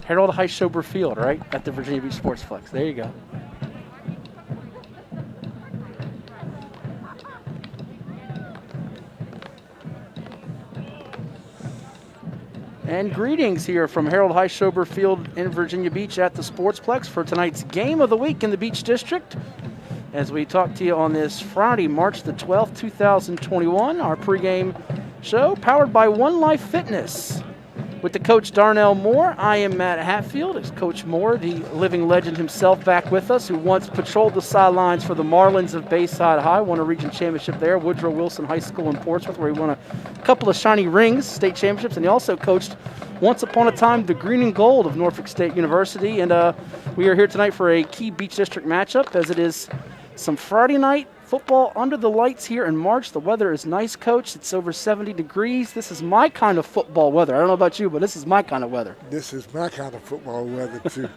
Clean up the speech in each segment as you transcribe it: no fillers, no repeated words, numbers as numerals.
Harold Heischober Field, right, at the Virginia Beach Sportsplex. There you go. And greetings here from Harold Heischober Field in Virginia Beach at the Sportsplex for tonight's game of the week in the Beach District. As we talk to you on this Friday, March the 12th, 2021, our pregame show powered by One Life Fitness. With the coach Darnell Moore, I am Matt Hatfield. It's Coach Moore, the living legend himself, back with us, who once patrolled the sidelines for the Marlins of Bayside High, won a region championship there, Woodrow Wilson High School in Portsmouth, where he won a couple of shiny rings, state championships, and he also coached once upon a time the green and gold of Norfolk State University. And we are here tonight for a key Beach District matchup, as it is some Friday night football under the lights here in March. The weather is nice, Coach. It's over 70 degrees. This is my kind of football weather. I don't know about you, but this is my kind of weather. This is my kind of football weather, too.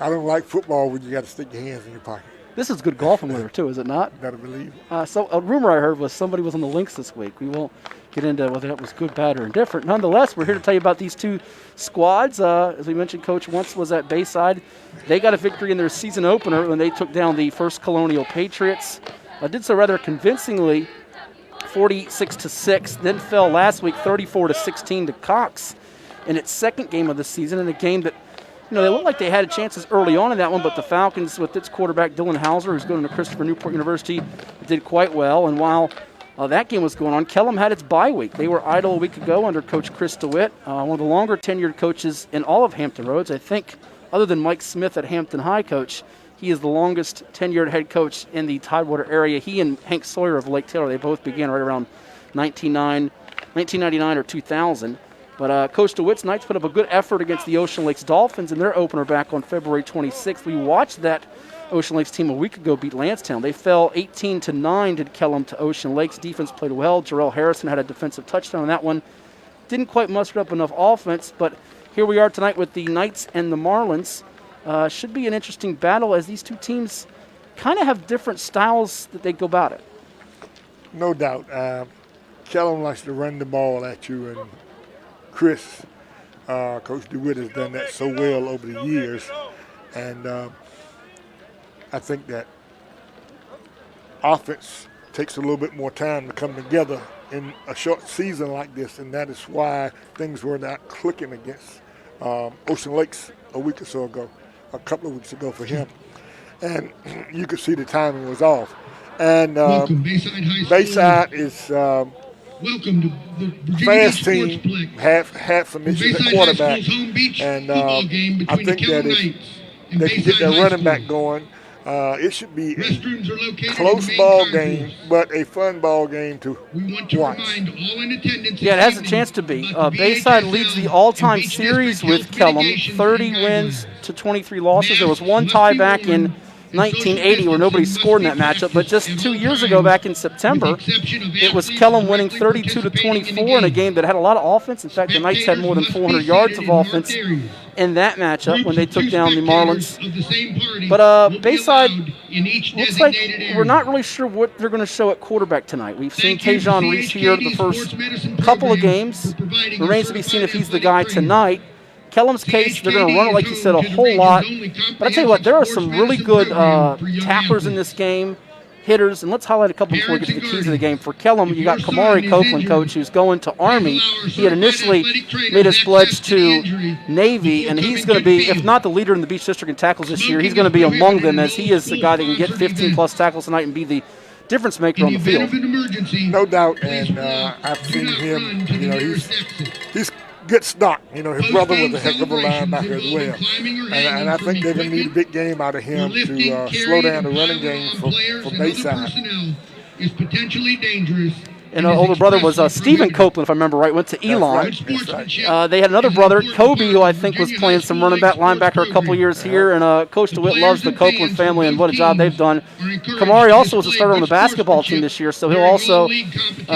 I don't like football when you got to stick your hands in your pocket. This is good golfing weather, too, is it not? Better believe. So a rumor I heard was somebody was on the links this week. We won't get into whether that was good, bad, or indifferent. Nonetheless, we're here to tell you about these two squads. As we mentioned, Coach once was at Bayside. They got a victory in their season opener when they took down the First Colonial Patriots. Did so rather convincingly, 46-6. Then fell last week 34-16 to Cox in its second game of the season, in a game that, they looked like they had chances early on in that one, but the Falcons, with its quarterback Dylan Hauser, who's going to Christopher Newport University, did quite well. And while that game was going on, Kellam had its bye week. They were idle a week ago under Coach Chris DeWitt, one of the longer tenured coaches in all of Hampton Roads. I think, other than Mike Smith at Hampton High, Coach, he is the longest tenured head coach in the Tidewater area. He and Hank Sawyer of Lake Taylor, they both began right around 1999 or 2000. But Coach DeWitt's Knights put up a good effort against the Ocean Lakes Dolphins in their opener back on February 26th. We watched that Ocean Lakes team a week ago beat Lansdowne. They fell 18-9, did Kellam, to Ocean Lakes. Defense played well. Jarrell Harrison had a defensive touchdown on that one. Didn't quite muster up enough offense, but here we are tonight with the Knights and the Marlins. Should be an interesting battle, as these two teams kind of have different styles that they go about it. No doubt. Kellam likes to run the ball at you, and Chris, Coach DeWitt, has done that so well over the years. And I think that offense takes a little bit more time to come together in a short season like this, and that is why things were not clicking against Ocean Lakes a week or so ago. A couple of weeks ago for him, and you could see the timing was off. And Bayside is welcome to the fast team, had some issues at quarterback, and I think that if they can get their running back going, it should be a close ball game, but a fun ball game to watch. Yeah, it has a chance to be. Bayside leads the all-time series with Kellam, 30 wins to 23 losses. There was one tie back in 1980 where nobody scored in that matchup, but just 2 years ago, back in September, it was Kellam winning 32-24 in a game that had a lot of offense. In fact, the Knights had more than 400 yards of offense in that matchup when they took down the Marlins. But Bayside looks like we're not really sure what they're going to show at quarterback tonight. We've seen Tajon Reese here the first couple of games. Remains to be seen if he's the guy tonight. Kellam's case, they're going to run it, like you said, a whole lot. But I tell you what, there are some really good tacklers in this game, hitters, and let's highlight a couple before we get to the keys of the game. For Kellam, you got Kamari Copeland, Coach, who's going to Army. He had initially made his pledge to Navy, and he's going to be, if not the leader in the Beach District in tackles this year, he's going to be among them, as he is the guy that can get 15-plus tackles tonight and be the difference maker on the field. No doubt, and I've seen him, he's good stock. His brother was a heck of a linebacker as well. And I think they're going to need a big game out of him to slow down the running game for Bayside. Is potentially dangerous. And older brother was Stephen Copeland, if I remember right, went to Elon. That's right. They had another brother, Kobe, who I think was playing some running back, linebacker a couple years here. And Coach DeWitt loves the Copeland family and what a job they've done. Kamari also was a starter on the basketball team this year, so he'll also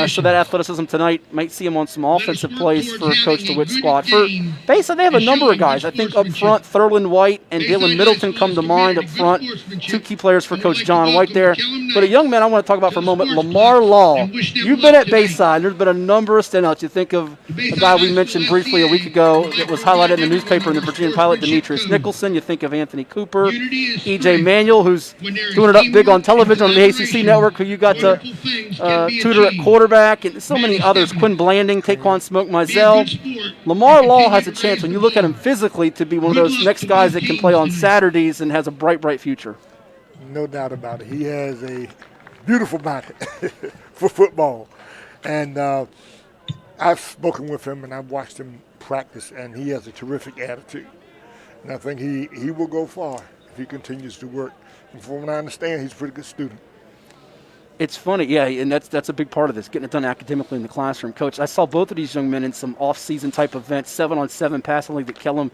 show that athleticism tonight. Might see him on some offensive plays for Coach DeWitt's squad. For Bayside, they have a number of guys. I think up front, Thurland White and Dylan Middleton come to mind up front. Two key players for Coach John White there. But a young man I want to talk about for a moment, Lamar Law. You've been at Bayside. There's been a number of standouts. You think of a guy we mentioned briefly a week ago that was highlighted in the newspaper in the Virginia Pilot, Demetrius Nicholson. You think of Anthony Cooper, E.J. Manuel, who's doing it up big on television on the ACC network, who you got to tutor at quarterback, and so many others. Quinn Blanding, Taquan Smoke Mizell. Lamar Law has a chance, when you look at him physically, to be one of those next guys that can play on Saturdays and has a bright, bright future. No doubt about it. He has a beautiful body for football. And I've spoken with him and I've watched him practice, and he has a terrific attitude. And I think he will go far if he continues to work. And from what I understand, he's a pretty good student. It's funny, yeah, and that's a big part of this, getting it done academically in the classroom. Coach, I saw both of these young men in some off-season type events, 7-on-7 passing league that Kellam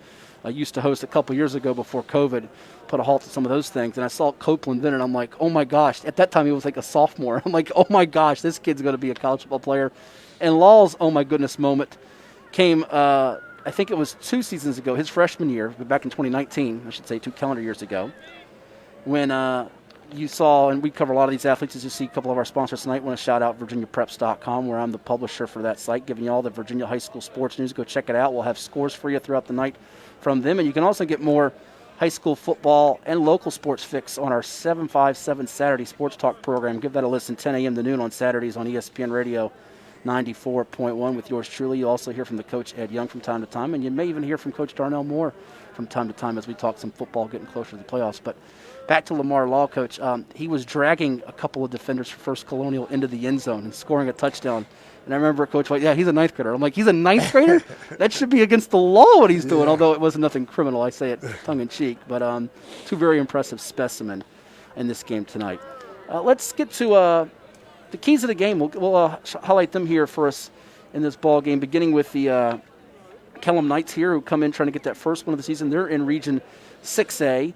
used to host a couple years ago before COVID put a halt to some of those things. And I saw Copeland then, and I'm like, oh my gosh. At that time, he was like a sophomore. I'm like, oh my gosh, this kid's going to be a college football player. And Law's oh my goodness moment came, I think it was 2 seasons ago, his freshman year, back in 2019, I should say 2 calendar years ago, when you saw, and we cover a lot of these athletes, as you see a couple of our sponsors tonight. I want to shout out VirginiaPreps.com, where I'm the publisher for that site, giving you all the Virginia high school sports news. Go check it out. We'll have scores for you throughout the night from them. And you can also get more high school football and local sports fix on our 757 Saturday Sports Talk program. Give that a listen, 10 a.m. to noon on Saturdays on ESPN Radio 94.1 with yours truly. You'll also hear from the coach, Ed Young, from time to time, and you may even hear from Coach Darnell Moore from time to time as we talk some football, getting closer to the playoffs. But back to Lamar Law, Coach. He was dragging a couple of defenders for First Colonial into the end zone and scoring a touchdown. And I remember Coach White, yeah, he's a ninth grader. I'm like, he's a ninth grader? That should be against the law what he's doing, although it wasn't nothing criminal. I say it tongue-in-cheek. But 2 very impressive specimen in this game tonight. Let's get to the keys of the game. We'll highlight them here for us in this ball game, beginning with the Kellam Knights here, who come in trying to get that first one of the season. They're in Region 6A.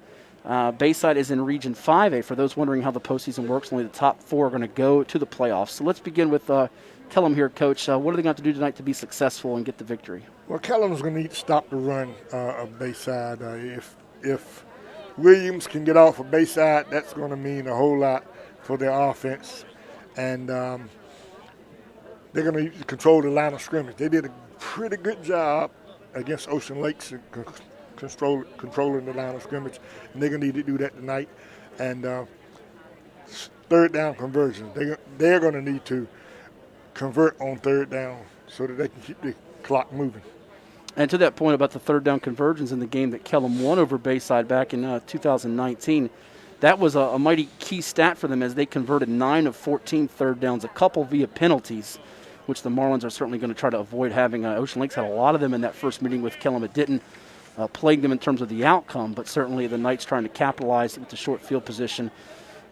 Bayside is in Region 5A. For those wondering how the postseason works, only the top 4 are going to go to the playoffs. So let's begin with Kellam here, Coach. What are they going to have to do tonight to be successful and get the victory? Well, Kellam's going to need to stop the run of Bayside. If Williams can get off of Bayside, that's going to mean a whole lot for their offense. And they're going to need to control the line of scrimmage. They did a pretty good job against Ocean Lakes controlling the line of scrimmage, and they're going to need to do that tonight. And third down conversions, they're going to need to convert on third down so that they can keep the clock moving. And to that point about the third down conversions in the game that Kellam won over Bayside back in 2019, that was a mighty key stat for them as they converted 9 of 14 third downs, a couple via penalties, which the Marlins are certainly going to try to avoid having. Ocean Lakes had a lot of them in that first meeting with Kellam. It didn't plague them in terms of the outcome, but certainly the Knights trying to capitalize with the short field position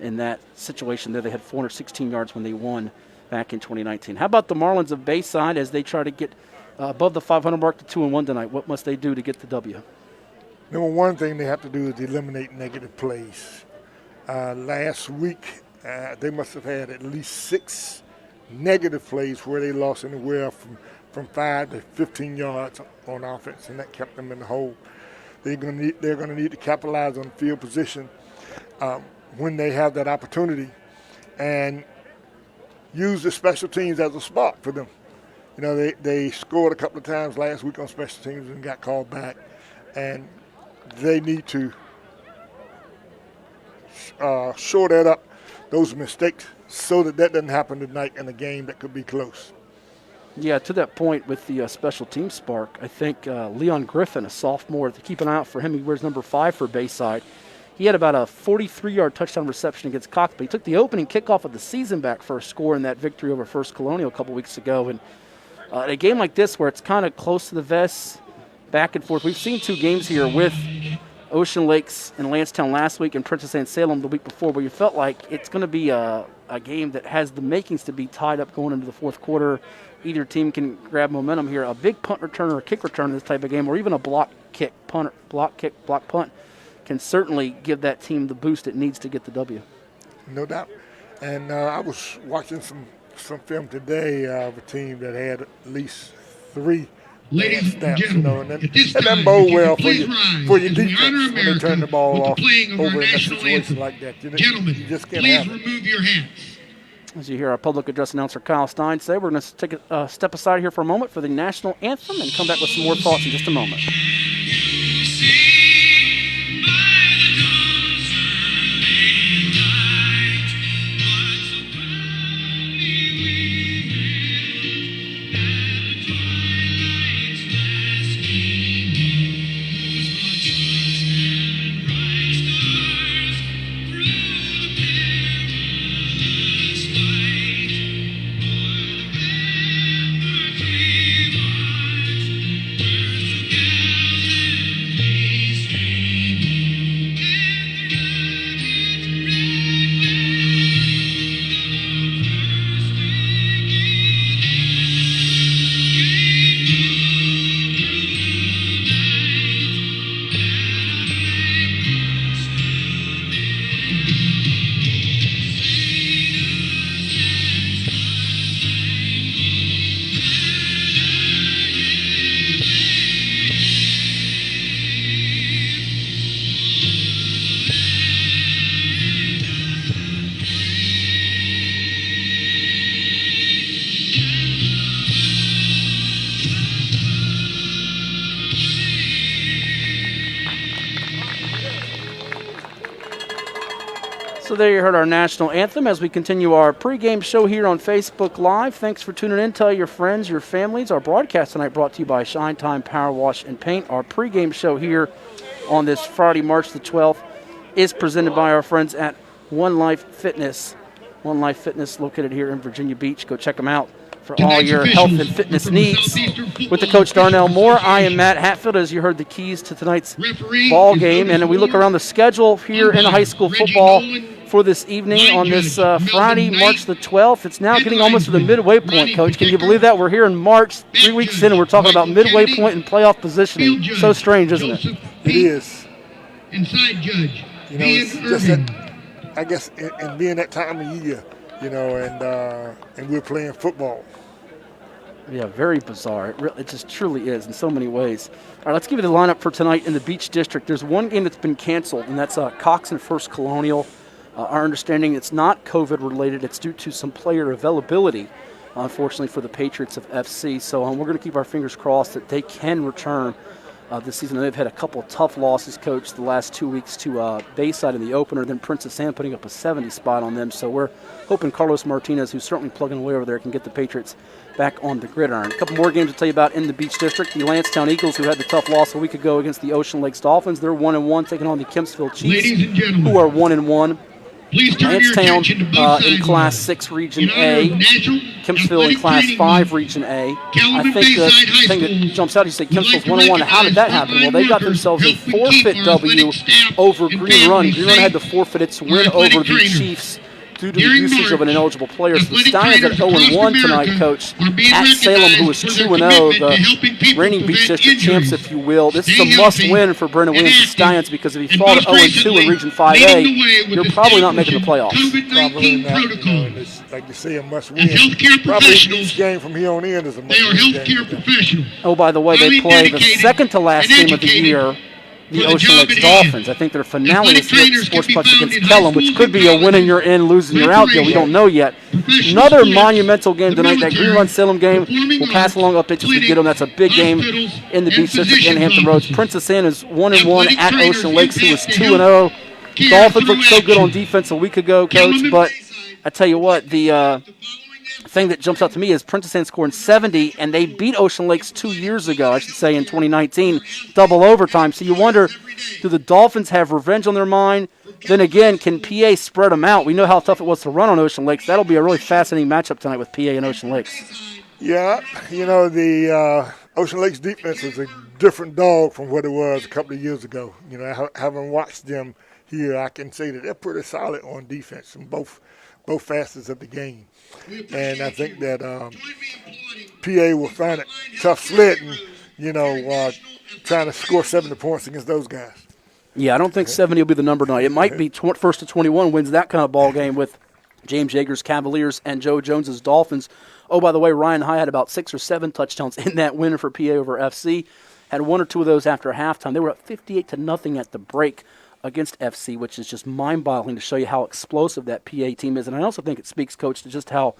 in that situation there. They had 416 yards when they won back in 2019. How about the Marlins of Bayside as they try to get above the 500 mark to 2-1 tonight? What must they do to get the W? Number one thing they have to do is eliminate negative plays. Last week, they must have had at least 6 negative plays where they lost anywhere from 5 to 15 yards on offense, and that kept them in the hole. They're going to need to capitalize on field position when they have that opportunity, and use the special teams as a spot for them. You know, they scored a couple of times last week on special teams and got called back, and they need to shore that up, those mistakes, so that doesn't happen tonight in a game that could be close. Yeah, to that point with the special team spark, I think Leon Griffin, a sophomore, to keep an eye out for him. He wears number 5 for Bayside. He had about a 43-yard touchdown reception against Cox, but he took the opening kickoff of the season back for a score in that victory over First Colonial a couple weeks ago. And a game like this where it's kind of close to the vest, back and forth. We've seen 2 games here with Ocean Lakes and Lancetown last week and Princess Anne Salem the week before, where you felt like it's going to be a game that has the makings to be tied up going into the fourth quarter. Either team can grab momentum here. A big punt return or a kick return in this type of game, or even a block punt, can certainly give that team the boost it needs to get the W. No doubt. And I was watching some film today of a team that had at least 3 snaps, you know, and that bode well for your defense when they turn the ball off over in a situation like that. You just can't have it. Remove your hands. As you hear our public address announcer Kyle Stein say, we're going to take a step aside here for a moment for the national anthem and come back with some more thoughts in just a moment. So there you heard our national anthem as we continue our pregame show here on Facebook Live. Thanks for tuning in. Tell your friends, your families. Our broadcast tonight brought to you by Shine Time Power Wash and Paint. Our pregame show here on this Friday, March the 12th, is presented by our friends at One Life Fitness. One Life Fitness located here in Virginia Beach. Go check them out for all your health and fitness needs. With the coach Darnell Moore, I am Matt Hatfield. As you heard, the keys to tonight's ball game. And we look around the schedule here in high school football for this evening on this Friday, March the 12th. It's now getting almost to the midway point, Coach. Can you believe that? We're here in March, 3 weeks in, and we're talking about midway point and playoff positioning. So strange, isn't it? It is. Inside judge. You know, it's just that, I guess, in being that time of year, you know, and we're playing football. Yeah, very bizarre. It just truly is in so many ways. All right, let's give you the lineup for tonight in the Beach District. There's one game that's been canceled, and that's Cox and First Colonial. Our understanding it's not COVID-related. It's due to some player availability, unfortunately, for the Patriots of FC. So we're going to keep our fingers crossed that they can return this season. They've had a couple of tough losses, Coach, the last 2 weeks to Bayside in the opener, then Princess Anne putting up a 70 spot on them. So we're hoping Carlos Martinez, who's certainly plugging away over there, can get the Patriots back on the gridiron. A couple more games to tell you about in the Beach District. The Lansdowne Eagles, who had the tough loss a week ago against the Ocean Lakes Dolphins, they're 1-1, taking on the Kempsville Chiefs, who are 1-1. Lansdowne in Class 6 Region A, Kempsville in Class 5 Region A. I think the thing that jumps out, you say Kempsville's 1-1. How did that happen? Well, they got themselves a forfeit W over Green Run. Green Run had to forfeit its win over the Chiefs due to the usage of an ineligible player. So the Stallions at 0-1 tonight, Coach, at Salem, who is 2-0, the reigning Beach District champs, if you will. This is a must-win for Brendan Williams' Stallions, because if you fall to 0-2 in Region 5A, you're probably not making the playoffs. Probably not. You know, it's, like you say, a must-win. Probably each game from here on in is a must-win. Oh, by the way, they play the second-to-last game of the year, the Ocean Lakes Dolphins. I think their finale is here at the Sports Bucks against Kellam, which could be a winning you're in, losing you're out deal. We don't know yet. Another monumental game tonight, that Green Run Salem game. We'll pass along updates as we get them. That's a big game in the Beach District in Hampton Roads. Princess Anne is 1-1 at Ocean Lakes, who is 2-0. Dolphins looked so good on defense a week ago, Coach, but I tell you what, the thing that jumps out to me is Princess Anne scoring 70, and they beat Ocean Lakes 2 years ago, I should say, in 2019, double overtime. So you wonder, do the Dolphins have revenge on their mind? Then again, can PA spread them out? We know how tough it was to run on Ocean Lakes. That'll be a really fascinating matchup tonight with PA and Ocean Lakes. Yeah, you know, the Ocean Lakes defense is a different dog from what it was a couple of years ago. You know, having watched them here, I can say that they're pretty solid on defense in both facets of the game. And I think that PA will find it tough sledding, you know, trying to score 70 points against those guys. Yeah, I don't think 70 will be the number tonight. It might be first to 21 wins that kind of ball game with James Yeager's Cavaliers and Joe Jones's Dolphins. Oh, by the way, Ryan High had about 6 or 7 touchdowns in that win for PA over FC. Had 1 or 2 of those after halftime. They were up 58-0 at the break against FC, which is just mind-boggling to show you how explosive that PA team is. And I also think it speaks, Coach, to just how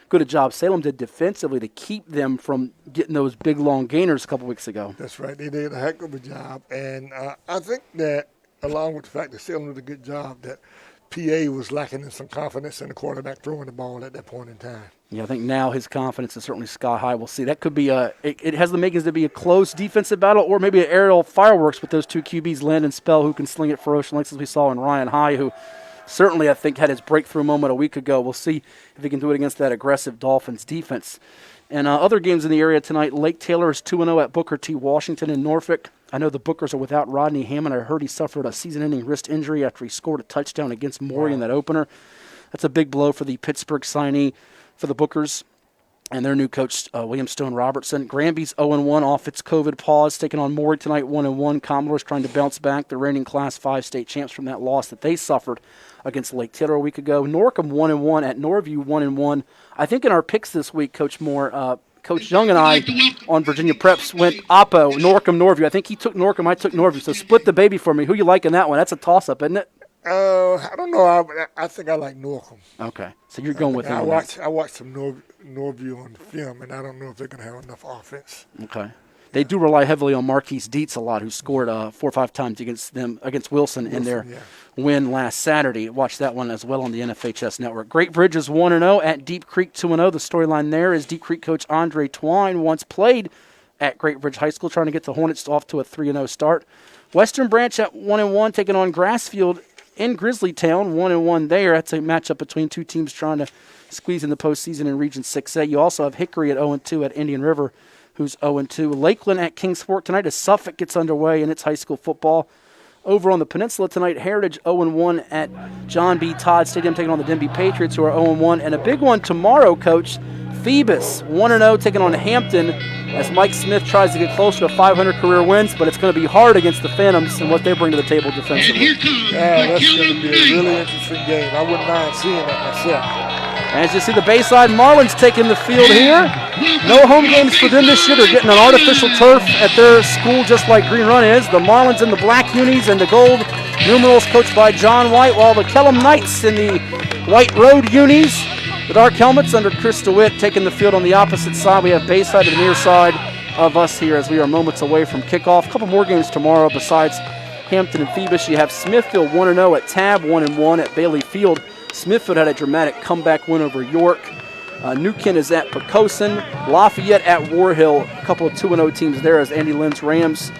good a job Salem did defensively to keep them from getting those big, long gainers a couple weeks ago. That's right. They did a heck of a job. And I think that along with the fact that Salem did a good job, that PA was lacking in some confidence in the quarterback throwing the ball at that point in time. Yeah, I think now his confidence is certainly sky high. We'll see. That could be it has the makings to be a close defensive battle, or maybe an aerial fireworks with those two QBs, Landon Spell, who can sling it for Ocean Lakes, as we saw, and Ryan High, who certainly, I think, had his breakthrough moment a week ago. We'll see if he can do it against that aggressive Dolphins defense. And other games in the area tonight, Lake Taylor is 2-0 at Booker T. Washington in Norfolk. I know the Bookers are without Rodney Hammond. I heard he suffered a season-ending wrist injury after he scored a touchdown against Maury in that opener. That's a big blow for the Pittsburgh signee for the Bookers and their new coach, William Stone Robertson. Granby's 0-1 off its COVID pause, taking on Maury tonight, 1-1. Commodores trying to bounce back. The reigning Class 5 state champs from that loss that they suffered against Lake Taylor a week ago. Norcom 1-1 at Norview 1-1. I think in our picks this week, Coach Moore, Coach Young and I on Virginia Preps went Oppo, Norcom, Norview. I think he took Norcom, I took Norview. So split the baby for me. Who you like in that one? That's a toss-up, isn't it? I don't know. I think I like Norcom. Okay, so you're going with him. I watched some Norview on the film, and I don't know if they're going to have enough offense. Okay. They do rely heavily on Marquise Dietz a lot, who scored 4 or 5 times against Wilson in their win last Saturday. Watch that one as well on the NFHS Network. Great Bridge is 1-0 at Deep Creek 2-0. The storyline there is Deep Creek coach Andre Twine once played at Great Bridge High School, trying to get the Hornets off to a 3-0 start. Western Branch at 1-1, taking on Grassfield in Grizzlytown, 1-1 there. That's a matchup between two teams trying to squeeze in the postseason in Region 6A. You also have Hickory at 0-2 at Indian River, who's 0-2. Lakeland at Kingsport tonight as Suffolk gets underway in its high school football. Over on the peninsula tonight, Heritage 0-1 at John B. Todd Stadium, taking on the Denby Patriots, who are 0-1. And a big one tomorrow, Coach. Phoebus 1-0, taking on Hampton as Mike Smith tries to get closer to 500 career wins, but it's going to be hard against the Phantoms and what they bring to the table defensively. That's going to be a really interesting game. I wouldn't mind seeing that myself. As you see, the Bayside Marlins taking the field here. No home games for them this year. They're getting an artificial turf at their school, just like Green Run is. The Marlins in the black unis and the gold numerals, coached by John White, while the Kellam Knights in the white road unis, the dark helmets under Chris DeWitt, taking the field on the opposite side. We have Bayside to the near side of us here as we are moments away from kickoff. A couple more games tomorrow besides Hampton and Phoebus. You have Smithfield 1-0 at Tab, 1-1 at Bailey Field. Smithfield had a dramatic comeback win over York. New Kent is at Pocosin. Lafayette at War Hill. A couple of 2-0 teams there as Andy Lynn's Rams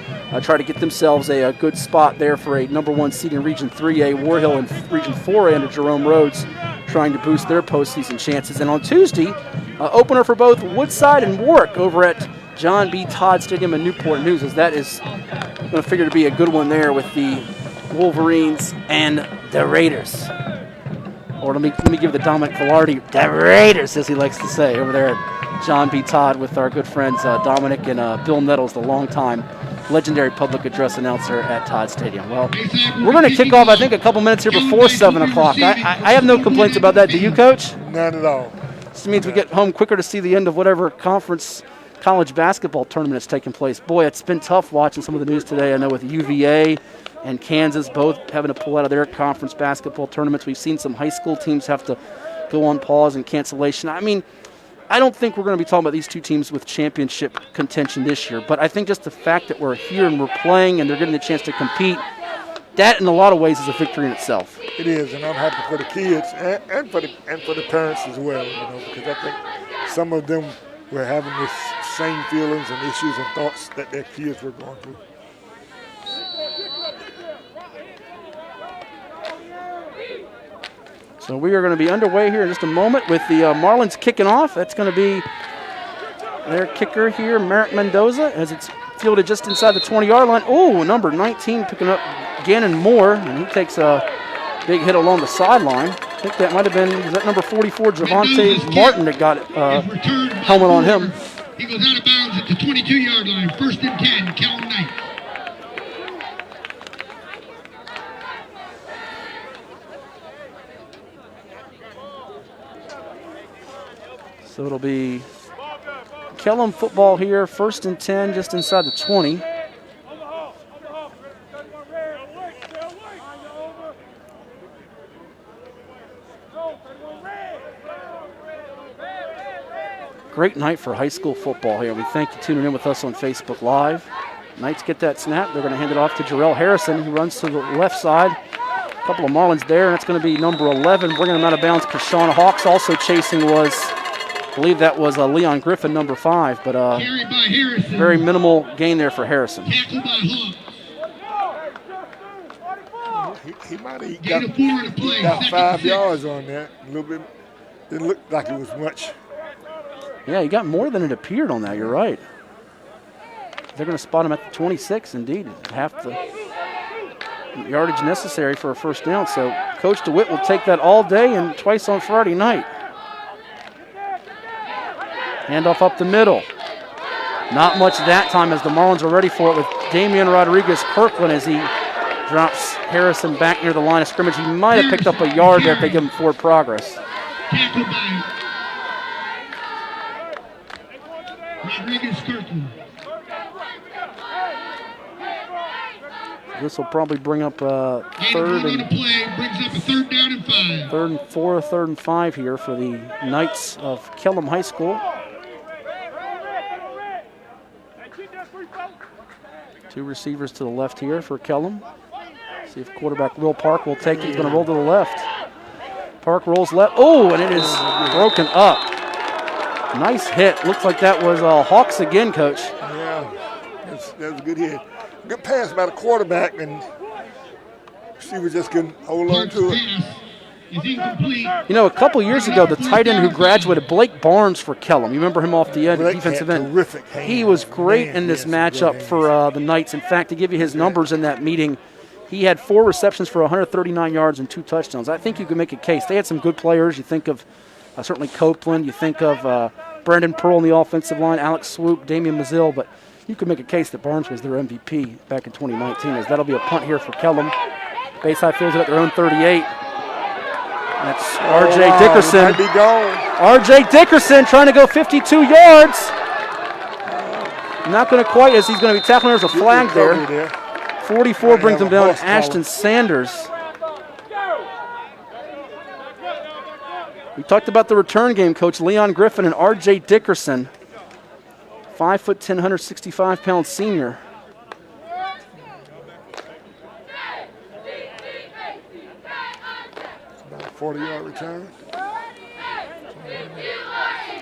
try to get themselves a good spot there for a number 1 seed in Region 3A. War Hill in Region 4A under Jerome Rhodes trying to boost their postseason chances. And on Tuesday, opener for both Woodside and Warwick over at John B. Todd Stadium in Newport News, as that is going to figure to be a good one there with the Wolverines and the Raiders. Or let me give the Dominic Velarde, the Raiders, as he likes to say, over there at John B. Todd with our good friends Dominic and Bill Nettles, the longtime legendary public address announcer at Todd Stadium. Well, we're going to kick off, I think, a couple minutes here before 7 o'clock. I have no complaints about that. Do you, Coach? Not at all. This means we get home quicker to see the end of whatever conference college basketball tournament is taking place. Boy, it's been tough watching some of the news today. I know with UVA and Kansas both having to pull out of their conference basketball tournaments. We've seen some high school teams have to go on pause and cancellation. I mean, I don't think we're going to be talking about these two teams with championship contention this year, but I think just the fact that we're here and we're playing and they're getting the chance to compete, that in a lot of ways is a victory in itself. It is, and I'm happy for the kids and for the parents as well, because I think some of them were having the same feelings and issues and thoughts that their kids were going through. So we are going to be underway here in just a moment with the Marlins kicking off. That's going to be their kicker here, Merrick Mendoza, as it's fielded just inside the 20-yard line. Oh, number 19 picking up Gannon Moore, and he takes a big hit along the sideline. I think that might have been, is that number 44, Javante Martin, that got helmet on him. He goes out of bounds at the 22-yard line, 1st and 10, Kellam Knights. So it'll be Kellam football here, 1st and 10, just inside the 20. Great night for high school football here. We thank you tuning in with us on Facebook Live. Knights get that snap. They're going to hand it off to Jarrell Harrison, who runs to the left side. A couple of Marlins there, and that's going to be number 11, bringing him out of bounds. Kashawn Hawks also chasing was, I believe that was Leon Griffin, number 5, but very minimal gain there for Harrison. He might have got 5 yards on that. A little bit. Didn't look like it was much. Yeah, he got more than it appeared on that. You're right. They're going to spot him at the 26, indeed. Half the yardage necessary for a first down. So Coach DeWitt will take that all day and twice on Friday night. Handoff up the middle. Not much that time as the Marlins are ready for it with Damian Rodriguez-Kirkland as he drops Harrison back near the line of scrimmage. He might have picked up a yard there if they give him forward progress. Rodriguez-Kirkland. This will probably bring up third and 4, third and 5 here for the Knights of Kellam High School. Two receivers to the left here for Kellam. See if quarterback Will Park will take it. He's going to roll to the left. Park rolls left. Oh, and it is broken up. Nice hit. Looks like that was Hawks again, Coach. Yeah, that was a good hit. Good pass by the quarterback, and receiver just couldn't hold on to it. You know, a couple years ago, the tight end who graduated, Blake Barnes for Kellam. You remember him off the edge, defensive end. Terrific. He was great in this matchup for the Knights. In fact, to give you his numbers in that meeting, he had 4 receptions for 139 yards and 2 touchdowns. I think you can make a case. They had some good players. You think of certainly Copeland. You think of Brandon Pearl on the offensive line, Alex Swoop, Damian Mazzil, but you could make a case that Barnes was their MVP back in 2019. As that'll be a punt here for Kellam. Bayside fields it at their own 38. That's R.J. Dickerson. Might be gone. R.J. Dickerson trying to go 52 yards. Not going to quite, as he's going to be tackling. There's a flag there. 44 brings him down. Ashton Sanders. We talked about the return game, Coach. Leon Griffin and R.J. Dickerson. 5'10", 165-pound senior. About a 40-yard return.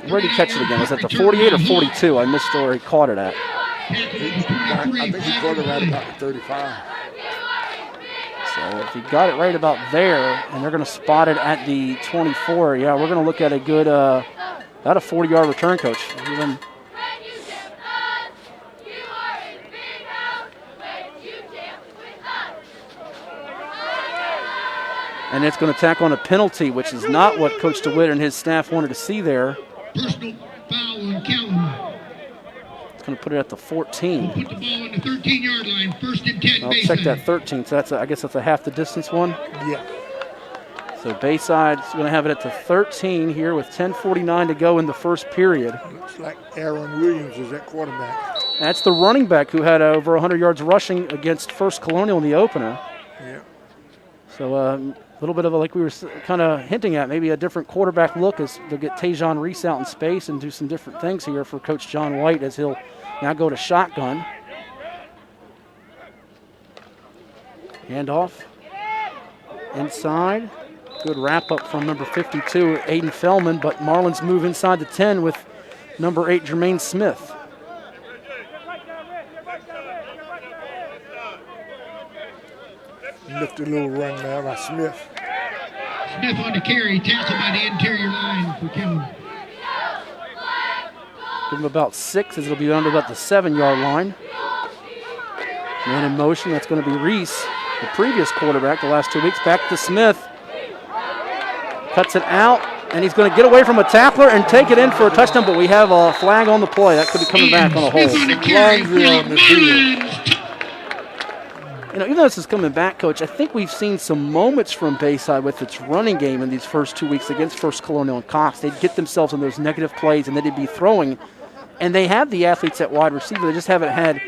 Where did he catch it again? Was that the 48 or 42? I missed where he caught it at. I think he caught it right about 35. So if he got it right about there, and they're going to spot it at the 24, yeah, we're going to look at a good, about a 40-yard return, Coach. Even and it's going to tack on a penalty, which is not what Coach DeWitt and his staff wanted to see there. Personal foul on Kellam. It's going to put it at the 14. Put the ball on the 13-yard line, 1st and 10. I'll Bayside. check that 13. So that's I guess that's a half the distance one. Yeah. So Bayside's going to have it at the 13 here with 10:49 to go in the first period. Looks like Aaron Williams is at quarterback. That's the running back who had over 100 yards rushing against First Colonial in the opener. Yeah. So a little bit of like we were kind of hinting at, maybe a different quarterback look as they'll get Tajon Reese out in space and do some different things here for Coach John White as he'll now go to shotgun. Handoff. Inside. Good wrap up from number 52, Aiden Fellman, but Marlins move inside the 10 with number 8, Jermaine Smith. Lifted a little run now by Smith. Smith on the carry, tackled by the interior line for Kellam. Give him about 6 as it'll be under about the 7-yard line. Man in motion, that's going to be Reese, the previous quarterback the last 2 weeks. Back to Smith. Cuts it out, and he's going to get away from a tackler and take it in for a touchdown, but we have a flag on the play. That could be coming back on a hold. You know, even though this is coming back, Coach, I think we've seen some moments from Bayside with its running game in these first 2 weeks against First Colonial and Cox. They'd get themselves in those negative plays, and they'd be throwing. And they have the athletes at wide receiver. They just haven't had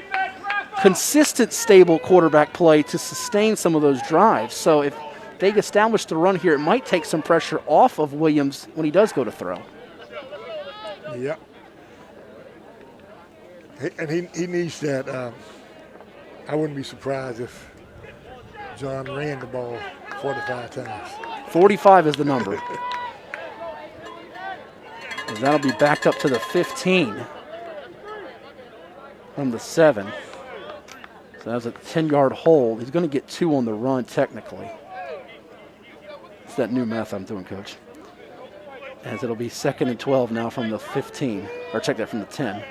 consistent, stable quarterback play to sustain some of those drives. So if they establish the run here, it might take some pressure off of Williams when he does go to throw. Yep. He needs that. I wouldn't be surprised if John ran the ball 45 times. 45 is the number. And that'll be backed up to the 15 from the 7. So that's a 10-yard hold. He's going to get 2 on the run technically. It's that new math I'm doing, Coach. As it'll be 2nd and 12 now from the 15. Or check that from the 10.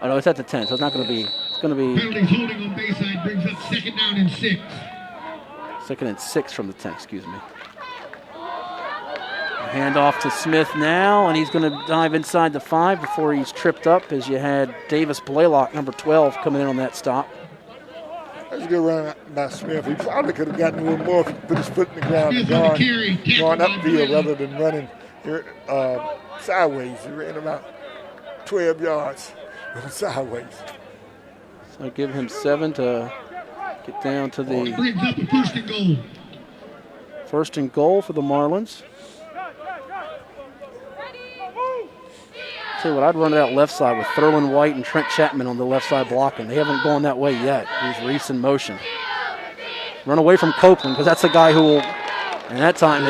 Oh, no, it's at the 10, so it's not going to be. It's going to be. Penalties holding on Bayside brings up 2nd down and 6. 2nd and 6 from the 10, excuse me. Hand off to Smith now, and he's going to dive inside the 5 before he's tripped up as you had Davis Blaylock, number 12, coming in on that stop. That's a good run by Smith. He probably could have gotten a little more if he put his foot in the ground and going upfield rather than running sideways. He ran about 12 yards sideways. So give him 7 to get down to the brings up a 1st and goal. 1st and goal for the Marlins. Tell you what, I'd run it out left side with Thurland White and Trent Chapman on the left side blocking. They haven't gone that way yet. Here's Reese in motion. Run away from Copeland because that's the guy who will, and that time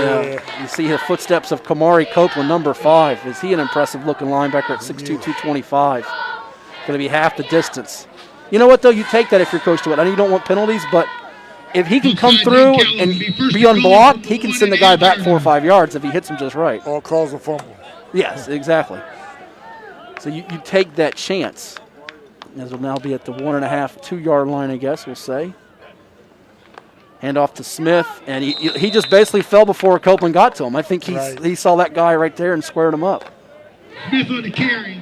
you see the footsteps of Kamari Copeland, number 5. Is he an impressive looking linebacker at 6'2", 225? Going to be half the distance. You know what, though? You take that if you're Coach DeWitt. I know you don't want penalties, but if he can come through and be unblocked, he can send the guy back 4 or 5 yards if he hits him just right. Or cause a fumble. Yes, exactly. So you take that chance. As will now be at the 1.5, 2-yard line, I guess we'll say. Hand off to Smith, and he just basically fell before Copeland got to him. I think he saw that guy right there and squared him up. Smith on the carry.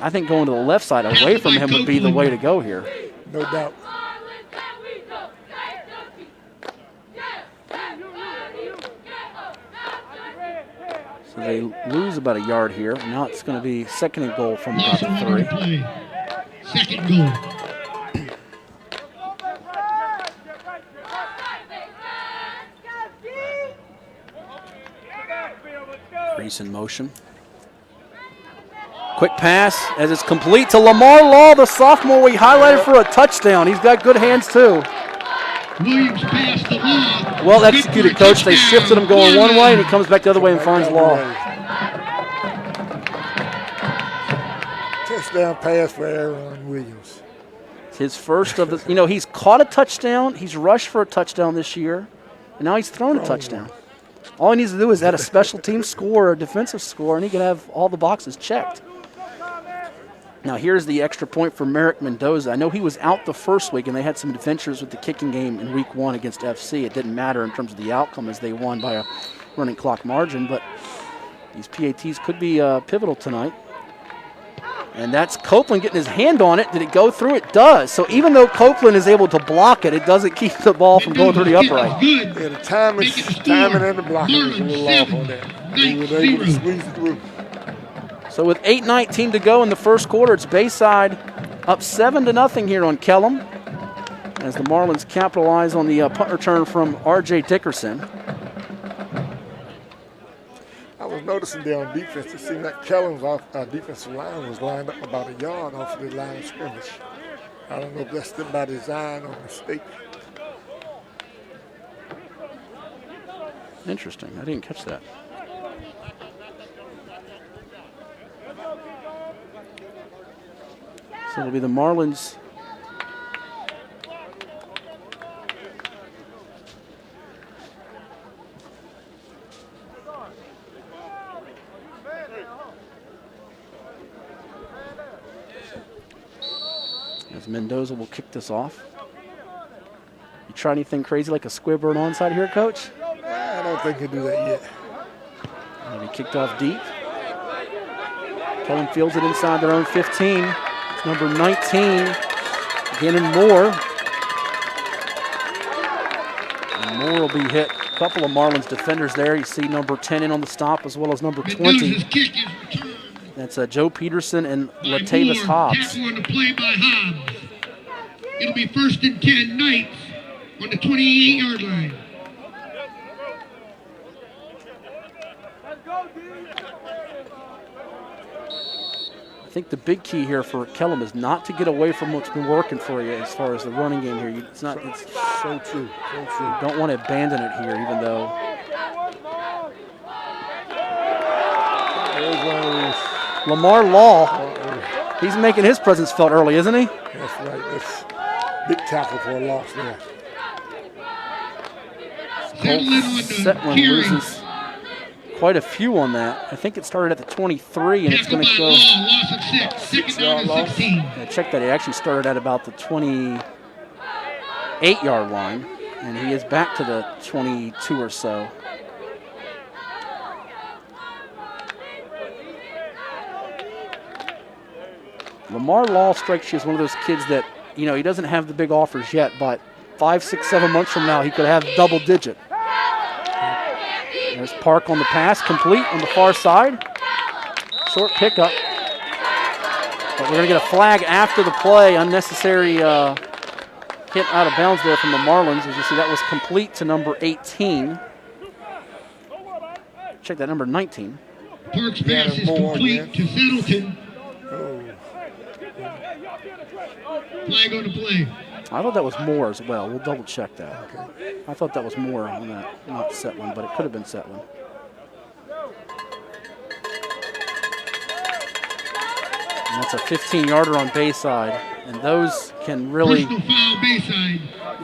I think going to the left side away from him would be the way to go here. No doubt. So they lose about a yard here. Now it's going to be 2nd and goal from about the 3. 2nd goal. Reese in motion. Quick pass as it's complete to Lamar Law, the sophomore we highlighted for a touchdown. He's got good hands too. Williams passed the Law. Well executed, Coach. They shifted him going one way, and he comes back the other way and finds Law. Touchdown pass for Aaron Williams. It's his first of the, he's caught a touchdown. He's rushed for a touchdown this year, and now he's thrown a touchdown. All he needs to do is add a special team score or a defensive score, and he can have all the boxes checked. Now here's the extra point for Merrick Mendoza. I know he was out the first week, and they had some adventures with the kicking game in week 1 against FC. It didn't matter in terms of the outcome as they won by a running clock margin, but these PATs could be pivotal tonight. And that's Copeland getting his hand on it. Did it go through? It does. So even though Copeland is able to block it, it doesn't keep the ball from going through the upright. Yeah, the timing and the blocking is a little off on that. They were able to squeeze it through. So with 8:19 to go in the first quarter, it's Bayside up 7-0 here on Kellam as the Marlins capitalize on the punt return from R.J. Dickerson. I was noticing there on defense, it seemed like Kellam's defensive line was lined up about a yard off of the line of scrimmage. I don't know if that's by design or mistake. Interesting. I didn't catch that. So it'll be the Marlins. As Mendoza will kick this off. You try anything crazy like a squib or an onside here, Coach? I don't think he'll do that yet. It'll be kicked off deep. Kellam fields it inside their own 15. It's number 19, again Moore. And Moore will be hit. A couple of Marlins defenders there. You see number 10 in on the stop as well as number 20. That's Joe Peterson and Latavius Hobbs. On the play by Hobbs. It'll be 1st and 10 Knights on the 28-yard line. think the big key here for Kellam is not to get away from what's been working for you as far as the running game here. It's not. It's so true. So true. You don't want to abandon it here, even though. There's one of those. Lamar Law, he's making his presence felt early, isn't he? That's right. That's big tackle for a loss there. Setlin loses quite a few on that. I think it started at the 23, and it's going to go. Loss of 6. Second down and 16. Yeah, check that. He actually started at about the 28-yard line, and he is back to the 22 or so. Lamar Law strikes you as one of those kids that, he doesn't have the big offers yet, but 5, 6, 7 months from now, he could have double digit. There's Park on the pass, complete on the far side. Short pickup. But we're going to get a flag after the play. Unnecessary hit out of bounds there from the Marlins. As you see, that was complete to number 18. Check that, number 19. Park's pass is complete to Settleton. Flag on the play. I thought that was Moore as well. We'll double check that. Okay. I thought that was Moore on that, not Setlin, but it could have been Setlin. And that's a 15-yarder on Bayside, and those can really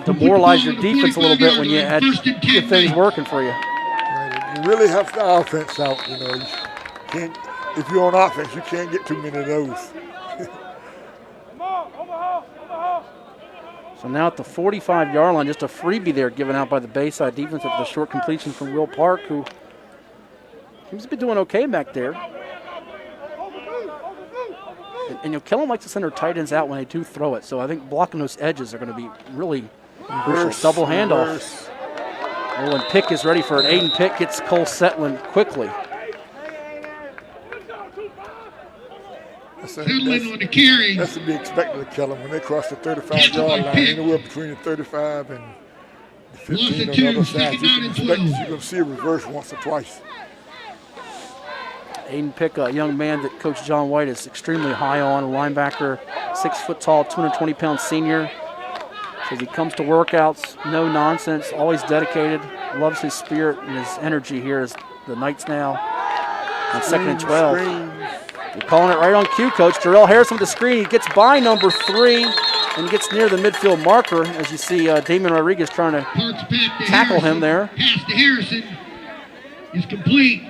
demoralize your defense a little bit when you get things working for you. Right. You really helps the offense out. You can't, if you're on offense, you can't get too many of those. So now at the 45-yard line, just a freebie there given out by the Bayside defense after the short completion from Will Park, who seems to be doing okay back there. And Kellam likes to send their tight ends out when they do throw it, so I think blocking those edges are going to be really crucial. Double handoff. Oh, and Pick is ready for it. Aiden Pick gets Cole Setlin quickly. Settling on the carry. That's to be expected of Kellam when they cross the 35-yard line, anywhere between the 35 and the 15 on the other side. You're going to see a reverse once or twice. Aiden Pick, a young man that Coach John White is extremely high on, a linebacker, 6 foot tall, 220-pound senior. Says he comes to workouts, no nonsense, always dedicated, loves his spirit and his energy here as the Knights now on 2nd and 12. You're calling it right on cue, Coach. Darrell Harrison with the screen. He gets by number 3 and gets near the midfield marker. As you see, Damon Rodriguez trying to tackle him there. Pass to Harrison is complete.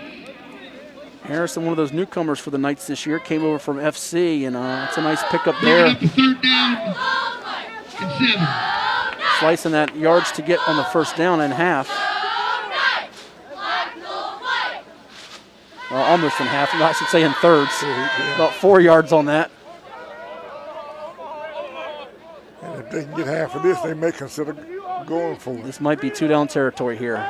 Harrison, one of those newcomers for the Knights this year, came over from FC, and it's a nice pickup there. Up to 3rd down and 7. Slicing that yards to get on the first down in half. Well, almost in half. I should say in thirds. About 4 yards on that. And if they can get half of this, they may consider going for it. This might be 2-down territory here.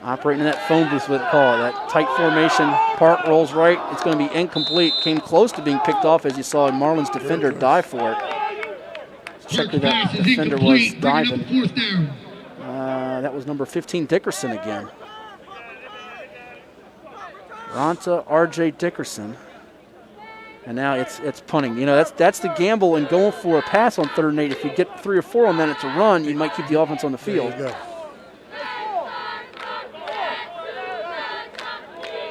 Operating in that phone booth, what they call it. That tight formation. Park rolls right. It's going to be incomplete. Came close to being picked off, as you saw Marlins defender dive for it. Check who that defender was diving. That was number 15, Dickerson again. Ronta R.J. Dickerson. And now it's punting. That's the gamble in going for a pass on 3rd and 8. If you get 3 or 4 on that, it's a run. You might keep the offense on the field.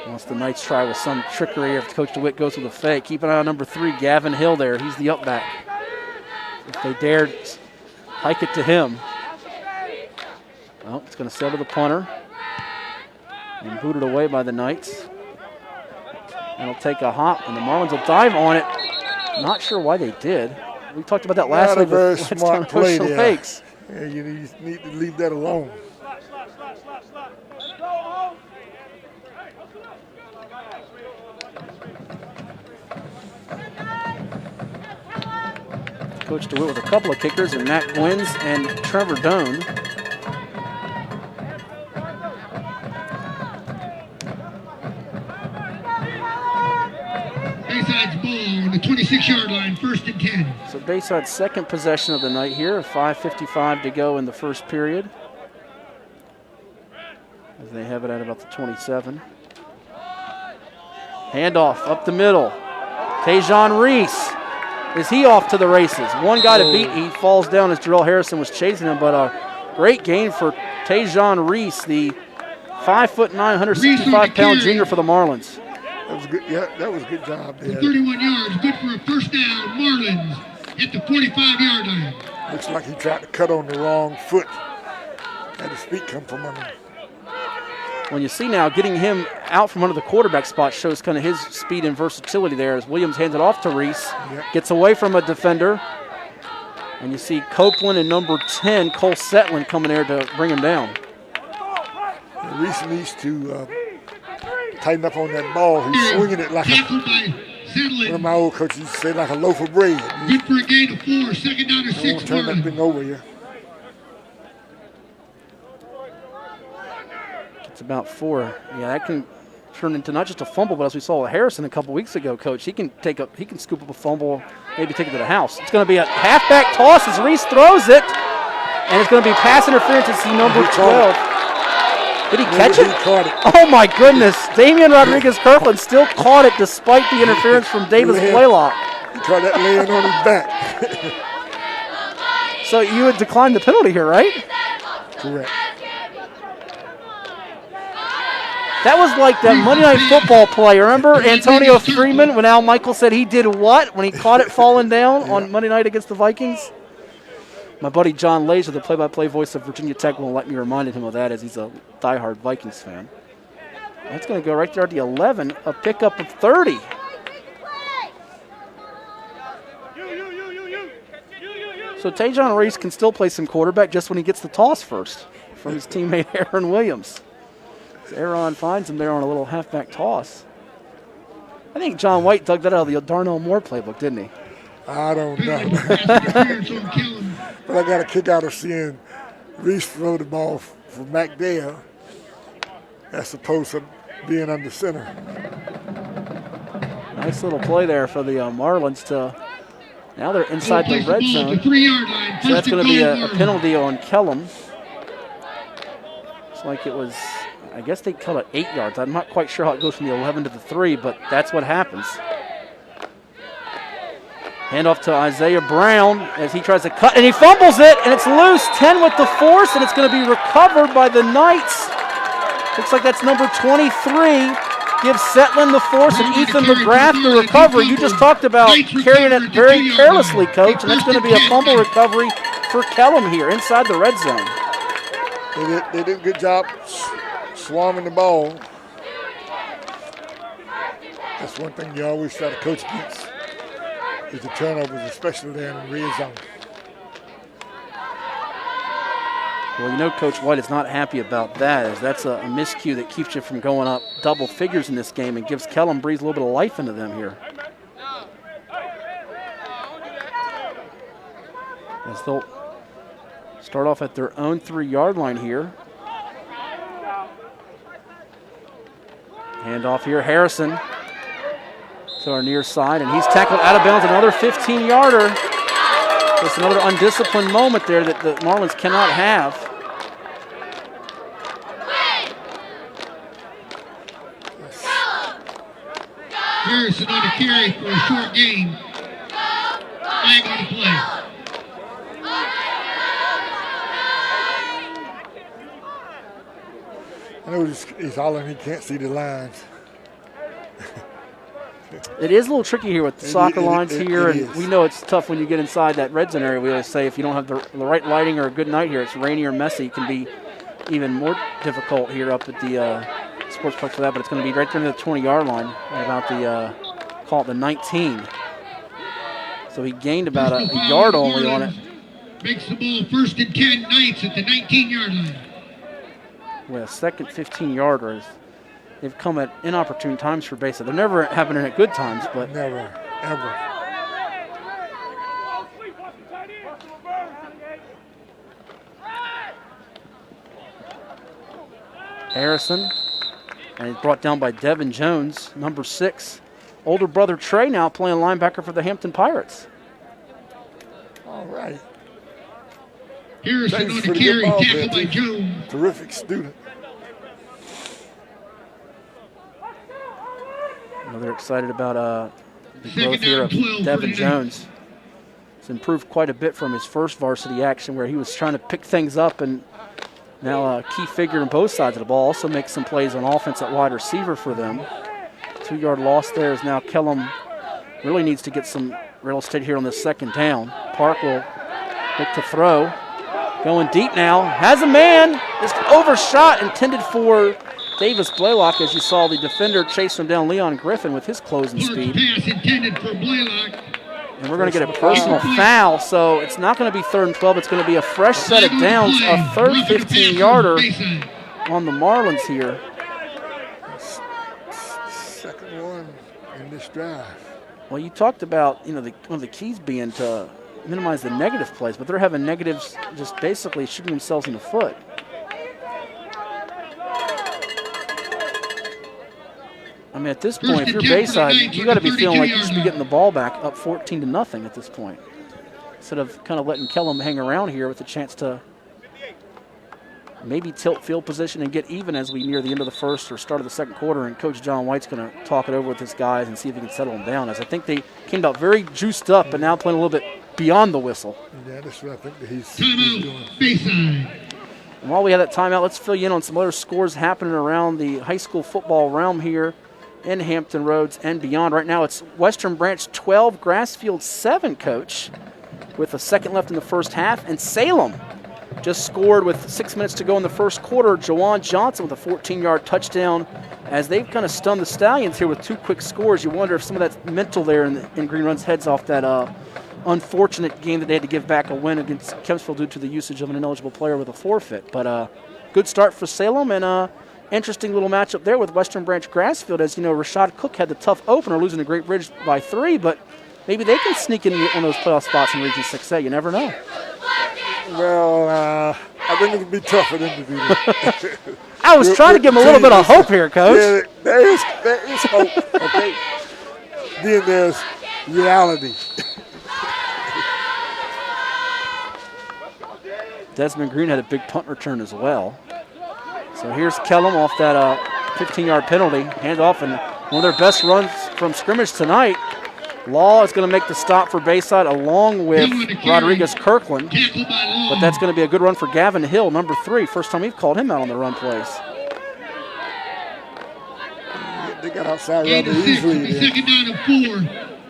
Once the Knights try with some trickery after Coach DeWitt goes with a fake. Keep an eye on number 3, Gavin Hill there. He's the up back. If they dared hike it to him. Well, it's going to settle the punter. And booted away by the Knights. And it'll take a hop, and the Marlins will dive on it. Not sure why they did. We talked about that last week. Very smart play there. Fakes. Yeah, you need to leave that alone. Coach DeWitt with a couple of kickers, and Matt Gwynns and Trevor Doan. Bayside's ball on the 26-yard line, 1st and 10. So Bayside's second possession of the night here, 5:55 to go in the first period. As they have it at about the 27. Handoff up the middle. Tajon Reese, is he off to the races? One guy to beat, he falls down as Jarrell Harrison was chasing him, but a great gain for Tajon Reese, the 5'9", 165-pound junior for the Marlins. That was good. Yeah, that was a good job there. 31 yards, good for a first down. Marlins at the 45-yard line. Looks like he tried to cut on the wrong foot. Had his feet come from under him. When you see now, getting him out from under the quarterback spot shows kind of his speed and versatility there as Williams hands it off to Reese. Yep. Gets away from a defender. And you see Copeland and number 10, Cole Setland, coming there to bring him down. And Reese needs to tighten up on that ball. He's swinging it like one of my old coaches used to say, like a loaf of bread. Good for a gain of 4, second down to 6. I want to turn that thing over here. It's about 4. Yeah, that can turn into not just a fumble, but as we saw with Harrison a couple weeks ago, Coach, he can scoop up a fumble, maybe take it to the house. It's going to be a halfback toss as Reese throws it, and it's going to be pass interference. It's number 12. Did he catch it? He caught it. Oh my goodness! Damian Rodriguez-Kirkland still caught it despite the interference from Davis Blaylock. He caught that laying on his back. So you would decline the penalty here, right? Correct. That was like that Monday Night Football play. Remember Antonio Freeman when Al Michaels said he did what when he caught it falling down on Monday night against the Vikings? My buddy John Laser, the play-by-play voice of Virginia Tech, will let me remind him of that as he's a diehard Vikings fan. That's going to go right there at the 11, a pickup of 30. So Tajon Reese can still play some quarterback just when he gets the toss first from his teammate Aaron Williams. Aaron finds him there on a little halfback toss. I think John White dug that out of the Darnell Moore playbook, didn't he? I don't know. But I got a kick out of seeing Reese throw the ball for McDale as opposed to being under center. Nice little play there for the Marlins to, now they're inside the red zone. So that's going to be a penalty on Kellam. It's like it was, I guess they call it 8 yards. I'm not quite sure how it goes from the 11 to the 3, but that's what happens. Handoff to Isaiah Brown as he tries to cut, and he fumbles it, and it's loose. 10 with the force, and it's going to be recovered by the Knights. Looks like that's number 23. Gives Setland the force and Ethan McGrath the recovery. You just talked about carrying it very carelessly, Coach, and that's going to be a fumble recovery for Kellam here inside the red zone. They did a good job swarming the ball. That's one thing you always try to coach against. Is the turnovers, especially there in the red zone. Well, you know Coach White is not happy about that, as that's a miscue that keeps you from going up double figures in this game and gives Kellam breathes a little bit of life into them here. As they'll start off at their own 3-yard line here. Handoff here, Harrison to our near side, and he's tackled out of bounds, another 15-yarder. Just another undisciplined moment there that the Marlins cannot have. Harrison on the carry for a short gain. Flag on the play. I know he's hollering he can't see the lines. It is a little tricky here with the soccer lines here, and we know it's tough when you get inside that red zone area. We always say if you don't have the right lighting or a good night here, it's rainy or messy, it can be even more difficult here up at the Sportsplex for that, but it's going to be right there near the 20-yard line at about the, call it the 19. So he gained about a yard only on it. Makes the ball 1st and 10 Knights at the 19-yard line. With a second 15-yarder. They've come at inopportune times for Bayside. They're never happening at good times, but never, ever. Harrison, and he's brought down by Devin Jones, number 6. Older brother Trey now playing linebacker for the Hampton Pirates. All right. Harrison on the carry, tackled by Jones. Terrific student. They're excited about The Second growth here down, of 12 for Devin the Jones. It's improved quite a bit from his first varsity action where he was trying to pick things up, and now a key figure on both sides of the ball. Also makes some plays on offense at wide receiver for them. 2-yard loss there is now Kellam really needs to get some real estate here on this second down. Park will look to throw. Going deep now. Has a man. Just overshot, intended for Davis Blaylock, as you saw the defender chase him down, Leon Griffin, with his closing speed. Pass intended for Blaylock. And we're going to get a personal foul, so it's not going to be 3rd and 12. It's going to be a fresh set of downs, a third 15-yarder on the Marlins here. Second one in this drive. Well, you talked about, one of the keys being to minimize the negative plays, but they're having negatives just basically shooting themselves in the foot. I mean, at this point, if you're Bayside, you got to be feeling like you should be getting the ball back up 14-0 at this point, instead of kind of letting Kellam hang around here with a chance to maybe tilt field position and get even as we near the end of the first or start of the second quarter. And Coach John White's going to talk it over with his guys and see if he can settle them down, as I think they came out very juiced up and now playing a little bit beyond the whistle. Yeah, that's what I think that he's doing. Bayside. And while we have that timeout, let's fill you in on some other scores happening around the high school football realm here in Hampton Roads and beyond. Right now it's Western Branch 12, Grassfield 7, Coach, with a second left in the first half. And Salem just scored with 6 minutes to go in the first quarter. Jawan Johnson with a 14-yard touchdown. As they've kind of stunned the Stallions here with 2 quick scores, you wonder if some of that's mental there in Green Run's heads off that unfortunate game that they had to give back a win against Kempsville due to the usage of an ineligible player with a forfeit. But good start for Salem, and interesting little matchup there with Western Branch Grassfield. As you know, Rashad Cook had the tough opener, losing to Great Bridge by 3, but maybe they can sneak in one of those playoff spots in Region 6A. You never know. Well, I think it'll be tough for them to do that. I was trying to give them a little bit of hope here, Coach. Yeah, there is hope, okay? Then there's reality. Desmond Green had a big punt return as well. So here's Kellam off that 15-yard penalty. Hand off, and one of their best runs from scrimmage tonight. Law is going to make the stop for Bayside along with Rodriguez Kirkland. But that's going to be a good run for Gavin Hill, number 3. First time we've called him out on the run plays. They got outside rather easily. Second down and 4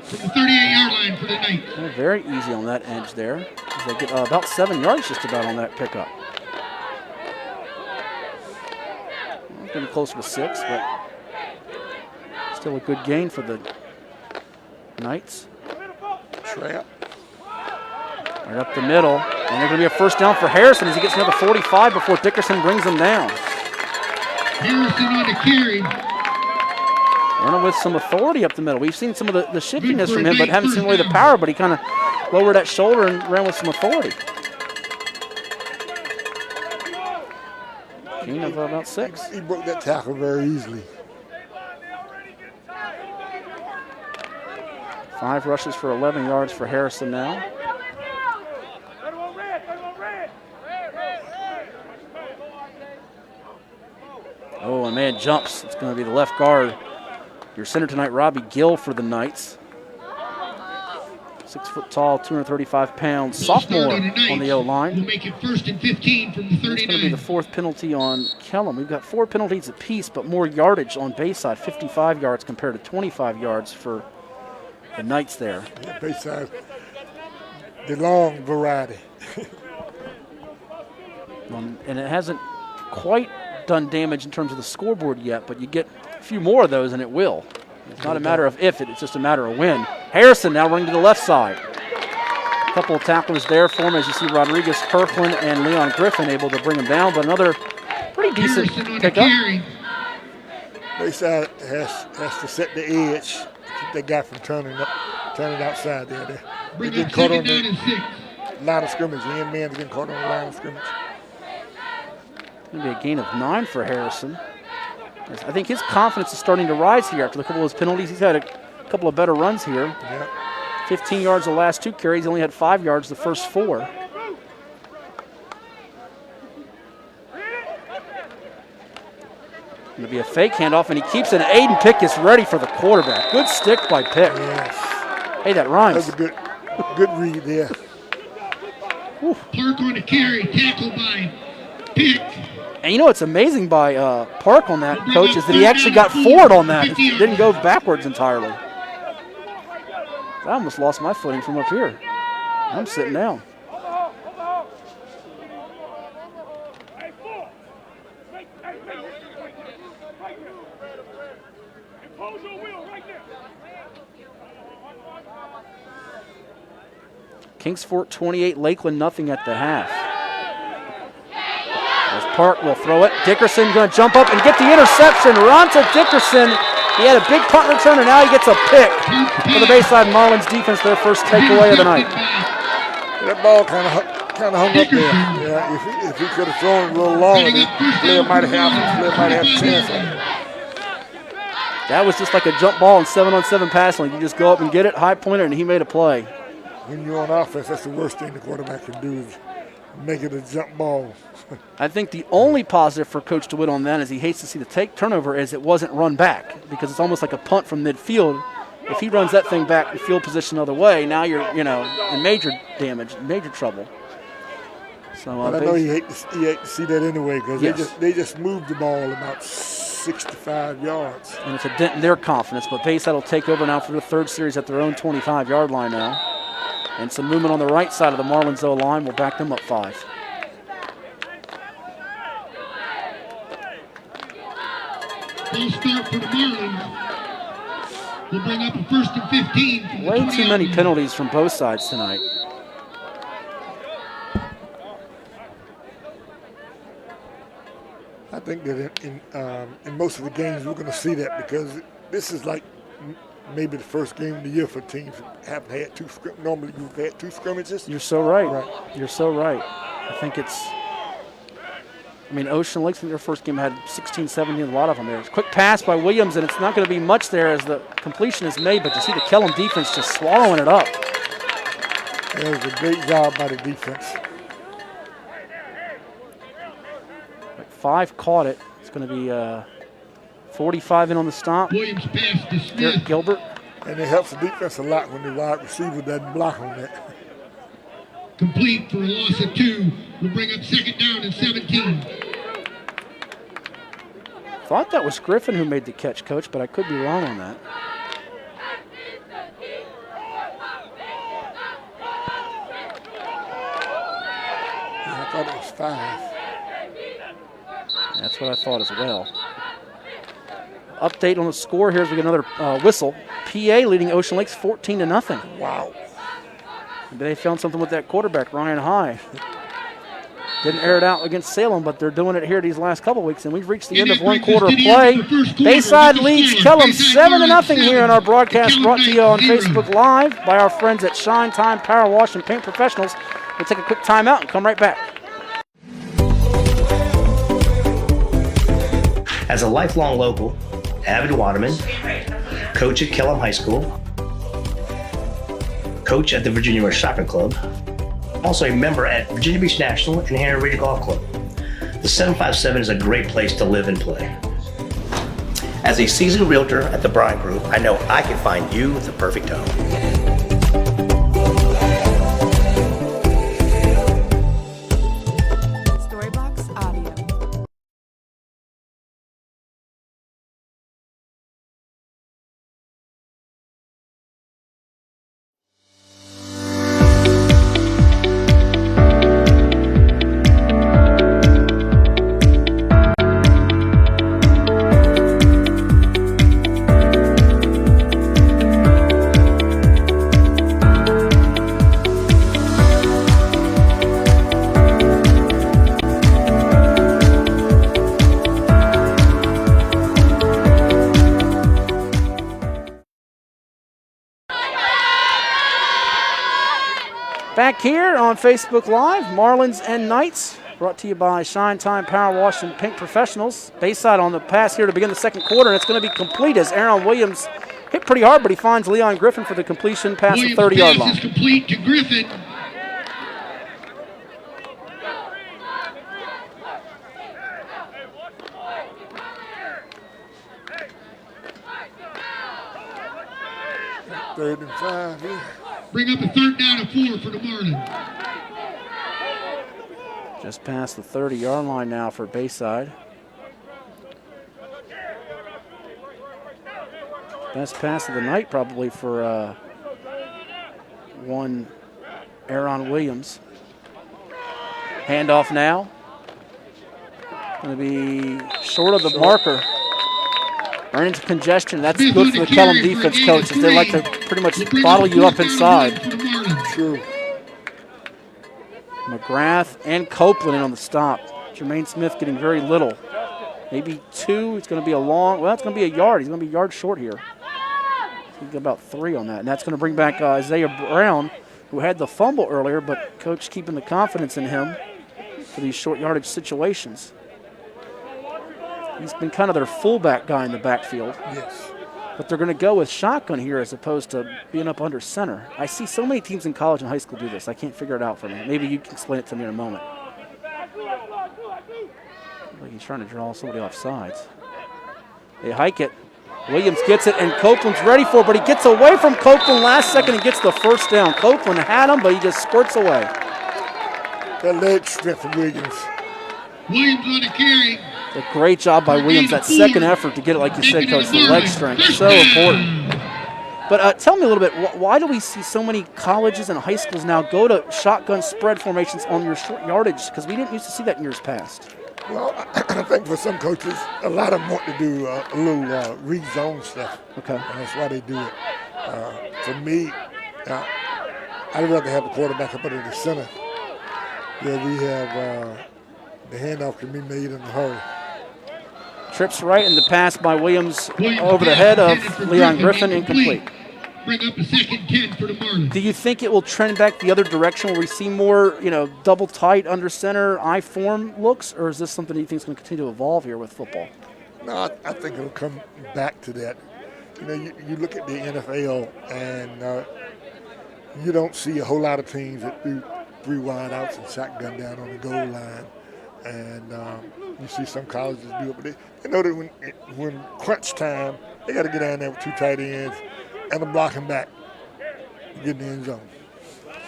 from the 38-yard line for the night. They're very easy on that edge there. They get about 7 yards just about on that pickup. Getting closer to 6, but still a good gain for the Knights. Trap. Right up the middle. And there's going to be a first down for Harrison as he gets another 45 before Dickerson brings him down. Harrison on the carry. Running with some authority up the middle. We've seen some of the shiftiness from him, but haven't seen really the power, but he kind of lowered that shoulder and ran with some authority. Gain of about 6. He broke that tackle very easily. 5 rushes for 11 yards for Harrison now. Oh, and man jumps. It's going to be the left guard. Your center tonight, Robbie Gill for the Knights. 6 foot tall, 235 pounds, sophomore on the O-line. We'll make it 1st and 15 from the 39. It's going to be the 4th penalty on Kellam. We've got 4 penalties apiece, but more yardage on Bayside, 55 yards compared to 25 yards for the Knights there. Yeah, Bayside, the long variety. And it hasn't quite done damage in terms of the scoreboard yet, but you get a few more of those and it will. It's not a matter of if, it's just a matter of when. Harrison now running to the left side. A couple of tacklers there for him as you see Rodriguez, Kirkland, and Leon Griffin able to bring him down, but another pretty decent pickup. Bayside has to set the edge, keep that guy from turning outside there. They get caught on the line of scrimmage. The end man's getting caught on the line of scrimmage. Going to be a gain of 9 for Harrison. I think his confidence is starting to rise here after a couple of those penalties. He's had a couple of better runs here. Yeah. 15 yards the last 2 carries. He only had 5 yards the first 4. Going to be a fake handoff, and he keeps it. Aiden Pick is ready for the quarterback. Good stick by Pick. Yes. Hey, that rhymes. That was a good read there. Park on the carry, tackle by Pick. And you know what's amazing by Park on that, Coach, is that he actually got forward on that. He didn't go backwards entirely. I almost lost my footing from up here. I'm sitting down. Kingsport 28, Lakeland nothing at the half. As Park will throw it. Dickerson going to jump up and get the interception. Ronta Dickerson, he had a big punt return, and now he gets a pick for the Bayside Marlins defense, their first takeaway of the night. That ball kind of hung up there. Yeah, if he could have thrown it a little longer, the player might have a chance on it. That was just like a jump ball in 7-on-7 passing. You just go up and get it, high pointer, and he made a play. When you're on offense, that's the worst thing the quarterback can do is make it a jump ball. I think the only positive for Coach DeWitt on that is he hates to see the turnover is it wasn't run back because it's almost like a punt from midfield. If he runs that thing back in field position the other way, now you're in major damage, major trouble. So I know you hate to see that anyway because they just moved the ball about 65 yards. And it's a dent in their confidence, but Bayside will take over now for the third series at their own 25-yard line now. And some movement on the right side of the Marlins O-line will back them up 5. Full start for the Marlins. We'll bring up a 1st and 15. Way too many penalties from both sides tonight. I think that in most of the games we're going to see that because this is like maybe the first game of the year for teams who haven't had two scrimmages. Normally you've had 2 scrimmages. You're so right. You're so right. I think Ocean Lakes in their first game had 16, 17, a lot of them there. Quick pass by Williams, and it's not going to be much there as the completion is made, but you see the Kellam defense just swallowing it up. That was a great job by the defense. 5 caught it. It's going to be 45 in on the stop. Williams pass to Smith. Derek Gilbert. And it helps the defense a lot when the wide receiver doesn't block on that. Complete for a loss of 2. We'll bring up 2nd down and 17. Thought that was Griffin who made the catch, Coach, but I could be wrong on that. Yeah, I thought it was 5. That's what I thought as well. Update on the score here as we get another whistle. PA leading Ocean Lakes 14-0. Wow. They found something with that quarterback, Ryan High. Didn't air it out against Salem, but they're doing it here these last couple weeks, and we've reached the end of one quarter of play. Bayside leads Kellam 7-0 here in our broadcast brought to you on Facebook Live by our friends at Shine Time Power Wash and Paint Professionals. We'll take a quick timeout and come right back. As a lifelong local, avid waterman, coach at Kellam High School, coach at the Virginia West Shopping Club, also a member at Virginia Beach National and Hanover Ridge Golf Club. The 757 is a great place to live and play. As a seasoned realtor at the Bryant Group, I know I can find you the perfect home. Back here on Facebook Live, Marlins and Knights, brought to you by Shine Time Power Wash and Paint Professionals. Bayside on the pass here to begin the second quarter, and it's going to be complete as Aaron Williams hit pretty hard, but he finds Leon Griffin for the completion past the 30-yard line. Is complete to Griffin. 3rd and 5 here. Bring up a 3rd down and 4 for the Marlins. Just past the 30-yard line now for Bayside. Best pass of the night probably for one Aaron Williams. Handoff now. Going to be short of the marker. Run into congestion. That's good for the Kellam defense coaches. They like to pretty much bottle you up inside. True. McGrath and Copeland in on the stop. Jermaine Smith getting very little. Maybe 2. It's going to be a long, well, it's going to be a yard. He's going to be a yard short here. He's going to get about 3 on that. And that's going to bring back Isaiah Brown, who had the fumble earlier, but coach keeping the confidence in him for these short yardage situations. He's been kind of their fullback guy in the backfield. Yes. But they're going to go with shotgun here as opposed to being up under center. I see so many teams in college and high school do this. I can't figure it out for me. Maybe you can explain it to me in a moment. Like he's trying to draw somebody off sides. They hike it. Williams gets it, and Copeland's ready for it, but he gets away from Copeland last second and gets the first down. Copeland had him, but he just squirts away. That leg strength from Williams. Williams on the carry. A great job by Williams. That second effort to get it, like you said, Coach, the leg strength, so important. But tell me a little bit, why do we see so many colleges and high schools now go to shotgun spread formations on your short yardage? Because we didn't used to see that in years past. Well, I think for some coaches, a lot of them want to do a little read zone stuff. Okay. And that's why they do it. For me, I'd rather have the quarterback up under the center where we have the handoff can be made in a hurry. Trips right, and the pass by Williams over the head of Leon Griffin, incomplete. Bring up a 2nd and 10 for the Marlins. Do you think it will trend back the other direction where we see more, double tight under center I form looks, or is this something you think is going to continue to evolve here with football? No, I think it'll come back to that. You look at the NFL, and you don't see a whole lot of teams that do 3 wideouts and shotgun down on the goal line. And you see some colleges do it, but they know that when crunch time, they got to get down there with 2 tight ends and a blocking back to get in the end zone.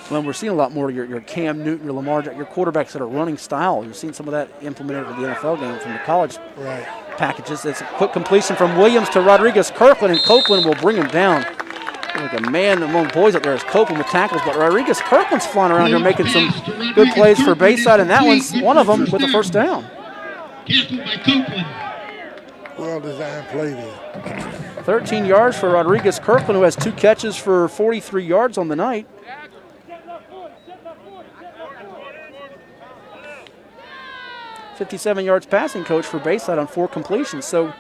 Well, we're seeing a lot more of your Cam Newton, your Lamar, your quarterbacks that are running style. You're seeing some of that implemented in the NFL game from the college packages. It's a quick completion from Williams to Rodriguez Kirkland, and Copeland will bring him down. Like a man among boys up there is Copeland with tackles, but Rodriguez Kirkland's flying around here making some good plays for Bayside, and that one's one of them with a first down. Tackled by Copeland. Well-designed play there. 13 yards for Rodriguez Kirkland, who has 2 catches for 43 yards on the night. $57 yards passing, coach, for Bayside on 4 completions. So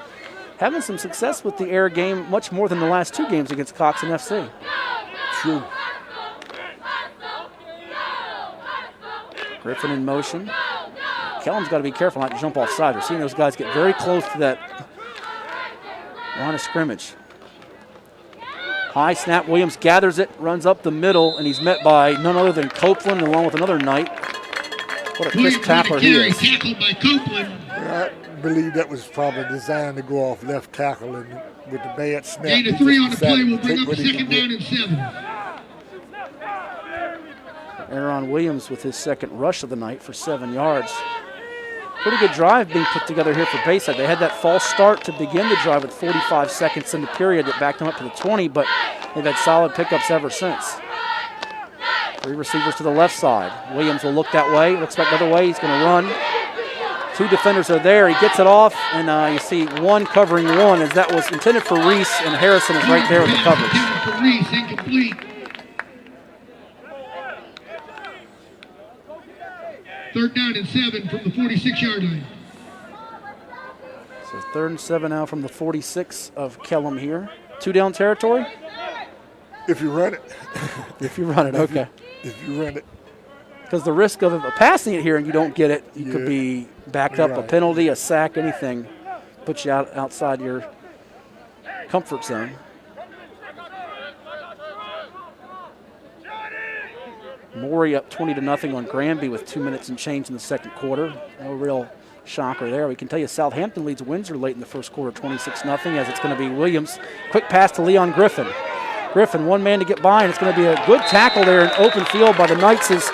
having some success with the air game, much more than the last 2 games against Cox and FC. True. Griffin in motion. Kellam's got to be careful not to jump off side. We're seeing those guys get very close to that line of scrimmage. High snap. Williams gathers it, runs up the middle, and he's met by none other than Copeland along with another Knight. What a crisp tackler he is. Tackled by Copeland. I believe that was probably designed to go off left tackle, and with the bad snap. Gain of 3 on the play will bring up a 2nd down and 7. Aaron Williams with his 2nd rush of the night for 7 yards. Pretty good drive being put together here for Bayside. They had that false start to begin the drive with 45 seconds in the period that backed them up to the 20, but they've had solid pickups ever since. 3 receivers to the left side. Williams will look that way, looks back the other way, he's going to run. 2 defenders are there, he gets it off, and you see 1 covering 1, as that was intended for Reese, and Harrison is right there with the coverage. Intended for Reese, incomplete. 3rd down and 7 from the 46-yard line. So 3rd and 7 now from the 46 of Kellam here. 2 down territory? If you run it. If you run it, okay. If you run it. Because the risk of passing it here and you don't get it, you could be backed up, a penalty, a sack, anything. Puts you outside your comfort zone. Morey up 20-0 on Granby with 2 minutes and change in the 2nd quarter. No real shocker there. We can tell you Southampton leads Windsor late in the 1st quarter, 26-0, as it's going to be Williams. Quick pass to Leon Griffin. Griffin, one man to get by, and it's going to be a good tackle there in open field by the Knights is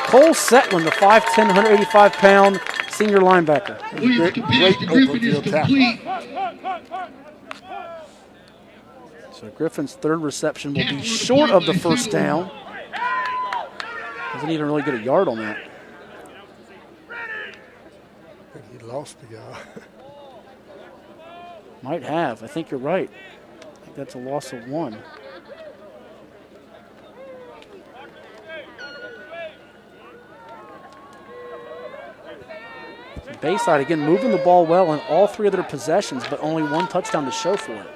Cole Setlin, the 5'10", 185-pound senior linebacker. Williams to pass to Griffin is complete. So Griffin's third reception will be short of the first down. Doesn't even really get a yard on that. I think he lost the guy. Might have. I think you're right. I think that's a loss of 1. Bayside, again, moving the ball well in all 3 of their possessions, but only 1 touchdown to show for it.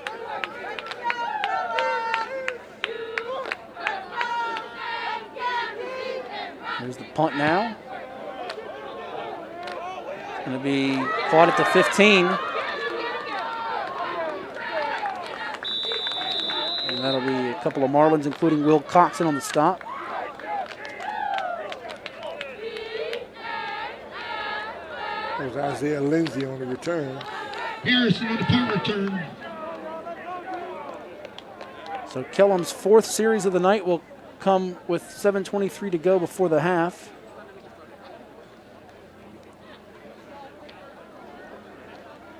Here's the punt now. It's going to be caught at the 15. And that'll be a couple of Marlins, including Will Coxon on the stop. There's Isaiah Lindsey on the return. Harrison on the punt return. So Kellam's 4th series of the night will come with 7:23 to go before the half.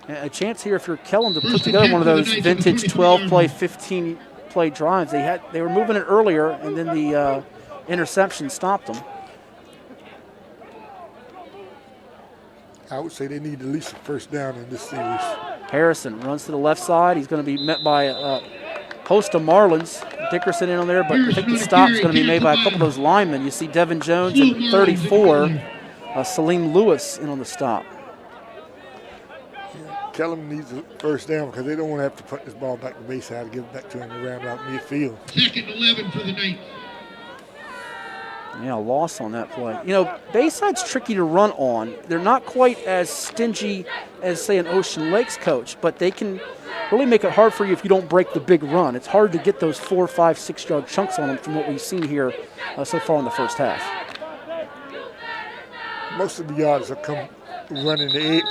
And a chance here if you're Kellam to put together one of those vintage 12-play, 15-play drives. They were moving it earlier, and then the interception stopped them. I would say they need at least a first down in this series. Harrison runs to the left side. He's going to be met by a host of Marlins. Dickerson in on there, but I think the stop's going to be made by a couple of those linemen. You see Devin Jones at 34, Salim Lewis in on the stop. Yeah, Kellam needs a first down because they don't want to have to put this ball back to Bayside and give it back to him around out midfield. 2nd 11 for the Knights. Yeah, a loss on that play. You know, Bayside's tricky to run on. They're not quite as stingy as, say, an Ocean Lakes coach, but they can really make it hard for you if you don't break the big run. It's hard to get those 4, 5, 6-yard chunks on them from what we've seen here so far in the first half. Most of the yards have come running the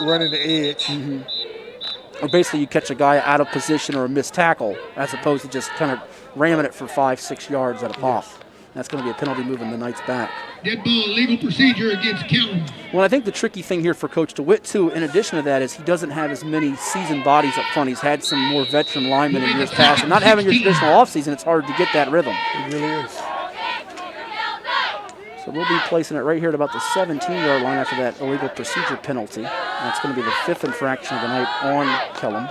edge. Mm-hmm. Or basically you catch a guy out of position or a missed tackle as opposed to just kind of ramming it for 5, 6 yards at a pop. Yes. That's going to be a penalty moving the Knights back. Dead ball, legal procedure against Kellam. Well, I think the tricky thing here for Coach DeWitt, too, in addition to that, is he doesn't have as many seasoned bodies up front. He's had some more veteran linemen in years past. And not having your traditional offseason, it's hard to get that rhythm. It really is. So we'll be placing it right here at about the 17-yard line after that illegal procedure penalty. That's going to be the 5th infraction of the night on Kellam.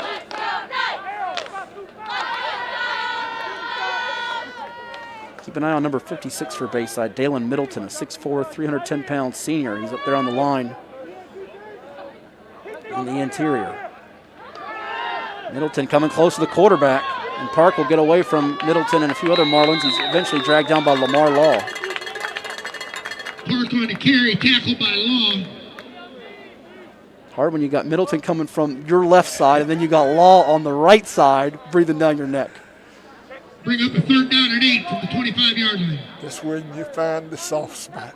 Keep an eye on number 56 for Bayside, Dalen Middleton, a 6'4", 310-pound senior. He's up there on the line in the interior. Middleton coming close to the quarterback, and Park will get away from Middleton and a few other Marlins. He's eventually dragged down by Lamar Law. Park on the carry, tackled by Law. Hard when you got Middleton coming from your left side, and then you got Law on the right side breathing down your neck. Bring up a 3rd down and 8 from the 25-yard line. That's when you find the soft spot.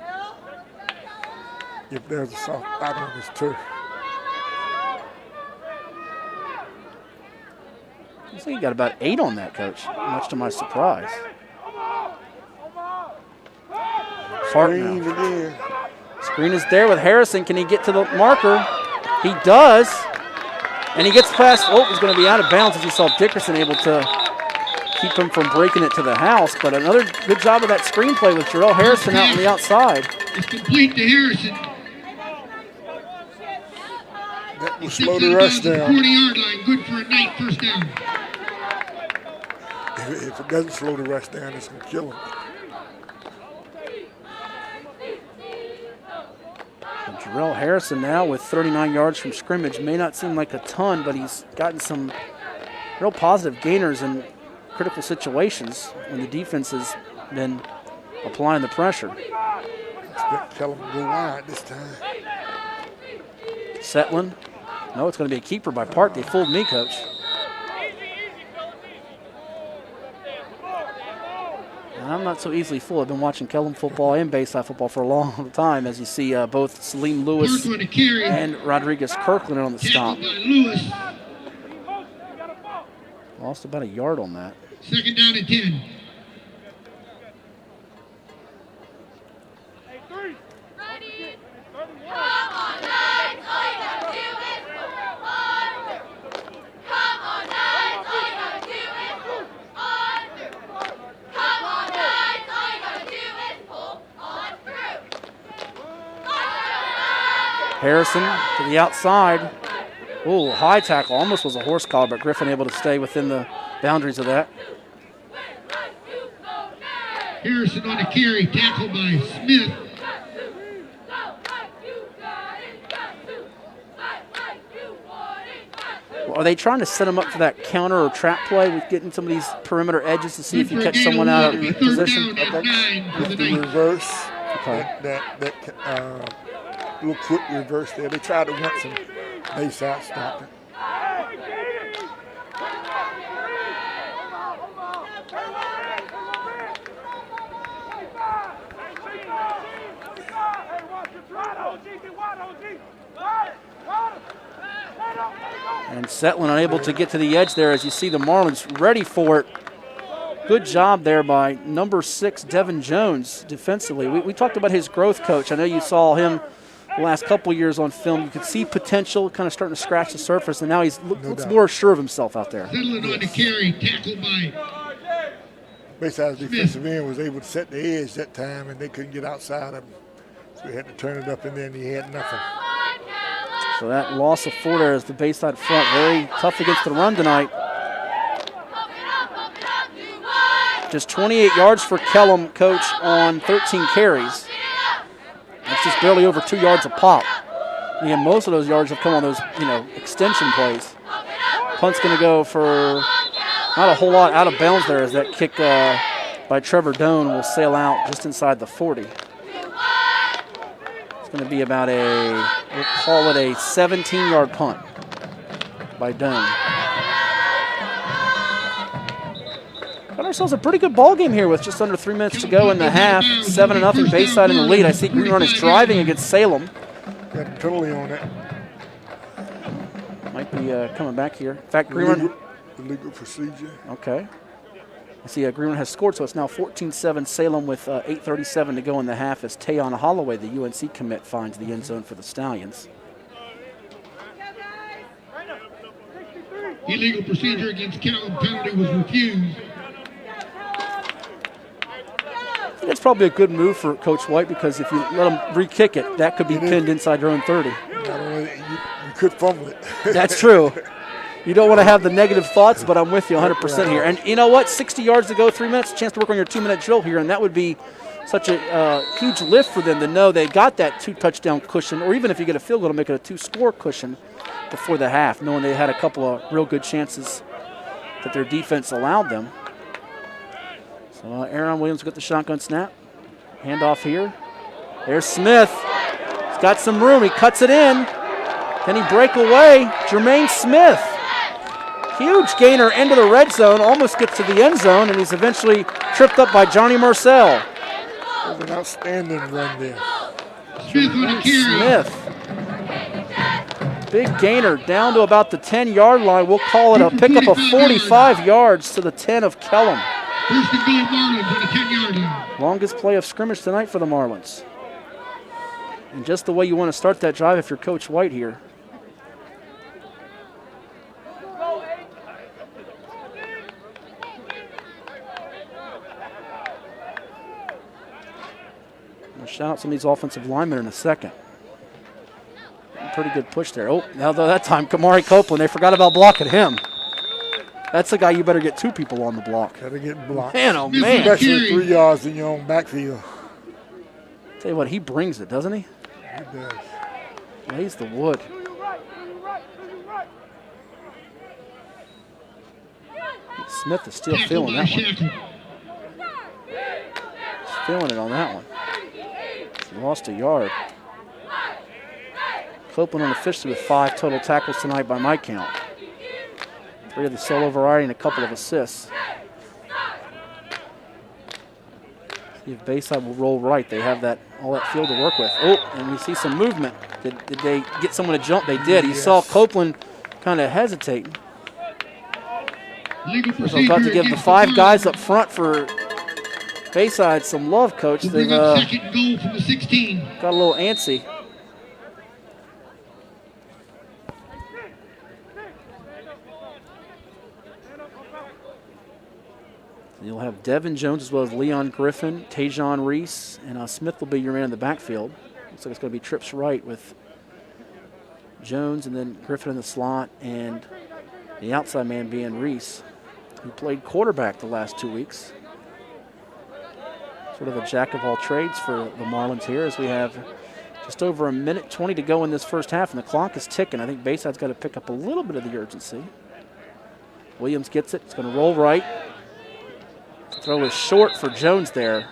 If there's a soft spot on this turf. I think you got about 8 on that, Coach, much to my surprise. Screen again. Screen is there with Harrison. Can he get to the marker? He does. And he gets past, he's going to be out of bounds as you saw Dickerson able to keep him from breaking it to the house. But another good job of that screenplay with Jarrell Harrison out on the outside. It's complete to Harrison. That will slow the rush down. 40-yard line, good for a Knight first down. If it doesn't slow the rush down, it's going to kill him. And Jarrell Harrison now with 39 yards from scrimmage. May not seem like a ton, but he's gotten some real positive gainers in critical situations when the defense has been applying the pressure. Expect Kellam to go wide this time. Setlin. No, it's going to be a keeper by Park. They fooled me, Coach. And I'm not so easily fooled. I've been watching Kellam football and Bayside football for a long time, as you see both Salim Lewis and Rodriguez Kirkland on the stop. Lost about a yard on that. 2nd down and 10. Harrison to the outside. Ooh, high tackle. Almost was a horse collar, but Griffin able to stay within the boundaries of that. Harrison on the carry, tackled by Smith. Well, are they trying to set him up for that counter or trap play with getting some of these perimeter edges to see if you catch someone out of position? With the reverse, that little quick reverse there. They tried to once and Bayside stopped it. And Setlin unable to get to the edge there as you see the Marlins ready for it. Good job there by number 6, Devin Jones, defensively. We talked about his growth coach. I know you saw him the last couple years on film. You could see potential kind of starting to scratch the surface, and now he looks more sure of himself out there. Settling on the carry, tackled by Bayside's defensive end was able to set the edge that time, and they couldn't get outside of him. So he had to turn it up, and then he had nothing. So that loss of 4 there is the Bayside front. Very tough against the run tonight. Just 28 yards for Kellam, coach, on 13 carries. That's just barely over 2 yards a pop. Again, most of those yards have come on those, extension plays. Punt's going to go for not a whole lot out of bounds there as that kick by Trevor Doan will sail out just inside the 40. It's going to be about we'll call it a 17-yard punt by Doan. Got ourselves a pretty good ball game here with just under 3 minutes to go in the half. 7-0 Bayside in the lead. I see Green Run is driving against Salem. Got a penalty on that. Might be coming back here. In fact, Green Run. Illegal procedure. Okay. I see Green Run has scored, so it's now 14-7 Salem with 8:37 to go in the half as Tayon Holloway, the UNC commit, finds the end zone for the Stallions. Illegal procedure against Kellam. Penalty was refused. It's probably a good move for Coach White because if you let him re-kick it, that could be pinned inside your own 30. You could fumble it. That's true. You don't want to have the negative thoughts, but I'm with you 100% here. And you know what? 60 yards to go, 3 minutes, chance to work on your 2-minute drill here, and that would be such a huge lift for them to know they got that 2-touchdown cushion, or even if you get a field goal to make it a 2-score cushion before the half, knowing they had a couple of real good chances that their defense allowed them. So Aaron Williams got the shotgun snap. Handoff here. There's Smith. He's got some room. He cuts it in. Can he break away? Jermaine Smith. Huge gainer into the red zone. Almost gets to the end zone, and he's eventually tripped up by Johnny Marcel. That was an outstanding run there. Smith. Big gainer down to about the 10-yard line. We'll call it a pickup of 45 yards to the 10 of Kellam. First and goal, Marlins on the 10-yard line. Longest play of scrimmage tonight for the Marlins. And just the way you want to start that drive if you're Coach White here. We'll shout out some of these offensive linemen in a second. Pretty good push there. Oh, now that time, Kamari Copeland, they forgot about blocking him. That's the guy you better get 2 people on the block. Got to get blocked. Man, oh man. Especially 3 yards in your own backfield. Tell you what, he brings it, doesn't he? He does. Lays the wood. Smith is still feeling that one. He's feeling it on that one. He lost a yard. Copeland unofficially with 5 total tackles tonight by my count. 3 of the solo variety and a couple of assists. See if Bayside will roll right. They have all that field to work with. Oh, and we see some movement. Did they get someone to jump? They did. You saw Copeland kind of hesitating. I was about to give the 5 guys up front for Bayside some love, Coach. We'll They've bring up second goal from the 16. got a little antsy. You'll have Devin Jones as well as Leon Griffin, Tajon Reese, and Smith will be your man in the backfield. Looks like it's going to be trips right with Jones and then Griffin in the slot, and the outside man being Reese, who played quarterback the last 2 weeks. Sort of a jack of all trades for the Marlins here, as we have just over 1:20 to go in this first half, and the clock is ticking. I think Bayside's got to pick up a little bit of the urgency. Williams gets it. It's going to roll right. Throw is short for Jones there.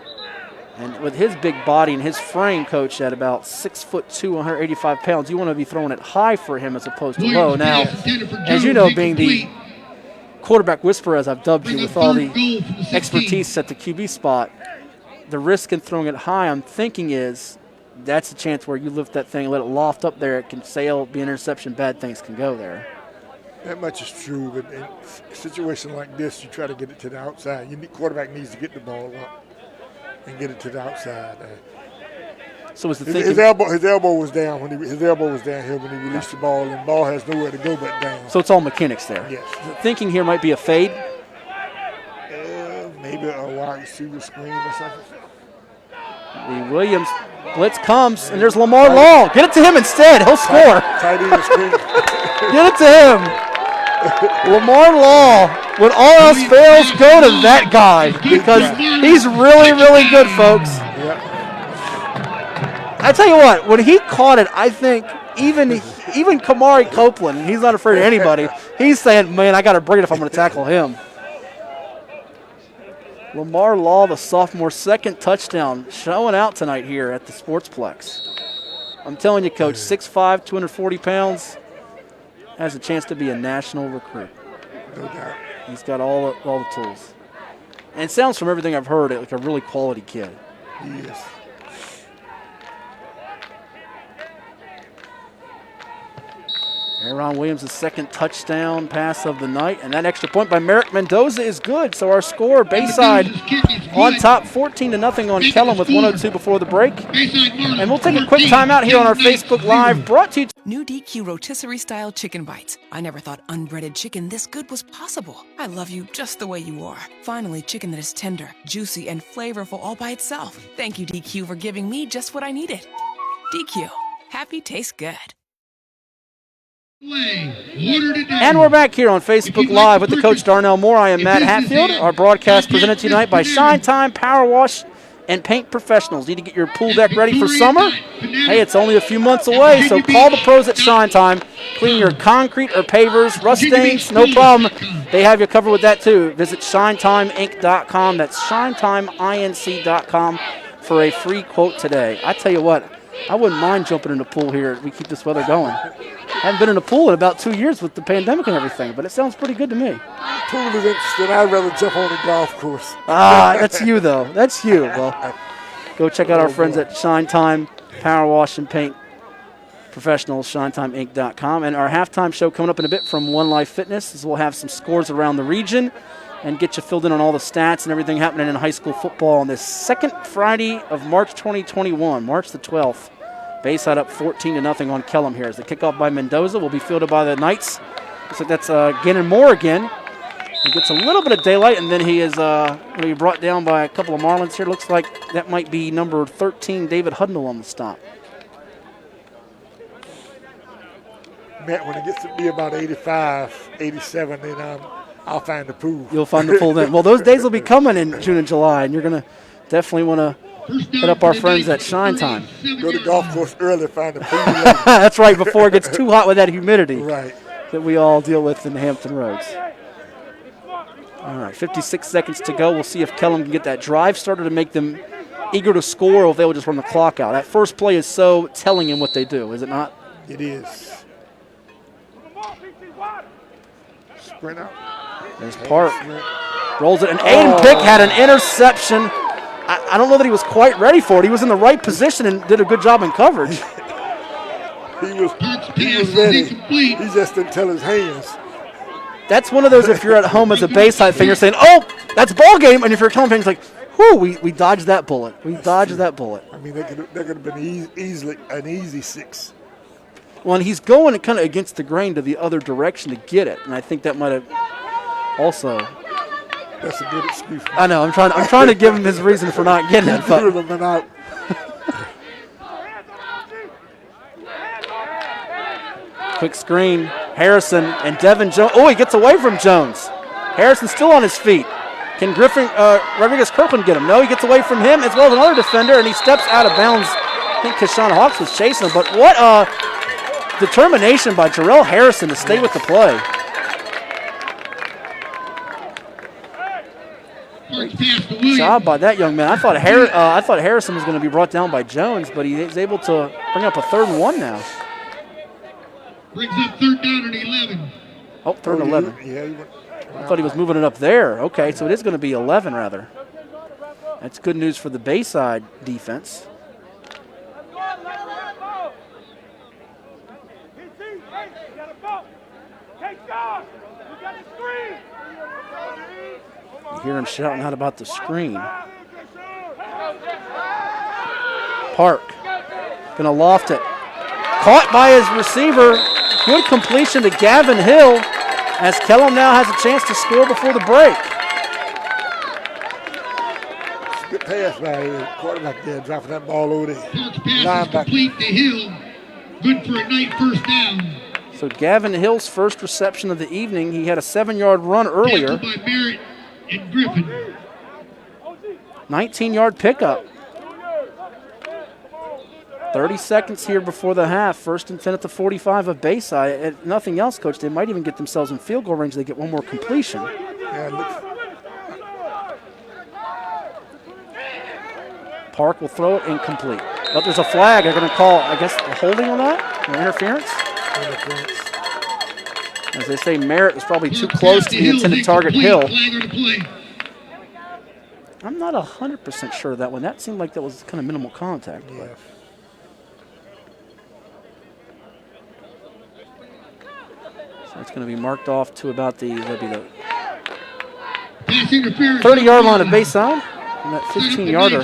And with his big body and his frame, Coach, at about 6'2", 185 pounds, you want to be throwing it high for him as opposed to low. Now, as you know, being the quarterback whisperer, as I've dubbed you, with all the expertise at the QB spot, the risk in throwing it high, I'm thinking, is that's a chance where you lift that thing, let it loft up there, it can sail, be an interception, bad things can go there. That much is true, but in a situation like this, you try to get it to the outside. Quarterback needs to get the ball up and get it to the outside. So was the his elbow was down his elbow was down here when he released the ball, and the ball has nowhere to go but down. So it's all mechanics there. Yes. The thinking here might be a fade. Maybe a wide receiver screen or something. The Williams blitz comes, and there's Lamar Law. Get it to him instead. He'll score. Tight end screen. Get it to him. Lamar Law, when all else fails, go to that guy because he's really, really good, folks. Yep. I tell you what, when he caught it, I think even Kamari Copeland, he's not afraid of anybody, he's saying, man, I got to bring it if I'm going to tackle him. Lamar Law, the sophomore, second touchdown, showing out tonight here at the Sportsplex. I'm telling you, Coach, 6'5", 240 pounds, has a chance to be a national recruit. No doubt. He's got all the tools. And it sounds from everything I've heard like a really quality kid. He is. Aaron Williams' second touchdown pass of the night, and that extra point by Merrick Mendoza is good. So our score, Bayside on top 14-0 on Kellam with 1:02 before the break. And we'll take a quick timeout here on our Facebook Live, brought to you. New DQ rotisserie-style chicken bites. I never thought unbreaded chicken this good was possible. I love you just the way you are. Finally, chicken that is tender, juicy, and flavorful all by itself. Thank you, DQ, for giving me just what I needed. DQ, happy tastes good. And we're back here on Facebook Live with the Coach Darnell Moore. I am Matt Hatfield. Our broadcast presented to you tonight by Shine Time Power Wash and Paint Professionals. Need to get your pool deck ready for summer? Hey, it's only a few months away, so call the pros at Shine Time. Clean your concrete or pavers, rust stains, no problem. They have you covered with that too. Visit ShineTimeInc.com. That's ShineTimeInc.com for a free quote today. I tell you what, I wouldn't mind jumping in the pool here. We keep this weather going. Haven't been in a pool in about 2 years with the pandemic and everything, but it sounds pretty good to me. Pool is interesting. I'd rather jump on the golf course. That's you, though. That's you. Well, go check out our friends at Shine Time Power Wash and Paint Professionals, ShineTimeInc.com. And our halftime show coming up in a bit from One Life Fitness is we'll have some scores around the region and get you filled in on all the stats and everything happening in high school football on this second Friday of March 2021, March the 12th. Bayside up 14-0 on Kellam here. As the kickoff by Mendoza will be fielded by the Knights. Looks like that's Gannon Moore again. He gets a little bit of daylight, and then he is going to be brought down by a couple of Marlins here. Looks like that might be number 13, David Hudnall, on the stop. Matt, when it gets to be about 85, 87, then I'll find the pool. You'll find the pool then. Well, those days will be coming in June and July, and you're going to definitely want to hit up our friends at Shine Time. Go to the golf course early, find the pool later. That's right, before it gets too hot with that humidity Right. that we all deal with in Hampton Roads. All right, 56 seconds to go. We'll see if Kellam can get that drive started to make them eager to score, or if they will just run the clock out. That first play is so telling in what they do, is it not? It is. Sprint out. There's Park. Rolls it, and Aiden Pick had an interception. I don't know that he was quite ready for it. He was in the right position and did a good job in coverage. He was ready. He just didn't tell his hands. That's one of those, if you're at home as a Bayside fan, you're saying, oh, that's ball game. And if you're at home fan, it's like, Whew, we dodged that bullet. We dodged that bullet. I mean, that could have been easily an easy 6. Well, and he's going kind of against the grain to the other direction to get it, and I think that might have also. That's a good excuse. I know. I'm trying to give him his reason for not getting it, but. Quick screen, Harrison and Devin Jones. Oh, he gets away from Jones. Harrison's still on his feet. Can Rodriguez Kirkland get him? No, he gets away from him as well as another defender, and he steps out of bounds. I think Keshawn Hawks was chasing him, but what determination by Jarrell Harrison to stay with the play. Great job by that young man. I thought Harrison was going to be brought down by Jones, but he's able to bring up a 3rd and 1 now. Brings up 3rd down and 11. Oh, 3rd and 11. Yeah, I thought he was moving it up there. Okay, so it is going to be 11 rather. That's good news for the Bayside defense. You hear him shouting out about the screen. Park going to loft it. Caught by his receiver. Good completion to Gavin Hill as Kellam now has a chance to score before the break. Good pass by the quarterback there, dropping that ball over there. Pass is complete to Hill. Good for a night 1st down. So Gavin Hill's first reception of the evening. He had a 7-yard run earlier. By Merritt and Griffin. 19-yard pickup. 30 seconds here before the half. 1st and 10 at the 45 of Bayside. If nothing else, Coach, they might even get themselves in field goal range. They get one more completion. Park will throw it incomplete. But there's a flag. They're going to call, I guess, a holding on that? Or interference? As they say, Merritt was probably too close to the intended target, Hill. I'm not 100% sure of that one. That seemed like that was kind of minimal contact. Yeah. So it's going to be marked off to about the 30-yard line of Bayside. And that 15-yarder,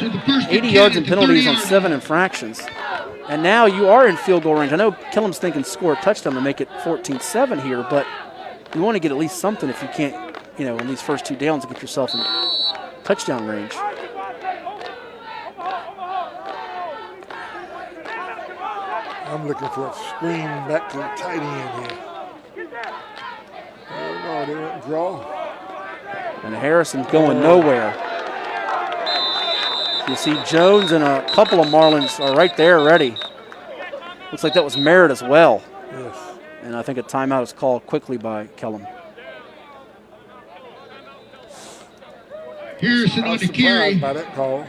80 yards in penalties on 7 infractions. And now you are in field goal range. I know Kellam's thinking score a touchdown to make it 14-7 here, but you want to get at least something if you can't, in these first 2 downs to get yourself in touchdown range. I'm looking for a screen back to the tight end here. Oh, no, they won't draw. And Harrison's going nowhere. You see Jones and a couple of Marlins are right there ready. Looks like that was Merritt as well. Yes. And I think a timeout is called quickly by Kellam. Harrison on the carry. By that call.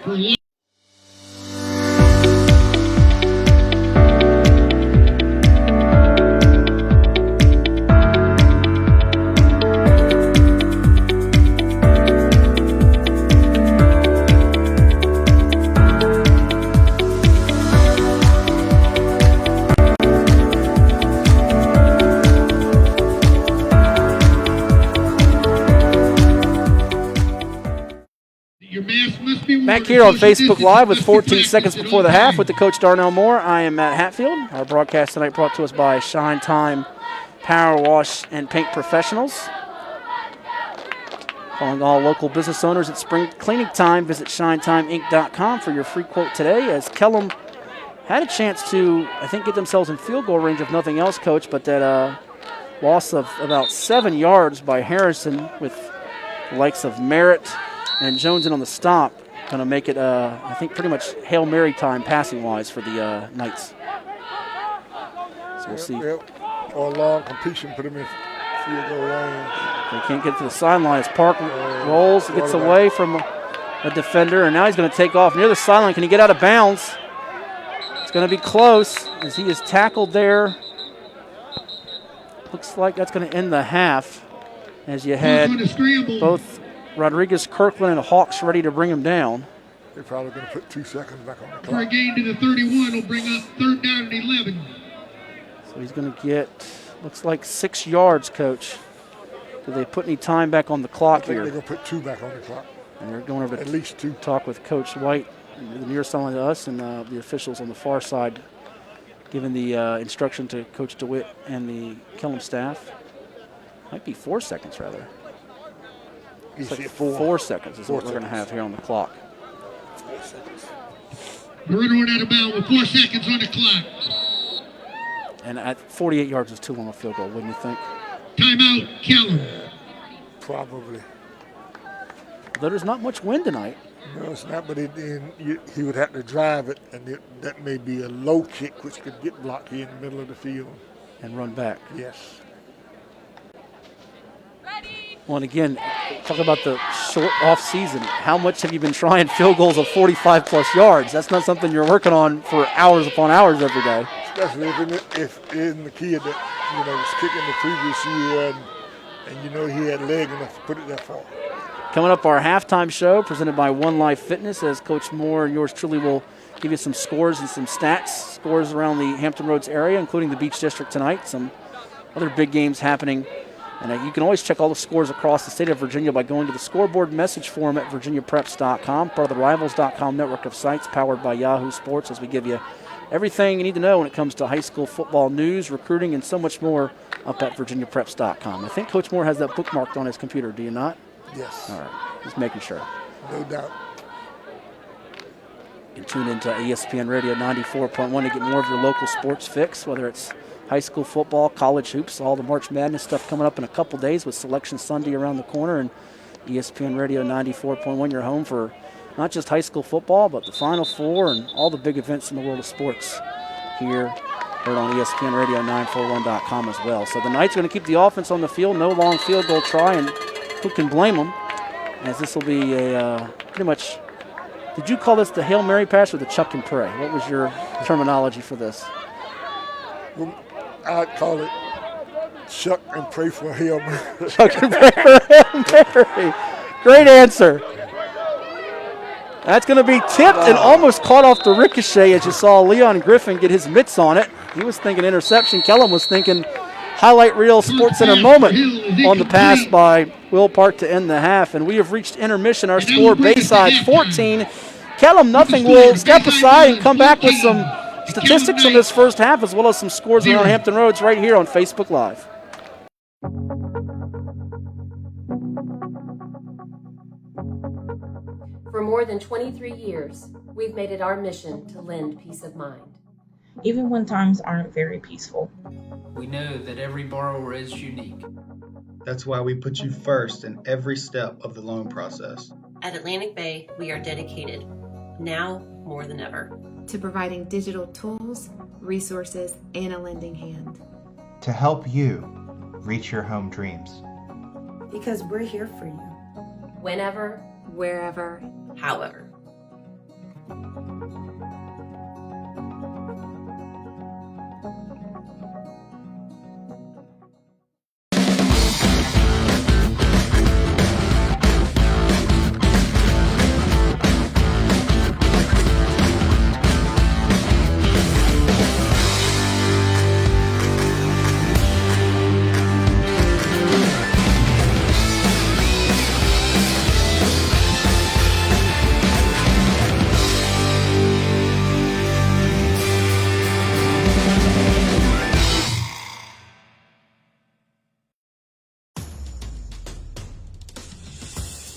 Back here on Facebook Live with 14 seconds before the half with the Coach Darnell Moore. I am Matt Hatfield. Our broadcast tonight brought to us by Shine Time Power Wash and Paint Professionals. Calling all local business owners at spring cleaning time. Visit shinetimeinc.com for your free quote today, as Kellam had a chance to, I think, get themselves in field goal range if nothing else, Coach, but that loss of about 7 yards by Harrison with the likes of Merritt and Jones in on the stop. Going to make it, I think, pretty much Hail Mary time passing-wise for the Knights. So we'll see. Yep. Or a long completion, put him in field goal range. They can't get to the sideline as Park rolls, gets away from a defender, and now he's going to take off near the sideline. Can he get out of bounds? It's going to be close as he is tackled there. Looks like that's going to end the half as you had both Rodriguez, Kirkland, and Hawks ready to bring him down. They're probably going to put 2 seconds back on the clock. For a gain to the 31 will bring up 3rd down and 11. So he's going to get, looks like 6 yards, Coach. Do they put any time back on the clock here? They're going to put 2 back on the clock. And they're going over to At least 2. talk with Coach White, the near side to us, and the officials on the far side, giving the instruction to Coach DeWitt and the Kellam staff. Might be 4 seconds, rather. It's like 4 seconds is what we're going to have here on the clock. 4 seconds. The runner went out of bounds with 4 seconds on the clock. And at 48 yards is too long a field goal, wouldn't you think? Timeout, Kellam. Probably. Though there's not much wind tonight. No, it's not, but he would have to drive it, and that may be a low kick, which could get blocked here in the middle of the field. And run back. Yes. Well, and again, talk about the short off season. How much have you been trying field goals of 45-plus yards? That's not something you're working on for hours upon hours every day. Especially if in the kid that was kicking the previous year, and he had leg enough to put it that far. Coming up, our halftime show presented by One Life Fitness, as Coach Moore and yours truly will give you some scores and some stats, scores around the Hampton Roads area, including the Beach District tonight. Some other big games happening. And you can always check all the scores across the state of Virginia by going to the scoreboard message forum at virginiapreps.com, part of the rivals.com network of sites powered by Yahoo Sports, as we give you everything you need to know when it comes to high school football news, recruiting, and so much more up at virginiapreps.com. I think Coach Moore has that bookmarked on his computer, do you not? Yes. All right, just making sure. No doubt. You can tune into ESPN Radio 94.1 to get more of your local sports fix, whether it's high school football, college hoops, all the March Madness stuff coming up in a couple days with Selection Sunday around the corner. And ESPN Radio 94.1, your home for not just high school football, but the Final Four and all the big events in the world of sports here. Heard on ESPNRadio941.com as well. So the Knights are going to keep the offense on the field. No long field goal try, and who can blame them? As this will be a pretty much, did you call this the Hail Mary pass or the Chuck and Pray? What was your terminology for this? Well, I'd call it Chuck and Pray for Hail Mary. Chuck and Pray for Hail Mary. Great answer. That's going to be tipped and almost caught off the ricochet as you saw Leon Griffin get his mitts on it. He was thinking interception. Kellam was thinking highlight reel Sports Center moment on the pass by Will Park to end the half. And we have reached intermission. Our score, Bayside 14. Kellam nothing. We'll step aside and come back with some statistics on this first half as well as some scores around Hampton Roads right here on Facebook Live. For more than 23 years, we've made it our mission to lend peace of mind. Even when times aren't very peaceful. We know that every borrower is unique. That's why we put you first in every step of the loan process. At Atlantic Bay, we are dedicated, now more than ever, to providing digital tools, resources, and a lending hand. To help you reach your home dreams. Because we're here for you. Whenever, wherever, however.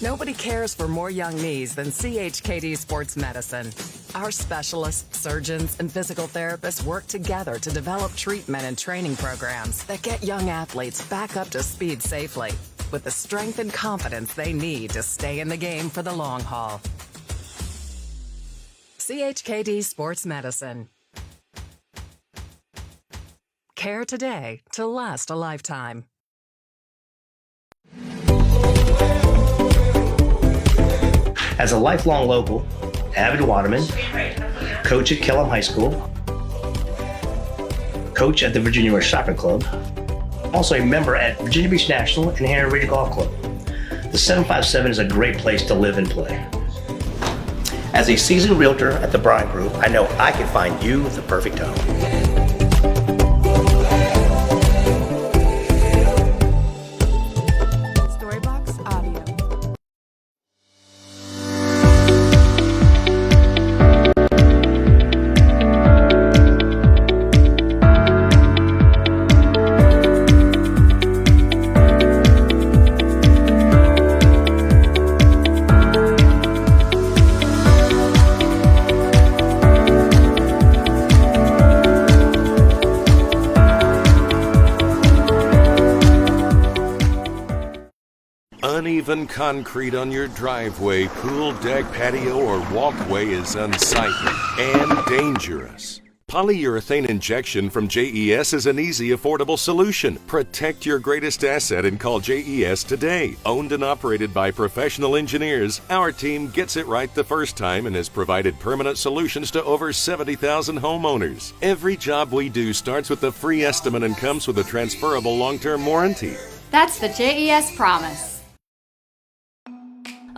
Nobody cares for more young knees than CHKD Sports Medicine. Our specialists, surgeons, and physical therapists work together to develop treatment and training programs that get young athletes back up to speed safely with the strength and confidence they need to stay in the game for the long haul. CHKD Sports Medicine. Care today to last a lifetime. As a lifelong local, avid waterman, coach at Kellam High School, coach at the Virginia West Shopping Club, also a member at Virginia Beach National and Henry Ridge Golf Club. The 757 is a great place to live and play. As a seasoned realtor at the Bryant Group, I know I can find you the perfect home. Uneven concrete on your driveway, pool deck, patio, or walkway is unsightly and dangerous. Polyurethane injection from JES is an easy, affordable solution. Protect your greatest asset and call JES today. Owned and operated by professional engineers, our team gets it right the first time and has provided permanent solutions to over 70,000 homeowners. Every job we do starts with a free estimate and comes with a transferable long-term warranty. That's the JES promise.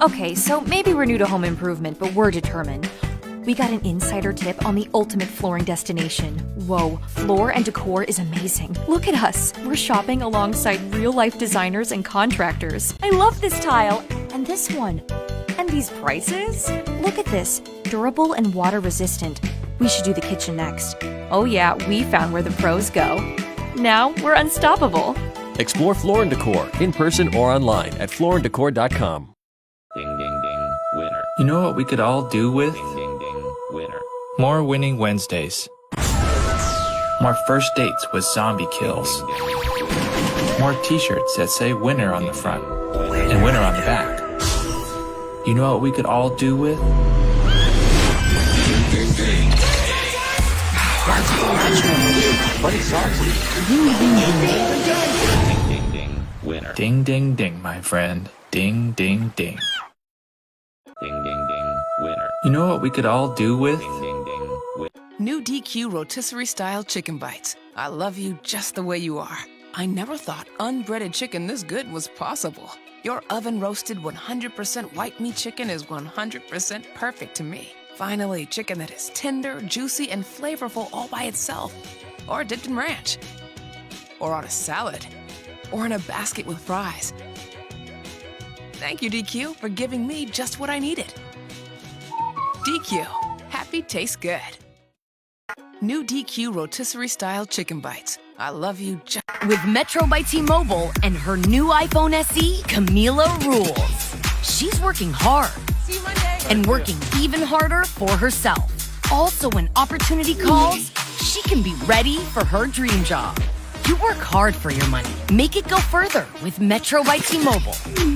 Okay, so maybe we're new to home improvement, but we're determined. We got an insider tip on the ultimate flooring destination. Whoa, Floor & Decor is amazing. Look at us. We're shopping alongside real-life designers and contractors. I love this tile. And this one. And these prices? Look at this. Durable and water-resistant. We should do the kitchen next. Oh yeah, we found where the pros go. Now we're unstoppable. Explore Floor & Decor in person or online at flooranddecor.com. Ding, ding, ding. Winner. You know what we could all do with? Ding, ding, ding. Winner. More winning Wednesdays. More first dates with zombie kills. More t-shirts that say winner on the front and winner on the back. You know what we could all do with? Ding, ding, ding. Winner. Ding, ding, ding, my friend. Ding, ding, ding. Ding, ding, ding. Winner. You know what we could all do with? Ding, ding, ding. New DQ rotisserie style chicken bites. I love you just the way you are. I never thought unbreaded chicken this good was possible. Your oven roasted 100% white meat chicken is 100% perfect to me. Finally, chicken that is tender, juicy, and flavorful all by itself. Or dipped in ranch. Or on a salad. Or in a basket with fries. Thank you, DQ, for giving me just what I needed. DQ. Happy tastes good. New DQ rotisserie style chicken bites. I love you just... With Metro by T-Mobile and her new iPhone SE, Camila rules. She's working hard. See you Monday. And working even harder for herself. Also, when opportunity calls, she can be ready for her dream job. You work hard for your money. Make it go further with Metro by T-Mobile.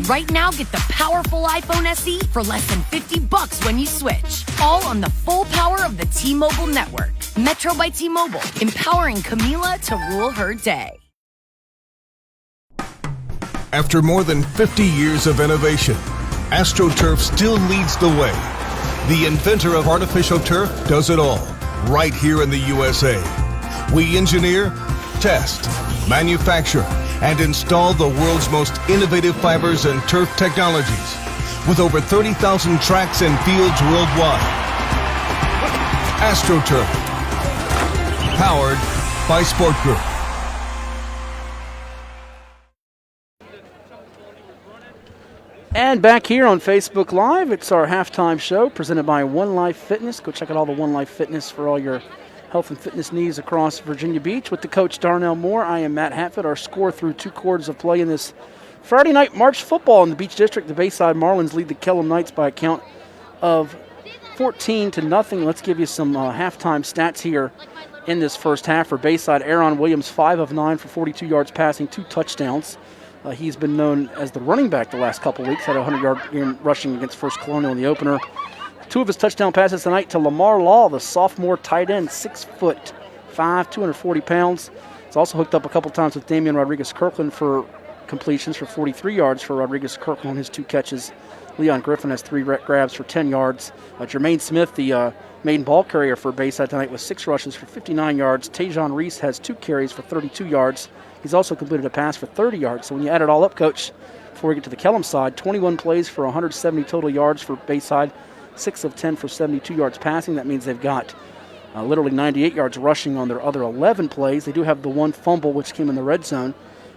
Right now, get the powerful iPhone SE for less than $50 when you switch. All on the full power of the T-Mobile network. Metro by T-Mobile, empowering Camila to rule her day. After more than 50 years of innovation, AstroTurf still leads the way. The inventor of artificial turf does it all, right here in the USA. We engineer, test, manufacture, and install the world's most innovative fibers and turf technologies, with over 30,000 tracks and fields worldwide. AstroTurf, powered by Sport Group. And back here on Facebook Live, it's our halftime show presented by One Life Fitness. Go check out all the One Life Fitness for all your health and fitness needs across Virginia Beach. With the coach Darnell Moore, I am Matt Hatfield. Our score through 2 quarters of play in this Friday night March football in the Beach District. The Bayside Marlins lead the Kellam Knights by a count of 14-0. Let's give you some halftime stats here in this first half for Bayside. Aaron Williams, 5 of 9 for 42 yards passing, 2 touchdowns. He's been known as the running back the last couple weeks. Had a 100-yard game rushing against First Colonial in the opener. 2 of his touchdown passes tonight to Lamar Law, the sophomore tight end, 6'5", 240 pounds. He's also hooked up a couple times with Damian Rodriguez-Kirkland for completions for 43 yards for Rodriguez-Kirkland on his 2 catches. Leon Griffin has 3 grabs for 10 yards. Jermaine Smith, the main ball carrier for Bayside tonight, with 6 rushes for 59 yards. Tajon Reese has 2 carries for 32 yards. He's also completed a pass for 30 yards. So when you add it all up, Coach, before we get to the Kellam side, 21 plays for 170 total yards for Bayside, 6 of 10 for 72 yards passing. That means they've got literally 98 yards rushing on their other 11 plays. They do have the 1 fumble, which came in the red zone.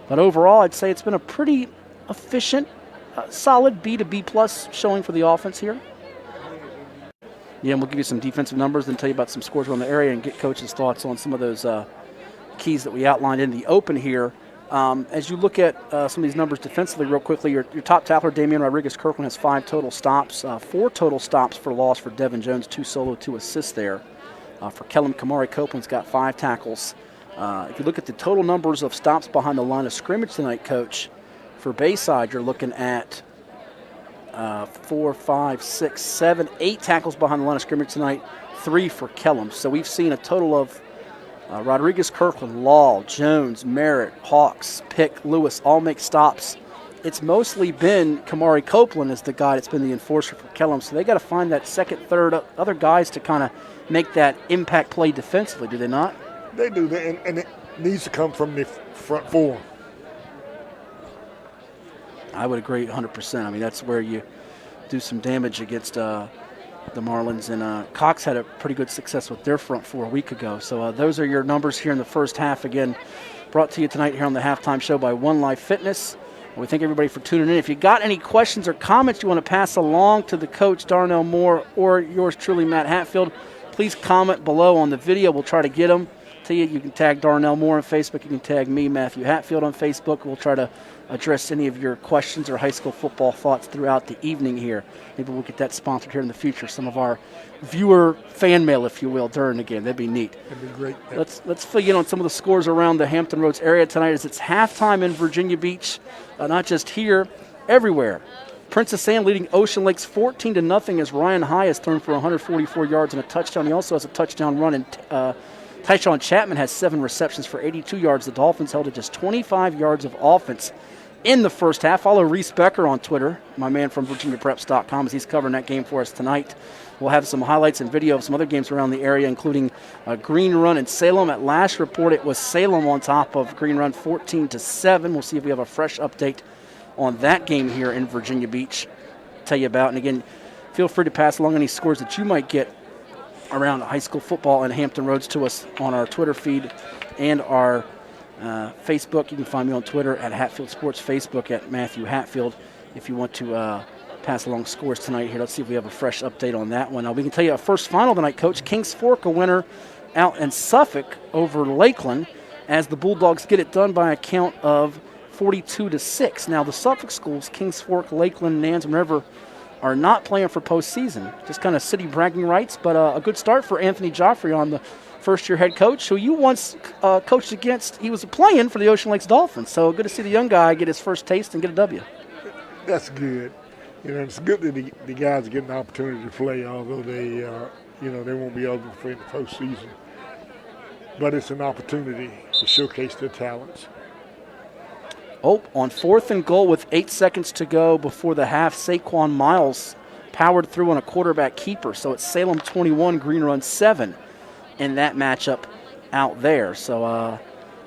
But overall, I'd say it's been a pretty efficient, solid B to B plus showing for the offense here. Yeah, and we'll give you some defensive numbers and tell you about some scores around the area and get Coach's thoughts on some of those keys that we outlined in the open here. As you look at some of these numbers defensively real quickly, your top tackler, Damian Rodriguez-Kirkland, has 5 total stops, 4 total stops for loss for Devin Jones, 2 solo, 2 assists there. For Kellam, Kamari Copeland's got 5 tackles. If you look at the total numbers of stops behind the line of scrimmage tonight, Coach, for Bayside, you're looking at 4, 5, 6, 7, 8 tackles behind the line of scrimmage tonight, 3 for Kellam. So we've seen a total of Rodriguez, Kirkland, Law, Jones, Merritt, Hawks, Pick, Lewis all make stops. It's mostly been Kamari Copeland as the guy that's been the enforcer for Kellam. So they got to find that second, third, other guys to kind of make that impact play defensively, do they not? They do, and it needs to come from the front four. I would agree 100%. I mean, that's where you do some damage against the Marlins. And Cox had a pretty good success with their front four a week ago. So those are your numbers here in the first half. Again, brought to you tonight here on the Halftime Show by One Life Fitness. We thank everybody for tuning in. If you got any questions or comments you want to pass along to the coach, Darnell Moore, or yours truly, Matt Hatfield, please comment below on the video. We'll try to get them to you. You can tag Darnell Moore on Facebook. You can tag me, Matthew Hatfield, on Facebook. We'll try to address any of your questions or high school football thoughts throughout the evening here. Maybe we'll get that sponsored here in the future. Some of our viewer fan mail, if you will, during the game. That'd be neat. That'd be great. Let's fill you in on some of the scores around the Hampton Roads area tonight as it's halftime in Virginia Beach. Not just here, everywhere. Princess Anne leading Ocean Lakes 14-0 as Ryan High has thrown for 144 yards and a touchdown. He also has a touchdown run, and Tyshawn Chapman has 7 receptions for 82 yards. The Dolphins held to just 25 yards of offense in the first half. Follow Reese Becker on Twitter, my man from VirginiaPreps.com, as he's covering that game for us tonight. We'll have some highlights and video of some other games around the area, including Green Run and Salem. At last report, it was Salem on top of Green Run 14-7. We'll see if we have a fresh update on that game here in Virginia Beach to tell you about. And again, feel free to pass along any scores that you might get around high school football and Hampton Roads to us on our Twitter feed and our Facebook. You can find me on Twitter at Hatfield Sports, Facebook at Matthew Hatfield if you want to pass along scores tonight here. Let's see if we have a fresh update on that one. Now, we can tell you a first final tonight, Coach. Kings Fork a winner out in Suffolk over Lakeland as the Bulldogs get it done by a count of 42-6. Now, the Suffolk schools, Kings Fork, Lakeland, Nansemond River, are not playing for postseason. Just kind of city bragging rights, but a good start for Anthony Joffrey on the first-year head coach, who you once coached against. He was playing for the Ocean Lakes Dolphins, so good to see the young guy get his first taste and get a W. That's good. You know, it's good that the guys get an opportunity to play, although they won't be eligible for the postseason. But it's an opportunity to showcase their talents. Oh, on 4th and goal with 8 seconds to go before the half, Saquon Miles powered through on a quarterback keeper. So it's Salem 21, Green Run 7 in that matchup out there. So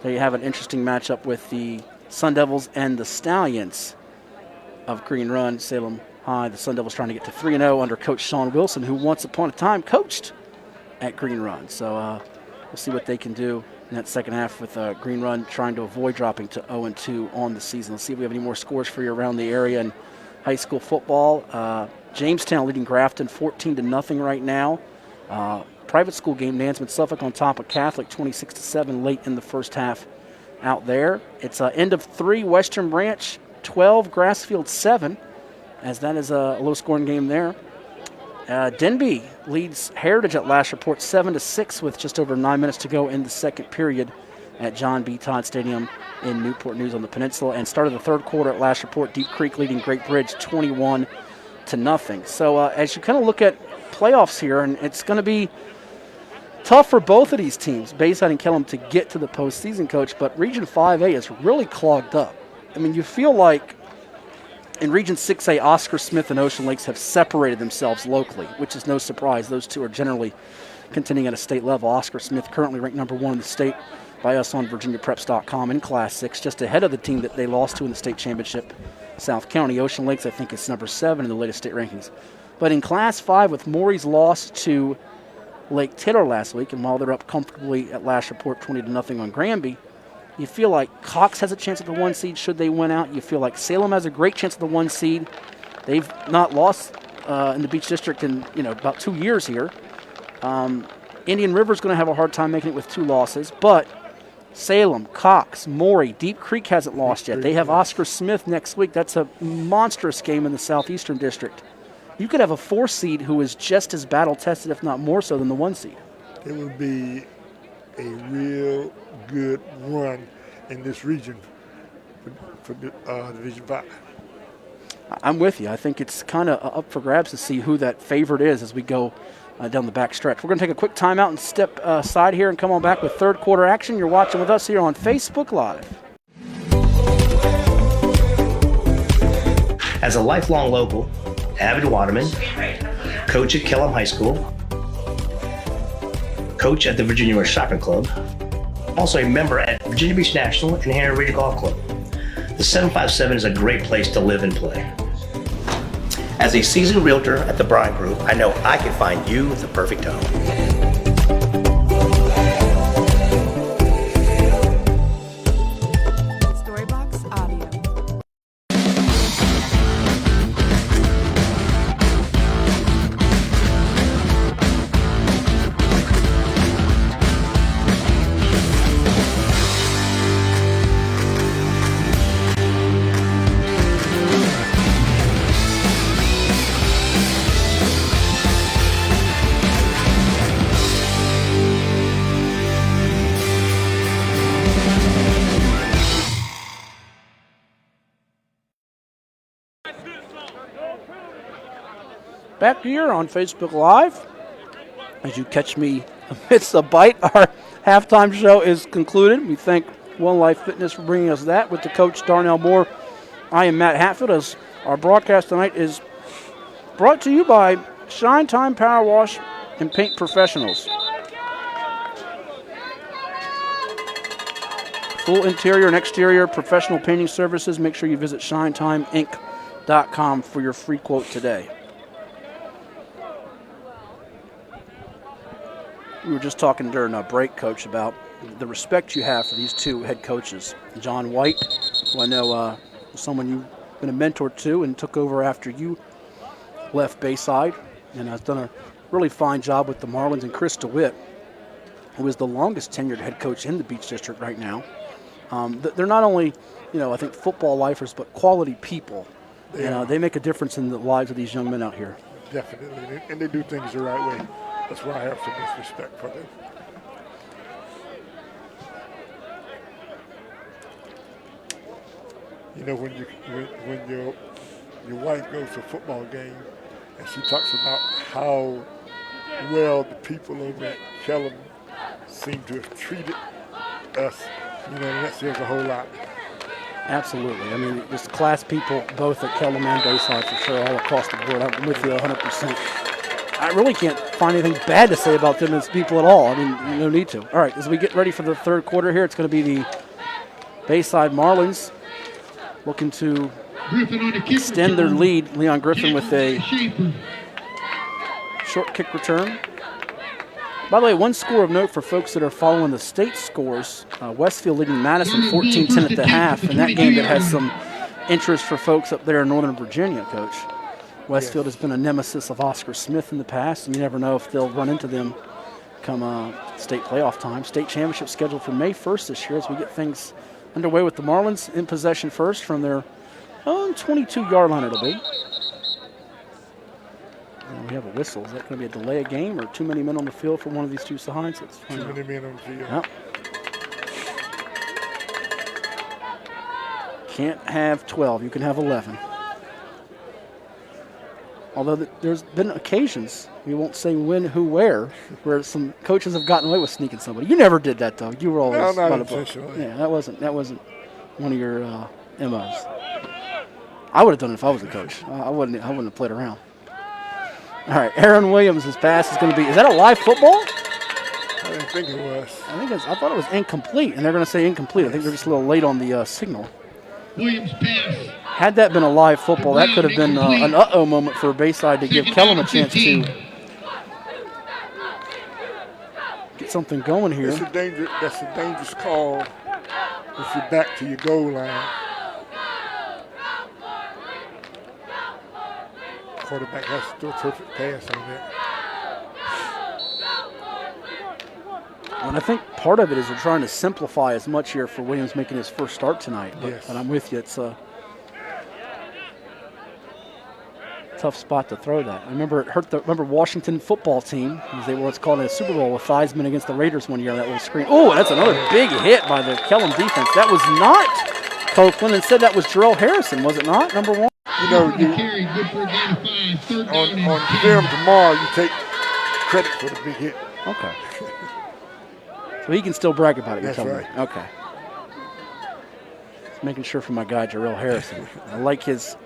there you have an interesting matchup with the Sun Devils and the Stallions of Green Run. Salem High, the Sun Devils trying to get to 3-0 under Coach Sean Wilson, who once upon a time coached at Green Run. So we'll see what they can do in that second half with Green Run trying to avoid dropping to 0-2 on the season. Let's see if we have any more scores for you around the area in high school football. Jamestown leading Grafton 14-0 right now. Private school game, Nansemond Suffolk on top of Catholic 26-7 late in the first half out there. It's end of 3, Western Branch 12, Grassfield 7, as that is a low-scoring game there. Denby leads Heritage at last report 7-6 with just over 9 minutes to go in the second period at John B. Todd Stadium in Newport News on the Peninsula. And started the third quarter at last report, Deep Creek leading Great Bridge 21-0. So as you kind of look at playoffs here, and it's going to be tough for both of these teams, Bayside and Kellam, to get to the postseason, Coach, but Region 5A is really clogged up. I mean, you feel like in Region 6A, Oscar Smith and Ocean Lakes have separated themselves locally, which is no surprise. Those two are generally contending at a state level. Oscar Smith currently ranked number 1 in the state by us on VirginiaPreps.com in Class 6, just ahead of the team that they lost to in the state championship, South County. Ocean Lakes, I think, is number 7 in the latest state rankings. But in Class 5, with Maury's loss to Lake Taylor last week, and while they're up comfortably at last report 20-0 on Granby, you feel like Cox has a chance at the 1 seed should they win out. You feel like Salem has a great chance at the 1 seed. They've not lost in the Beach District in about 2 years here. Indian River's going to have a hard time making it with 2 losses, but Salem, Cox, Maury, Deep Creek hasn't lost yet. They have Oscar Smith next week. That's a monstrous game in the Southeastern District. You could have a 4 seed who is just as battle-tested, if not more so, than the 1 seed. It would be a real good run in this region for Division 5. I'm with you. I think it's kind of up for grabs to see who that favorite is as we go down the back stretch. We're going to take a quick timeout and step aside here and come on back with third quarter action. You're watching with us here on Facebook Live. As a lifelong local, avid waterman, coach at Kellam High School, coach at the Virginia West Shopping Club, also a member at Virginia Beach National and Henry Regional Golf Club. The 757 is a great place to live and play. As a seasoned realtor at the Bryan Group, I know I can find you the perfect home. Storybox Audio. Back here on Facebook Live. As you catch me amidst a bite, our halftime show is concluded. We thank One Life Fitness for bringing us that with the coach Darnell Moore. I am Matt Hatfield, as our broadcast tonight is brought to you by Shine Time Power Wash and Paint Professionals. Full interior and exterior professional painting services. Make sure you visit shinetimeinc.com for your free quote today. We were just talking during a break, Coach, about the respect you have for these two head coaches. John White, who I know was someone you've been a mentor to and took over after you left Bayside, and has done a really fine job with the Marlins, and Chris DeWitt, who is the longest tenured head coach in the Beach District right now. They're not only, I think football lifers, but quality people. They make a difference in the lives of these young men out here. Definitely, and they do things the right way. That's why I have so much respect for them. When your wife goes to a football game and she talks about how well the people over at Kellam seem to have treated us, that says a whole lot. Absolutely. I mean, just class people both at Kellam and Bayside for sure, all across the board. I'm with you 100%. I really can't find anything bad to say about them as people at all. I mean, no need to. All right, as we get ready for the third quarter here, it's going to be the Bayside Marlins looking to extend their lead. Leon Griffin with a short kick return. By the way, one score of note for folks that are following the state scores. Westfield leading Madison 14-10 at the half, and that game that has some interest for folks up there in Northern Virginia, Coach. Westfield has been a nemesis of Oscar Smith in the past, and you never know if they'll run into them come state playoff time. State championship scheduled for May 1st this year as we get things underway with the Marlins in possession first from their 22-yard line it'll be. And we have a whistle. Is that going to be a delay of game or too many men on the field for one of these two sides? Too many men on the field. Yep. Can't have 12. You can have 11. Although there's been occasions, we won't say when, who, where some coaches have gotten away with sneaking somebody. You never did that, though. You were always not intentionally. Yeah, that wasn't one of your MOs. I would have done it if I was a coach. I wouldn't have played around. All right, Aaron Williams' pass is going to be. Is that a live football? I didn't think it was. I thought it was incomplete, and they're going to say incomplete. I think they're just a little late on the signal. Williams pass. Had that been a live football, that could have been an uh-oh moment for Bayside to give Kellam a chance to get something going here. That's a dangerous call if you're back to your goal line. Quarterback has to throw a perfect pass on that. And I think part of it is they're trying to simplify as much here for Williams making his first start tonight. Yes. And I'm with you. It's a tough spot to throw that. I remember it hurt remember Washington football team, as they were what's called a Super Bowl with Theismann against the Raiders one year on that little screen. Oh, that's another big hit by the Kellam defense. That was not Copeland. Instead, that was Jarrell Harrison, was it not? Number one. You know, Carry, good for a gain of 5. Third down and on 10. film tomorrow, you take credit for the big hit. Okay. So he can still brag about it, you're That's telling right. me. Okay. Just making sure for my guy, Jarrell Harrison. I like his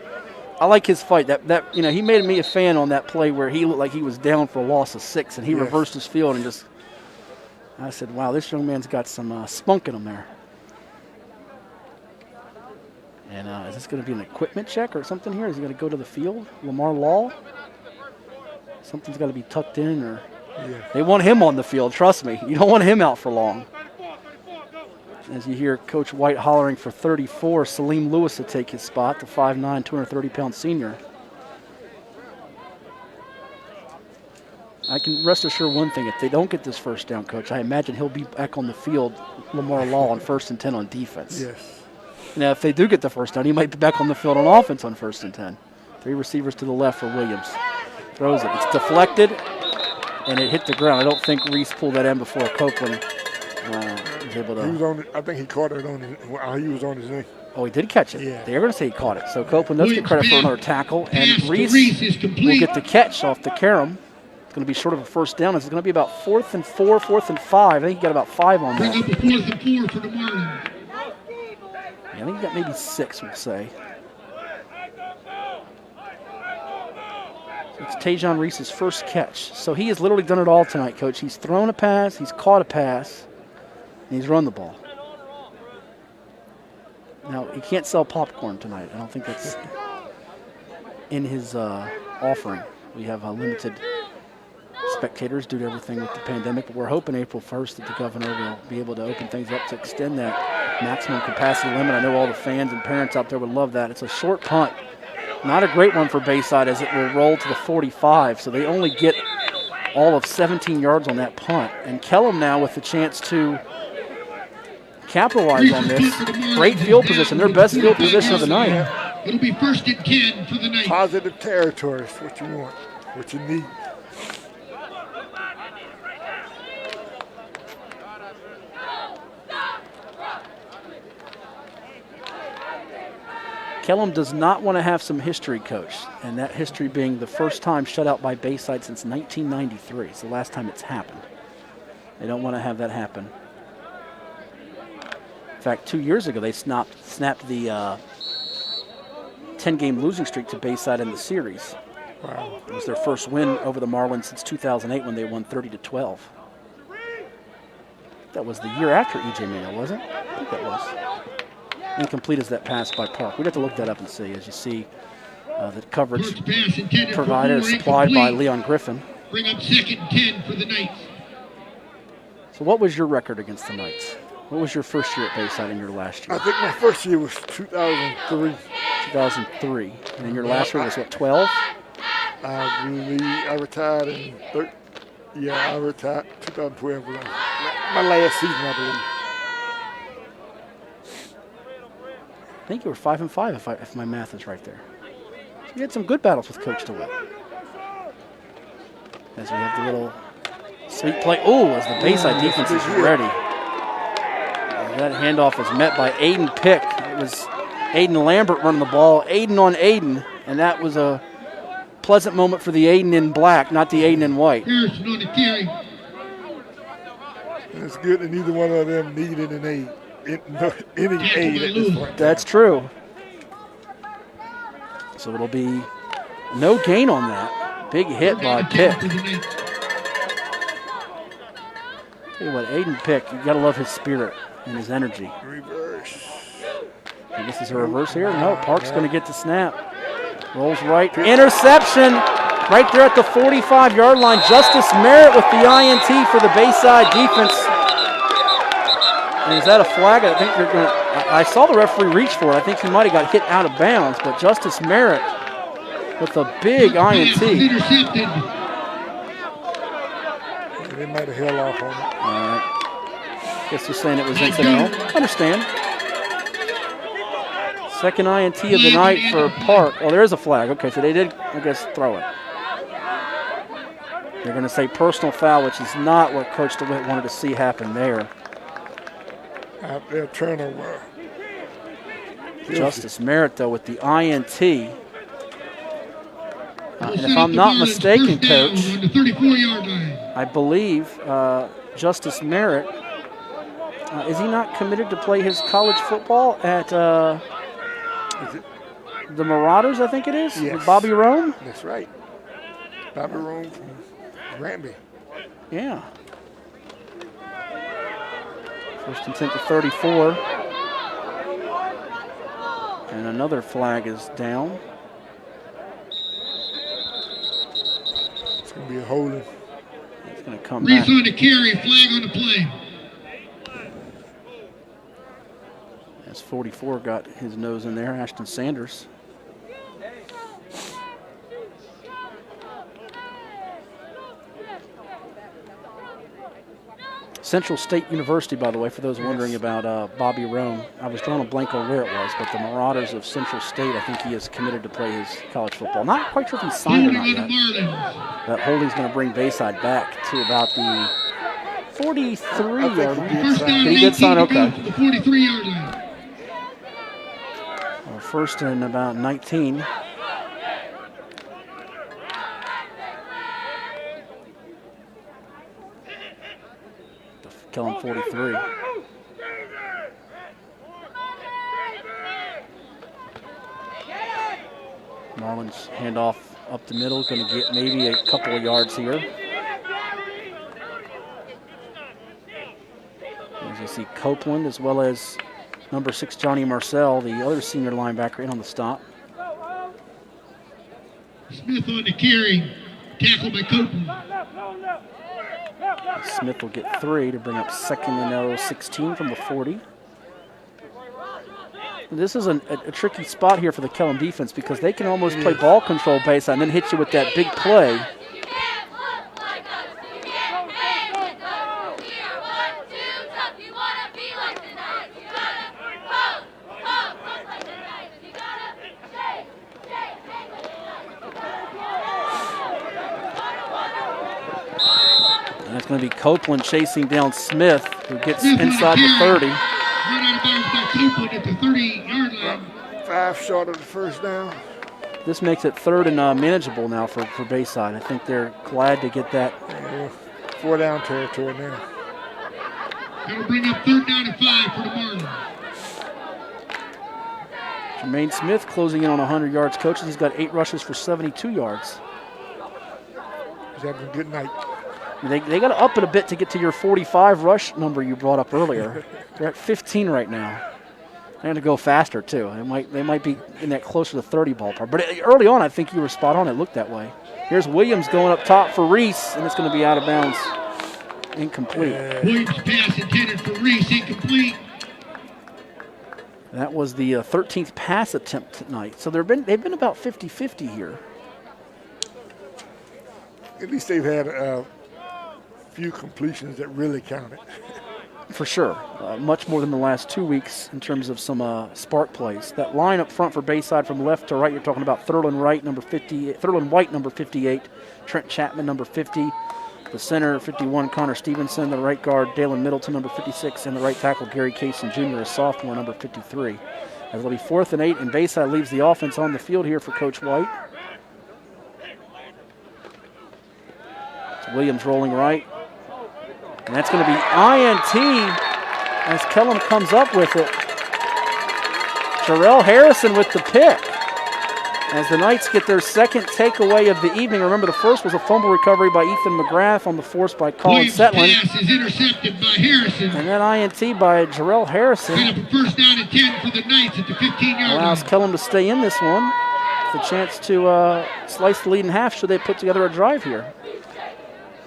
fight. That he made me a fan on that play where he looked like he was down for a loss of 6, and he reversed his field and just. I said, "Wow, this young man's got some spunk in him there." And is this going to be an equipment check or something here? Is he going to go to the field? Lamar Law? Something's got to be tucked in, or they want him on the field. Trust me, you don't want him out for long. As you hear Coach White hollering for 34, Salim Lewis to take his spot, the 5'9", 230-pound senior. I can rest assured one thing: if they don't get this first down, Coach, I imagine he'll be back on the field, Lamar Law, on 1st and 10 on defense. Yes. Now, if they do get the first down, he might be back on the field on offense on 1st and 10. 3 receivers to the left for Williams. Throws it. It's deflected, and it hit the ground. I don't think Reese pulled that in before Copeland was able to. He was on. I think he caught it while he was on his knee. Oh, he did catch it. Yeah. They're going to say he caught it. So Copeland does get credit for another tackle, and Reese will get the catch off the Kellam. It's going to be short of a first down. It's going to be about 4th and 4, 4th and 5. I think he got about 5 on that. Bring up a 4th and 4 for the Marlins. I think he got maybe 6, we'll say. It's Tajon Reese's first catch. So he has literally done it all tonight, Coach. He's thrown a pass, he's caught a pass, and he's run the ball. Now, he can't sell popcorn tonight. I don't think that's in his offering. We have limited spectators due to everything with the pandemic, but we're hoping April 1st that the governor will be able to open things up to extend that maximum capacity limit. I know all the fans and parents out there would love that. It's a short punt. Not a great one for Bayside, as it will roll to the 45, so they only get all of 17 yards on that punt. And Kellam now with the chance to capitalize on this. Great field position, their best field position of the night. It'll be 1st and 10 for the night. Positive territory is what you want, what you need. Kellam does not want to have some history, Coach, and that history being the first time shut out by Bayside since 1993. It's the last time it's happened. They don't want to have that happen. In fact, 2 years ago, they snapped the 10-game losing streak to Bayside in the series. Wow. It was their first win over the Marlins since 2008 when they won 30-12. That was the year after E.J. Manuel, wasn't it? I think that was. Incomplete as that pass by Park. We'd have to look that up and see. As you see, the coverage provider supplied by Leon Griffin. Bring up 2nd and 10 for the Knights. So what was your record against the Knights? What was your first year at Bayside and your last year? I think my first year was 2003. 2003. And then your last year was what, 12? I retired in I retired 2012. My last season, I believe. I think you were 5-5 if my math is right there. So you had some good battles with Coach DeWitt. As we have the little sweet play. Oh, as the Bayside defense is ready. That handoff is met by Aiden Pick. It was Aiden Lambert running the ball. Aiden on Aiden, and that was a pleasant moment for the Aiden in black, not the Aiden in white. Harrison on the carry. It's good that neither one of them needed an aid. Any aid at this point. That's true. So it'll be no gain on that. Big hit by Pick. Tell you what, Aiden Pick, you gotta love his spirit and his energy. Reverse. And this is a reverse here. No, Park's gonna get the snap. Rolls right. Interception right there at the 45-yard line. Justice Merritt with the INT for the Bayside defense. And is that a flag? I think they're going. I saw the referee reach for it. I think he might have got hit out of bounds, but Justice Merritt with a big INT. They might have held off on it. All right. Guess they're saying it was incidental. Understand. Second INT of the night for Park. Oh, there is a flag. Okay, so they did, I guess, throw it. They're going to say personal foul, which is not what Coach DeWitt wanted to see happen there. Out there, turnover. Justice Merritt, though, with the INT. And if I'm not mistaken, Coach, on the 34-yard line. I believe Justice Merritt, is he not committed to play his college football at the Marauders, I think it is? Yes. With Bobby Rome? That's right. Bobby Rome from Granby. Yeah. First and 10 to 34. And another flag is down. It's going to be a holding. It's going to come Reese back. on the carry, flag on the play. As 44 got his nose in there, Ashton Sanders. Central State University, by the way, for those wondering about Bobby Rome. I was drawing a blank on where it was, but the Marauders of Central State, I think he is committed to play his college football. Not quite sure if he's signed or not yet. That holding's going to bring Bayside back to about the 43-yard line. He did sign, okay. The 43-yard line. First and about 19. Kellam 43. Marlins handoff up the middle, going to get maybe a couple of yards here. As you see Copeland as well as number 6 Johnny Marcel, the other senior linebacker, in on the stop. Smith on the carry, tackle by Copeland. Smith will get 3 to bring up 2nd and 16 from the 40. This is a tricky spot here for the Kellam defense because they can almost play ball control Bayside and then hit you with that big play. And it's going to be Copeland chasing down Smith, who gets inside the 30. Right out of bounds by Copeland at the 30-yard line. 5 short of the first down. This makes it 3rd and manageable now for Bayside. I think they're glad to get that. 4 down territory now. That'll bring up 3rd down and 5 for the Marlins. Jermaine Smith closing in on 100 yards. Coaches, he's got 8 rushes for 72 yards. He's having a good night. They got to up it a bit to get to your 45 rush number you brought up earlier. They're at 15 right now. They're going to go faster, too. They might be in that closer to 30 ballpark. But early on, I think you were spot on. It looked that way. Here's Williams going up top for Reese, and it's going to be out of bounds. Incomplete. Williams pass intended for Reese, incomplete. That was the 13th pass attempt tonight. So they've been about 50-50 here. At least they've had a few completions that really counted. For sure. Much more than the last 2 weeks in terms of some spark plays. That line up front for Bayside from left to right, you're talking about Thurland White, number 58, Trent Chapman, number 50, the center, 51, Connor Stevenson, the right guard, Dalen Middleton, number 56, and the right tackle, Gary Kaysen Jr., a sophomore, number 53. As it'll be 4th and 8, and Bayside leaves the offense on the field here for Coach White. It's Williams rolling right. And that's going to be INT as Kellam comes up with it. Jarrell Harrison with the pick. As the Knights get their 2nd takeaway of the evening. Remember, the first was a fumble recovery by Ethan McGrath on the force by Colin Setlin. Pass is intercepted by Harrison. And then INT by Jarrell Harrison. Set up a 1st down and 10 for the Knights at the 15-yard line. Allows Kellam to stay in this one. With a chance to slice the lead in half should they put together a drive here.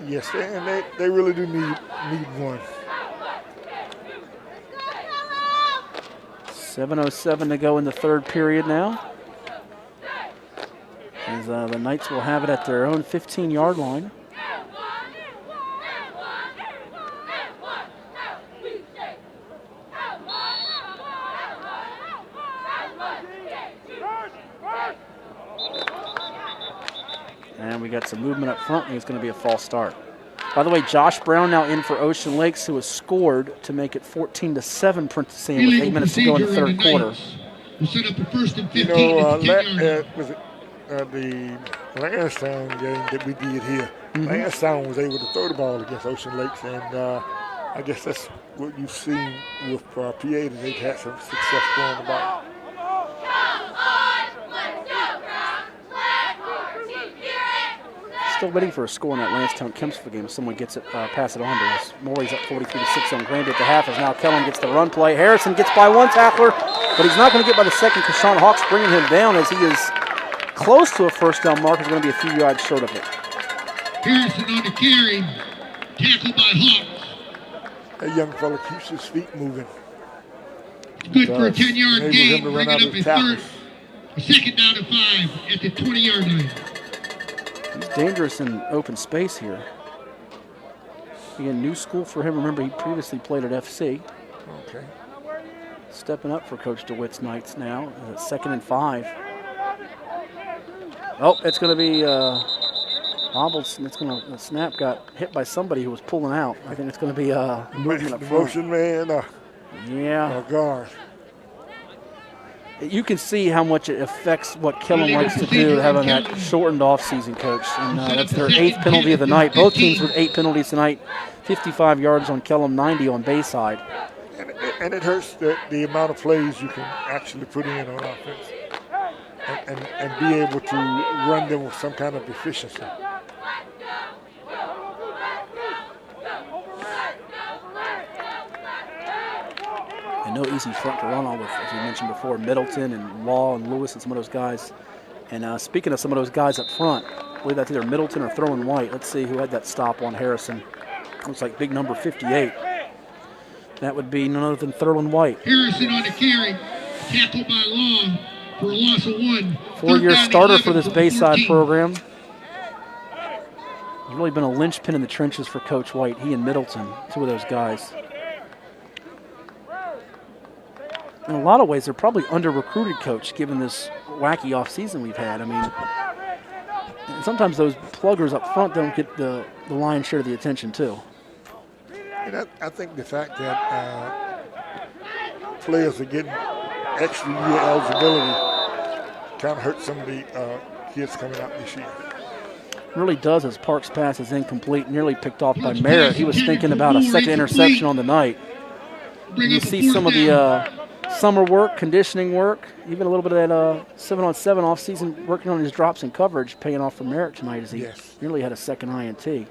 Yes, and they really do need one. 7:07 to go in the 3rd period now. As the Knights will have it at their own 15-yard line. And we got some movement up front, and it's going to be a false start. By the way, Josh Brown now in for Ocean Lakes, who has scored to make it 14-7 Prentice Sam with 8 minutes to go in the 3rd quarter. We'll set up a 1st and 15 You know, at the 10-yard line. was it the Lansdowne game that we did here. Lansdowne was able to throw the ball against Ocean Lakes, and I guess that's what you've seen with PA, that they've had some success throwing the ball. Still waiting for a score in that Lansdowne Kempsville game. If someone gets it, pass it on to us. Morey's up 43-6 on Granby at the half as now Kellam gets the run play. Harrison gets by one tackler, but he's not going to get by the second because Sean Hawks bringing him down as he is close to a first down mark. Is going to be a few yards short of it. Harrison on the carry, tackled by Hawks. That young fella keeps his feet moving. Good for a 10-yard gain, him to run bringing out up of his tackles. second down and 5 at the 20-yard line. He's dangerous in open space here. Again, new school for him. Remember, he previously played at FC. Okay. Stepping up for Coach DeWitt's Knights now. It's 2nd and 5. Oh, it's going to be hobbled. It's going to. The snap got hit by somebody who was pulling out. I think it's going to be a movement up front. Motion man. Yeah. A guard. You can see how much it affects what Kellam likes to do, having that shortened offseason, Coach. And that's their 8th penalty of the night. Both teams with 8 penalties tonight. 55 yards on Kellam, 90 on Bayside. And it hurts the amount of plays you can actually put in on offense and be able to run them with some kind of efficiency. And no easy front to run on with, as we mentioned before, Middleton and Law and Lewis and some of those guys. And speaking of some of those guys up front, I believe that's either Middleton or Throwing White. Let's see who had that stop on Harrison. Looks like big number 58. That would be none other than Throwing White. Harrison on the carry, tackled by Law for a loss of 1. 4-year starter for this Bayside program. He's really been a linchpin in the trenches for Coach White. He and Middleton, two of those guys. In a lot of ways, they're probably under-recruited, Coach, given this wacky offseason we've had. I mean, sometimes those pluggers up front don't get the lion's share of the attention, too. And I think the fact that players are getting extra year eligibility kind of hurts some of the kids coming out this year. It really does, as Parks' pass is incomplete, nearly picked off by Merritt. He was thinking about a second interception on the night. You see some of the summer work, conditioning work, even a little bit of that 7-on-7 off-season working on his drops and coverage, paying off for Merritt tonight as he nearly had a second INT. You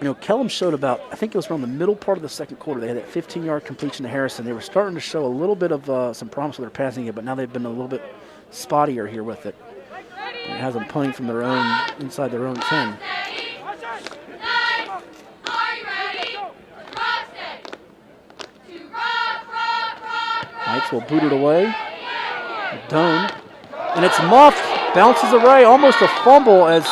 know, Kellam showed about, I think it was around the middle part of the second quarter, they had that 15-yard completion to Harrison. They were starting to show a little bit of some promise with their passing game, but now they've been a little bit spottier here with it. And it has them punting from their own, inside their own 10. Knights will boot it away. Doan. And it's muffed. Bounces away. Almost a fumble as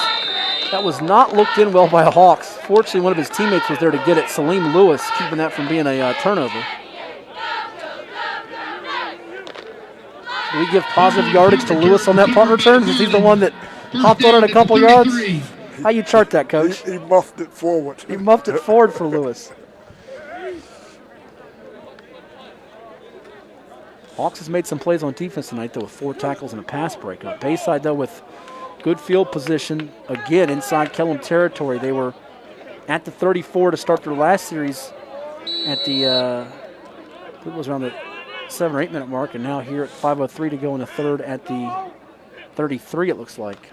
that was not looked in well by Hawks. Fortunately, one of his teammates was there to get it. Salim Lewis keeping that from being a turnover. Do we give positive yardage to Lewis on that punt return since he's the one that hopped on it a couple yards? How you chart that, Coach? He muffed it forward. He muffed it forward for Lewis. Hawks has made some plays on defense tonight, though, with 4 tackles and a pass breakup. Bayside, though, with good field position, again, inside Kellam territory. They were at the 34 to start their last series at the, I think it was around the 7 or 8 minute mark, and now here at 5:03 to go in the third at the 33, it looks like.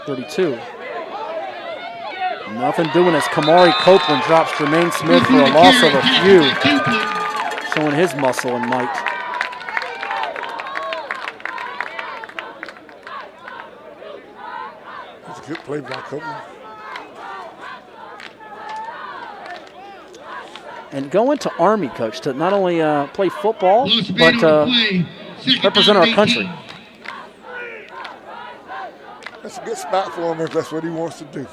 32. Nothing doing as Kamari Copeland drops Jermaine Smith for a loss of a few, showing his muscle and might. Good play by Copeland. And going to Army, Coach, to not only play football, but represent our country. That's a good spot for him if that's what he wants to do.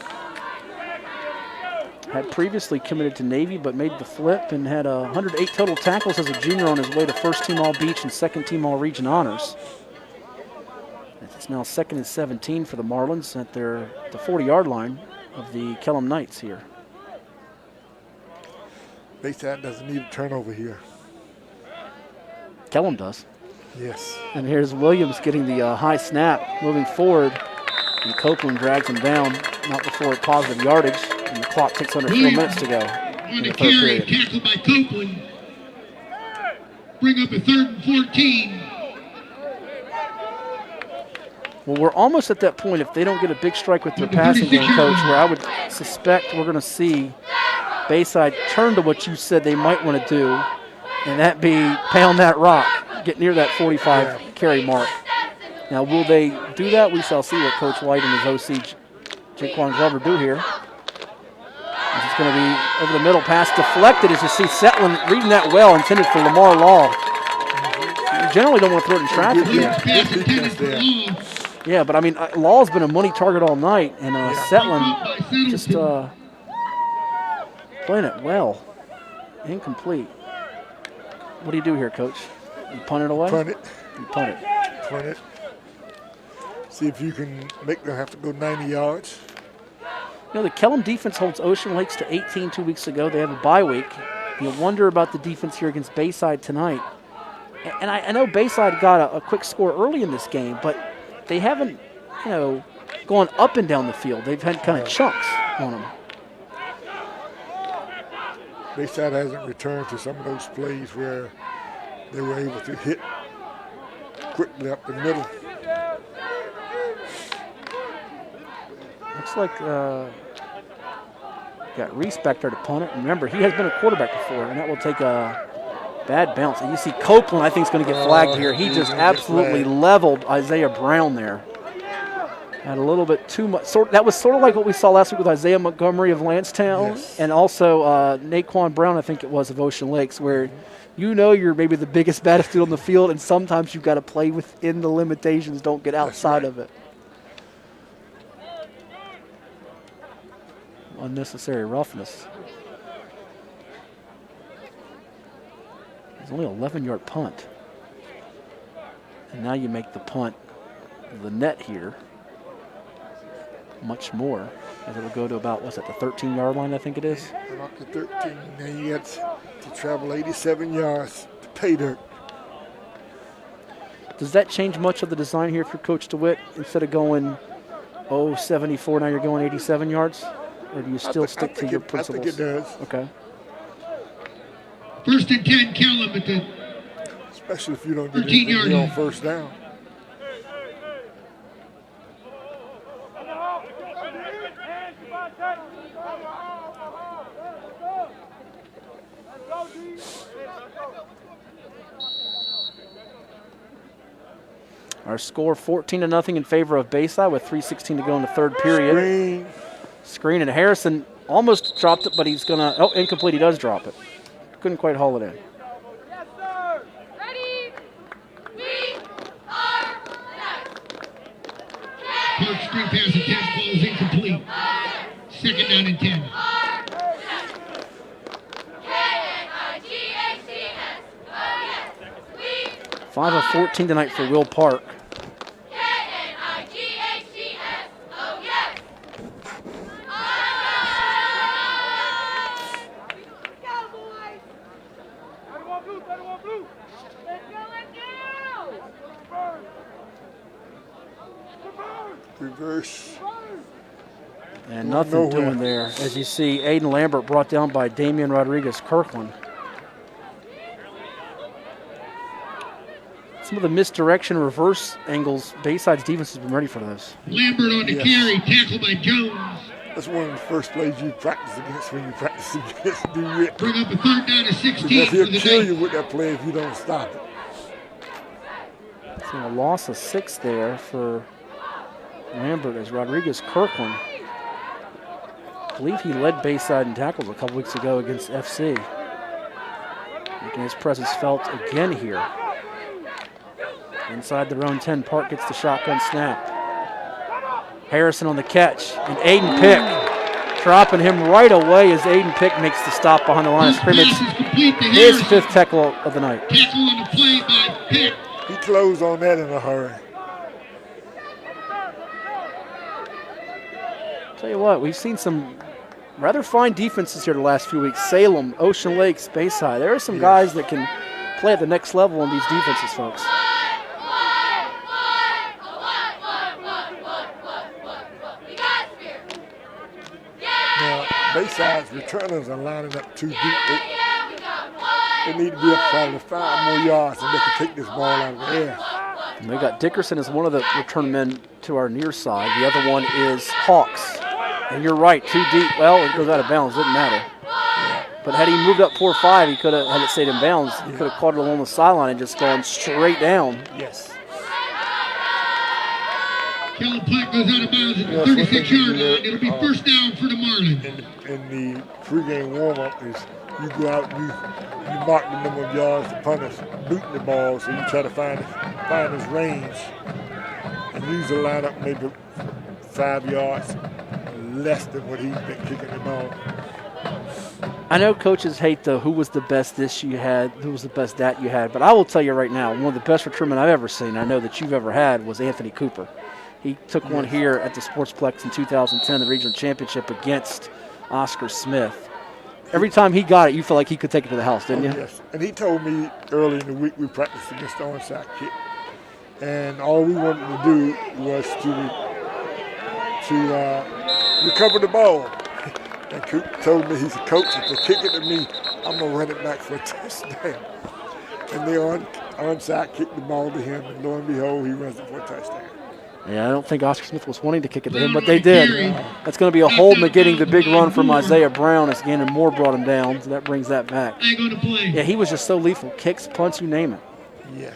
Had previously committed to Navy, but made the flip and had 108 total tackles as a junior on his way to first-team All-Beach and second-team All-Region honors. It's now 2nd and 17 for the Marlins at the 40-yard line of the Kellam Knights here. Bayside doesn't need a turnover here. Kellam does. Yes. And here's Williams getting the high snap, moving forward. And Copeland drags him down, not before positive yardage. And the clock ticks under 4 minutes to go in the third period. Tackled by Copeland. Bring up a 3rd and 14. Well, we're almost at that point if they don't get a big strike with their passing game, Coach, where I would suspect we're going to see Bayside turn to what you said they might want to do, and that be pound that rock, get near that 45 carry mark. Now, will they do that? We shall see what Coach White and his OC, Jaquan Glover, do here. It's going to be over the middle, pass deflected, as you see Setlin reading that well, intended for Lamar Law. You generally don't want to throw it in traffic here. Yeah, but I mean, Law's been a money target all night, and Setlin just playing it well. Incomplete. What do you do here, Coach? You punt it away? Punt it. You punt it. Punt it. See if you can make them have to go 90 yards. You know, the Kellam defense holds Ocean Lakes to 18 2 weeks ago. They have a bye week. You wonder about the defense here against Bayside tonight. And I know Bayside got a quick score early in this game, but they haven't, gone up and down the field. They've had kind of chunks on them. Bayside hasn't returned to some of those plays where they were able to hit quickly up the middle. Looks like got Reese back there to punt it. And remember, he has been a quarterback before, and that will take a bad bounce. And you see Copeland, I think, is going to get flagged here. He just absolutely leveled Isaiah Brown there. Had a little bit too much. That was sort of like what we saw last week with Isaiah Montgomery of Lansdowne, and also Naquan Brown, I think it was, of Ocean Lakes, where you're maybe the biggest, baddest dude on the field, and sometimes you've got to play within the limitations. Don't get outside of it. Unnecessary roughness. It's only an 11-yard punt. And now you make the punt the net here much more, as it will go to about, what's that, the 13-yard line, I think it is? About the 13. Now you got to travel 87 yards to pay dirt. Does that change much of the design here for Coach DeWitt? Instead of going 74, now you're going 87 yards? Or do you still stick to your principles? I think it does. Okay. 1st and 10, Kellam at the especially if you don't get anything on first down. Our score 14-0 in favor of Bayside with 3:16 to go in the third period. Screen, and Harrison almost dropped it, but he's going to, incomplete, he does drop it. Couldn't quite haul it in. Yes, sir. Ready? We are Park screen pass attempt, ball is incomplete. 2nd down and 10. K-N-I-G-H-T-S. 5 of 14 tonight for Will Park. Reverse. And nothing doing there. As you see, Aiden Lambert brought down by Damian Rodriguez Kirkland. Some of the misdirection reverse angles, Bayside's defense has been ready for those. Lambert on the carry, tackled by Jones. That's one of the first plays you practice against when you practice against DeWitt. Bring up a 3rd down and 16. He'll kill you with that play if you don't stop it. So a loss of 6 there for Lambert as Rodriguez Kirkland. I believe he led Bayside in tackles a couple weeks ago against FC. Making his presence felt again here. Inside their own 10, Park gets the shotgun snap. Harrison on the catch, and Aiden Pick dropping him right away as Aiden Pick makes the stop behind the line of scrimmage. His 5th tackle of the night. Tackle on the play by Pick. He closed on that in a hurry. Tell you what, we've seen some rather fine defenses here the last few weeks. Salem, Ocean Lakes, Bayside. There are some guys that can play at the next level on these defenses, folks. Bayside's returners are lining up too deep. They need to be up probably 5 more yards and they can take this ball out of the air. And we got Dickerson as one of the return men to our near side. The other one is Hawks. And you're right, too deep. Well, it goes out of bounds. Doesn't matter. But had he moved up 4-5, he could have, had it stayed in bounds, he could have caught it along the sideline and just gone straight down. Yes. Kellam punt goes out of bounds at the 36-yard line. It'll be first down for the Marlins. In the pregame warm-up is you go out and you mark the number of yards the punter's booting the ball, so you try to find his range and usually line up maybe 5 yards less than what he's been kicking the ball. I know coaches hate the who was the best this you had, who was the best that you had, but I will tell you right now, one of the best returnmen I've ever seen, I know that you've ever had, was Anthony Cooper. He took one here at the Sportsplex in 2010, the regional championship against Oscar Smith. Every time he got it, you felt like he could take it to the house, didn't you? Yes, and he told me early in the week we practiced against the onside kick, and all we wanted to do was to recover the ball. And Coop told me, he's a coach, if they kick it to me, I'm going to run it back for a touchdown. And they onside kicked the ball to him, and lo and behold, he runs it for a touchdown. Yeah, I don't think Oscar Smith was wanting to kick it to him, but they did. That's going to be a hold negating the big run from Isaiah Brown as Gannon Moore brought him down, so that brings that back. Yeah, he was just so lethal. Kicks, punts, you name it. Yes.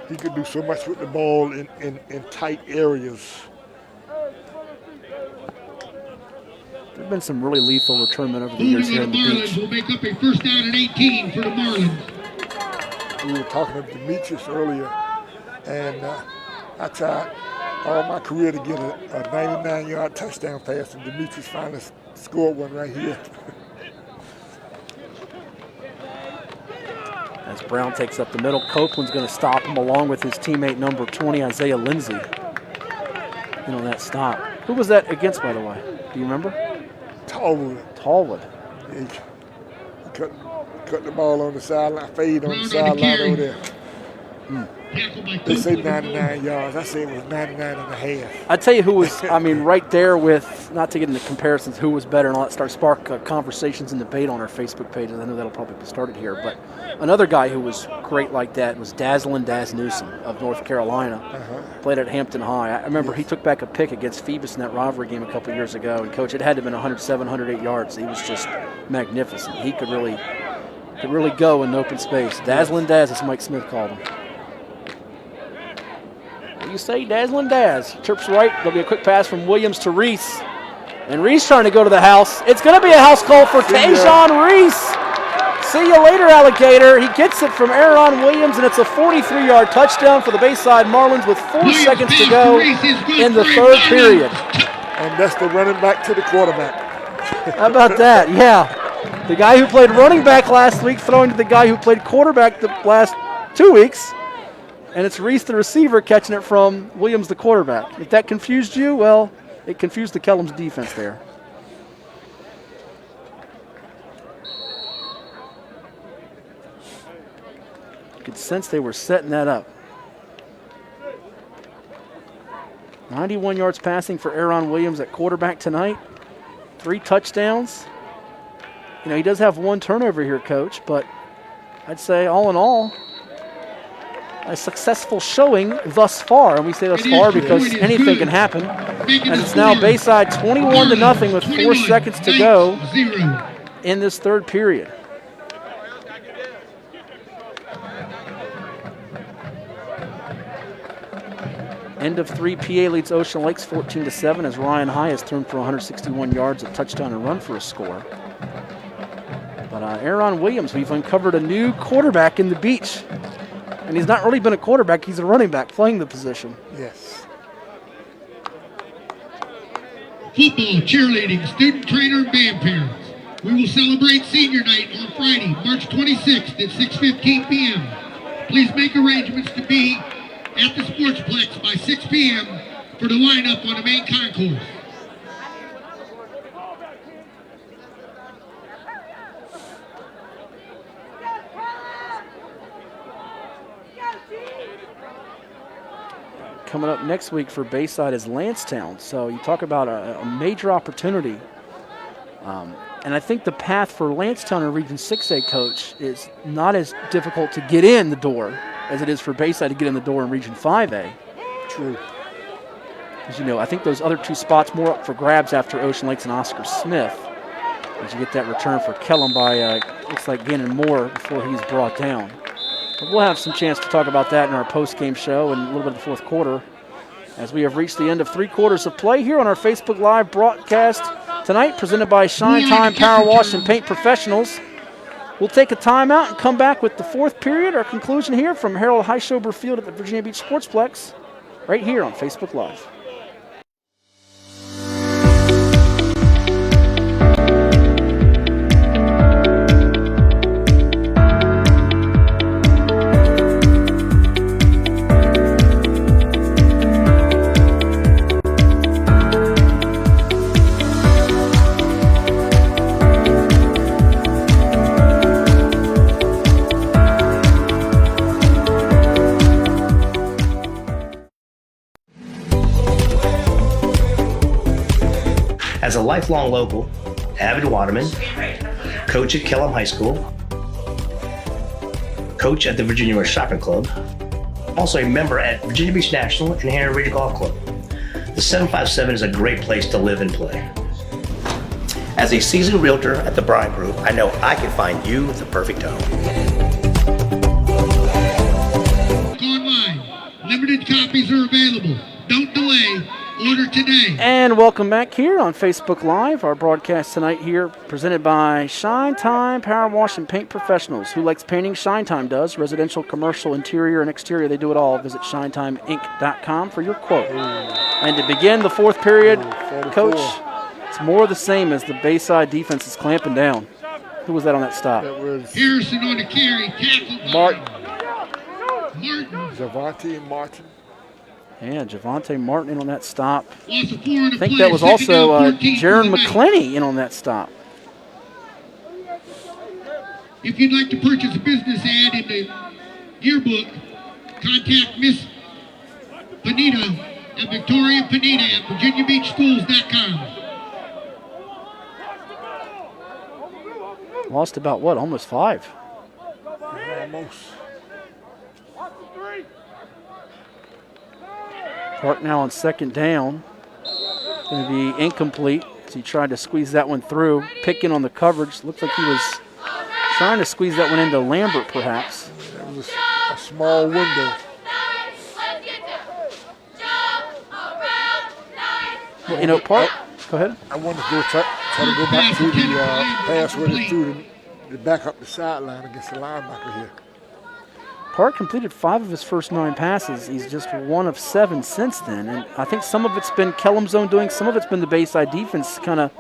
He could do so much with the ball in tight areas. There have been some really lethal returnmen over the years here in the beach. Will make up a first down and 18 for the Marlins. We were talking to Demetrius earlier, and I tried all my career to get a 99-yard touchdown pass, and Demetrius finally scored one right here. As Brown takes up the middle, Copeland's going to stop him along with his teammate number 20, Isaiah Lindsey. And on that stop. Who was that against, by the way? Do you remember? Tallwood. He cut the ball on the sideline, fade on the sideline over there. They say 99 yards. I say it was 99 and a half. I tell you who was, I mean, right there with, not to get into comparisons, who was better and all that, spark conversations and debate on our Facebook pages. I know that'll probably be started here. But another guy who was great like that was Dazzlin' Daz Newsom of North Carolina. Played at Hampton High. I remember he took back a pick against Phoebus in that rivalry game a couple of years ago. And, Coach, it had to have been 107, 108 yards. He was just magnificent. He could really go in open space. Dazzlin' Daz, as Mike Smith called him. What do you say, Dazzlin' Daz? Chirps right. There'll be a quick pass from Williams to Reese. And Reese trying to go to the house. It's going to be a house call for Tajon Reese. See you later, alligator. He gets it from Aaron Williams, and it's a 43-yard touchdown for the Bayside Marlins with 4 seconds to go in the third period. And that's the running back to the quarterback. How about that? Yeah. The guy who played running back last week throwing to the guy who played quarterback the last 2 weeks. And it's Reese, the receiver, catching it from Williams, the quarterback. If that confused you, well, it confused the Kellam's defense there. You could sense they were setting that up. 91 yards passing for Aaron Williams at quarterback tonight. 3 touchdowns. You know, he does have 1 turnover here, Coach, but I'd say all in all, a successful showing thus far. And we say thus far because anything can happen. And it's now Bayside 21-0 with 4 seconds to go in this third period. End of 3, PA leads Ocean Lakes 14-7 as Ryan High has thrown for 161 yards, a touchdown and run for a score. But Aaron Williams, we've uncovered a new quarterback in the beach. And he's not really been a quarterback, he's a running back playing the position. Yes. Football, cheerleading, student trainer, and band parents. We will celebrate senior night on Friday, March 26th at 6:15 p.m. Please make arrangements to be at the Sportsplex by 6 p.m. for the lineup on the main concourse. coming up next week for Bayside is Lancetown. So you talk about a major opportunity. And I think the path for Lancetown and Region 6A coach is not as difficult to get in the door as it is for Bayside to get in the door in Region 5A. True. As you know, I think those other two spots more up for grabs after Ocean Lakes and Oscar Smith. As you get that return for Kellam by, looks like Gannon Moore before he's brought down. But we'll have some chance to talk about that in our post-game show and a little bit of the fourth quarter as we have reached the end of 3 quarters of play here on our Facebook Live broadcast tonight, presented by Shine Time Power Wash and Paint Professionals. We'll take a timeout and come back with the fourth period, our conclusion here from Harold Highshober Field at the Virginia Beach Sportsplex, right here on Facebook Live. As a lifelong local, avid waterman, coach at Kellam High School, coach at the Virginia West Shopping Club, also a member at Virginia Beach National and Henry Regional Golf Club. The 757 is a great place to live and play. As a seasoned realtor at the Bryant Group, I know I can find you the perfect home. Online. Limited copies are available. Don't delay. Order today. And welcome back here on Facebook Live. Our broadcast tonight here presented by Shine Time Power Wash and Paint Professionals. Who likes painting? Shine Time does. Residential, commercial, interior, and exterior. They do it all. Visit shinetimeinc.com for your quote. And to begin the fourth period, Coach, it's more of the same as the Bayside defense is clamping down. Who was that on that stop? That was Harrison on the carry. Tackled Martin. Martin. Javante and Martin. Yeah, Javante Martin in on that stop. Loss of 4 on the I think play. that was Second also down, 14 Jaron for the night. McClenny in on that stop. If you'd like to purchase a business ad in the yearbook, contact Miss Panita at Victoria Panita at VirginiaBeachSchools.com. Lost about what? Almost 5. Almost. Park now on second down. Going to be incomplete as he tried to squeeze that one through. Picking on the coverage. Looks like he was trying to squeeze that one into Lambert, perhaps. That was a small window. Well, you know, Park, go ahead. I wanted to try to go back to the pass where they threw the back up the sideline against the linebacker here. Park completed 5 of his first 9 passes. He's just 1 of 7 since then. And I think some of it's been Kellam's own doing. Some of it's been the Bayside defense kind of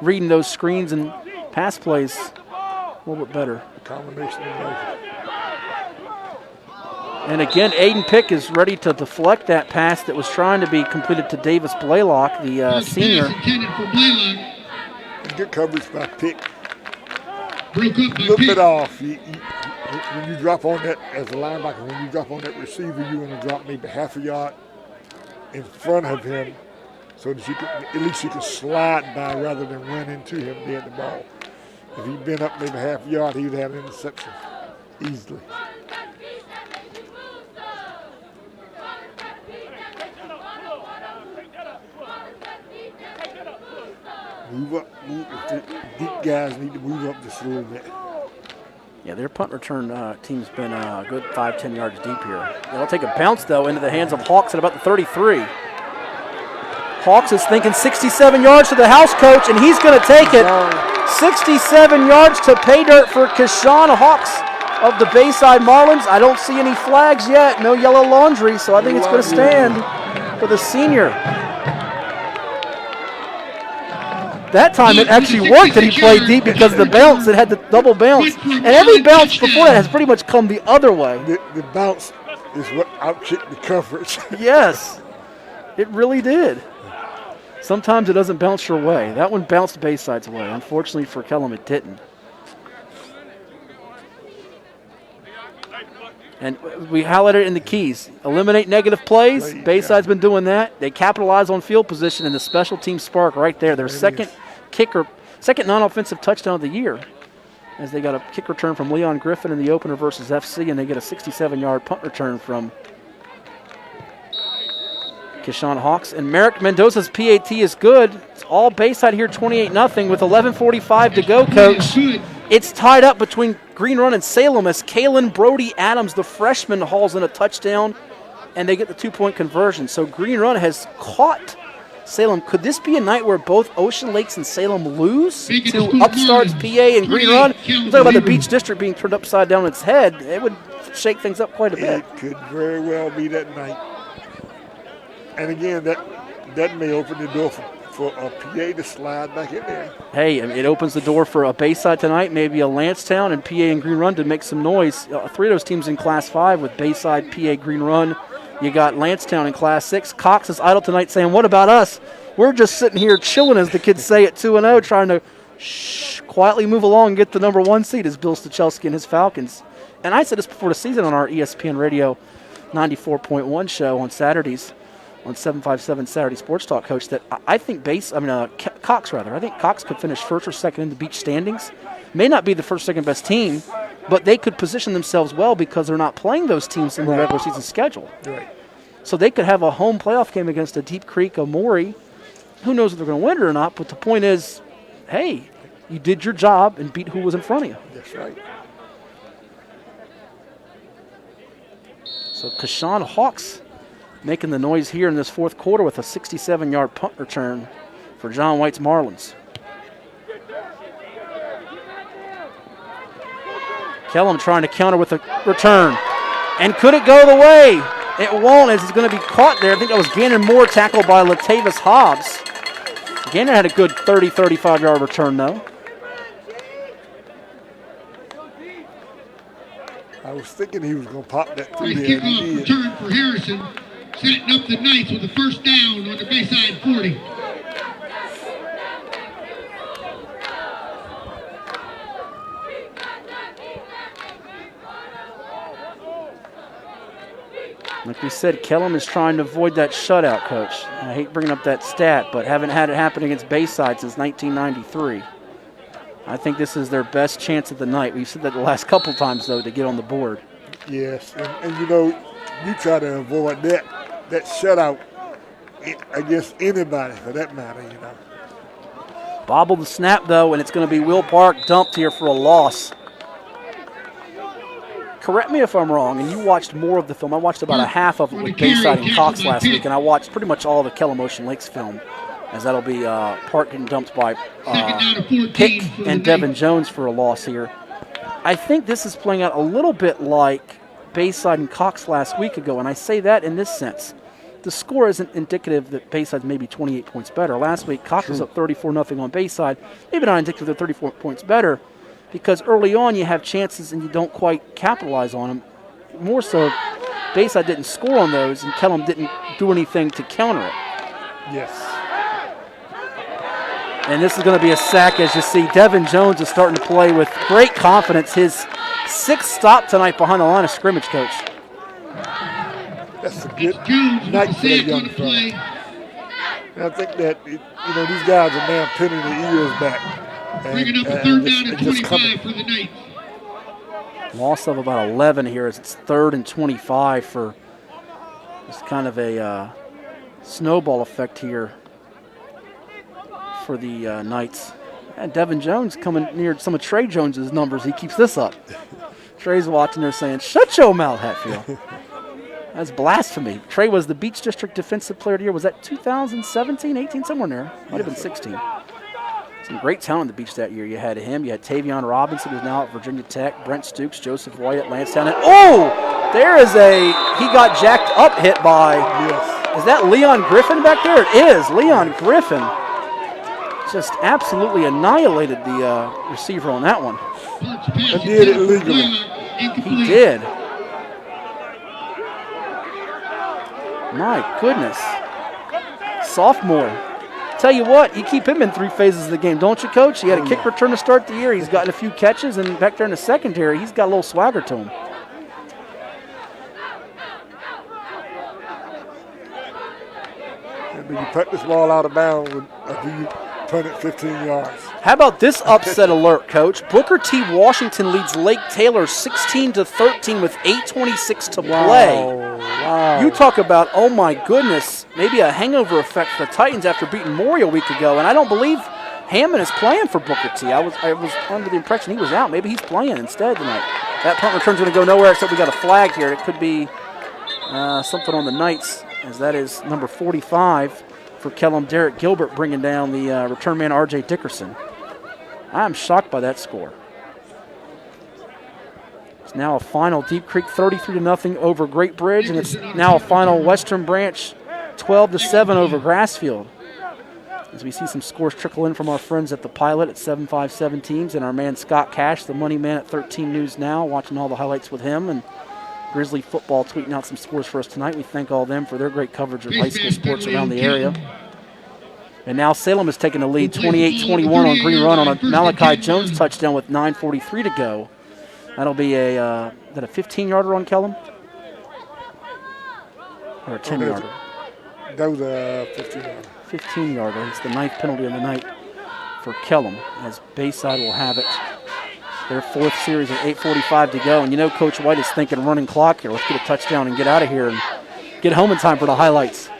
reading those screens and pass plays a little bit better. A combination of both. And again, Aiden Pick is ready to deflect that pass that was trying to be completed to Davis Blaylock, the senior. Good coverage by Pick. Broke up A little bit off. When you drop on that, as a linebacker, when you drop on that receiver, you want to drop maybe half a yard in front of him so that you can, at least you can slide by rather than run into him dead the ball. If he'd been up maybe half a yard, he would have an interception easily. Move up. The deep guys need to move up just a little bit. Yeah, their punt return team's been a good 5-10 yards deep here. They'll take a bounce, though, into the hands of Hawks at about the 33. Hawks is thinking 67 yards to the house coach, and he's going to take it. 67 yards to pay dirt for Keshawn Hawks of the Bayside Marlins. I don't see any flags yet. No yellow laundry, so I think it's going to stand for the senior. That time it actually worked that he played deep because the bounce, it had the double bounce. And every bounce before that has pretty much come the other way. The bounce is what outkicked the coverage. Yes, it really did. Sometimes it doesn't bounce your way. That one bounced Bayside's way. Unfortunately for Kellam, it didn't. And we highlighted it in the keys. Eliminate negative plays. Bayside's been doing that. They capitalize on field position and the special team spark right there. Their second non-offensive touchdown of the year, as they got a kick return from Leon Griffin in the opener versus FC, and they get a 67-yard punt return from Keshawn Hawks. And Merrick Mendoza's PAT is good. It's all Bayside here, 28-0 with 11:45 to go, Coach. It's tied up between Green Run and Salem as Kalen Brody Adams, the freshman, hauls in a touchdown, and they get the 2-point conversion. So Green Run has caught Salem. Could this be a night where both Ocean Lakes and Salem lose to upstarts PA and Green Run? We're talking about the Beach District being turned upside down on its head. It would shake things up quite a bit. It could very well be that night. And again, that may open the door for a PA to slide back in there. Hey, it opens the door for a Bayside tonight, maybe a Lancetown and PA and Green Run to make some noise. 3 of those teams in Class 5 with Bayside, PA, Green Run. You got Lancetown in Class 6. Cox is idle tonight saying, what about us? We're just sitting here chilling, as the kids say, at 2-0, trying to quietly move along and get the number 1 seed as Bill Stachelski and his Falcons. And I said this before the season on our ESPN Radio 94.1 show on Saturdays, on 757 Saturday Sports Talk, Coach, that I think Cox could finish first or second in the Beach standings. May not be the first, second best team, but they could position themselves well because they're not playing those teams in the regular season schedule. Right. So they could have a home playoff game against a Deep Creek, a Maury. Who knows if they're going to win it or not, but the point is, hey, you did your job and beat who was in front of you. That's right. So Keshawn Hawks making the noise here in this fourth quarter with a 67-yard punt return for John White's Marlins. Kellam trying to counter with a return. And could it go the way? It won't, as he's going to be caught there. I think that was Gannon Moore tackled by Latavius Hobbs. Gannon had a good 35-yard return, though. I was thinking he was going to pop that through there. Kickoff return for Harrison, setting up the Knights with the first down on the Bayside 40. Like we said, Kellam is trying to avoid that shutout, Coach. I hate bringing up that stat, but haven't had it happen against Bayside since 1993. I think this is their best chance of the night. We've said that the last couple times, though, to get on the board. Yes, and you know, you try to avoid that shutout against anybody for that matter, you know. Bobble the snap, though, and it's going to be Will Park dumped here for a loss. Correct me if I'm wrong, and you watched more of the film. I watched about a half of it with Bayside and Cox last week, and I watched pretty much all the Kellam Ocean Lakes film, as that'll be Park getting dumped by Pick and Devin Jones for a loss here. I think this is playing out a little bit like Bayside and Cox last week ago, and I say that in this sense. The score isn't indicative that Bayside's maybe 28 points better. Last week, Cox was up 34-0 on Bayside. Maybe not indicative they're 34 points better, because early on you have chances and you don't quite capitalize on them. More so, Bayside didn't score on those, and Kellam didn't do anything to counter it. Yes. And this is going to be a sack, as you see. Devin Jones is starting to play with great confidence. His sixth stop tonight behind the line of scrimmage, Coach. That's a good night for that young fella. And I think that, these guys are now pinning their ears back. Bringing up a third down and 25 for the Knights. Loss of about 11 here as it's 3rd and 25 for just kind of a snowball effect here for the Knights. And Devin Jones coming near some of Trey Jones's numbers. He keeps this up. Trey's watching there saying, "Shut your mouth, Hatfield." That's blasphemy. Trey was the Beach District Defensive Player of the Year. Was that 2017, 18, somewhere in there? Might have been 16. Some great talent in the Beach that year. You had him. You had Tavion Robinson, who's now at Virginia Tech. Brent Stukes, Joseph White at Lancetown. And there is he got jacked up hit by, is that Leon Griffin back there? It is. Leon Griffin just absolutely annihilated the receiver on that one. And did it legally. He did. My goodness. Sophomore. Tell you what, you keep him in 3 phases of the game, don't you, Coach? He had a kick return to start the year. He's gotten a few catches, and back there in the secondary, he's got a little swagger to him. Do you put this ball out of bounds or do you punt it 15 yards? How about this upset alert, Coach? Booker T. Washington leads Lake Taylor 16-13 with 8:26 to play. Wow. You talk about, oh my goodness, maybe a hangover effect for the Titans after beating Maury a week ago, and I don't believe Hammond is playing for Booker T. I was under the impression he was out. Maybe he's playing instead tonight. That punt return's going to go nowhere except we got a flag here. It could be something on the Knights, as that is number 45 for Kellam, Derek Gilbert, bringing down the return man R.J. Dickerson. I'm shocked by that score. It's now a final Deep Creek 33-0 over Great Bridge, and it's now a final Western Branch 12-7 over Grassfield. As we see some scores trickle in from our friends at the Pilot at 757 Teams, and our man Scott Cash, the money man at 13 News Now, watching all the highlights with him, and Grizzly Football tweeting out some scores for us tonight. We thank all of them for their great coverage of high school sports around the area. And now Salem has taken the lead 28-21 on Green Run on a Malachi Jones touchdown with 9:43 to go. That'll be a 15-yarder on Kellam? Or a 10-yarder? That was a 15-yarder. 15-yarder. It's the 9th penalty of the night for Kellam, as Bayside will have it. Their 4th series at 8:45 to go. And you know Coach White is thinking running clock here. Let's get a touchdown and get out of here and get home in time for the highlights.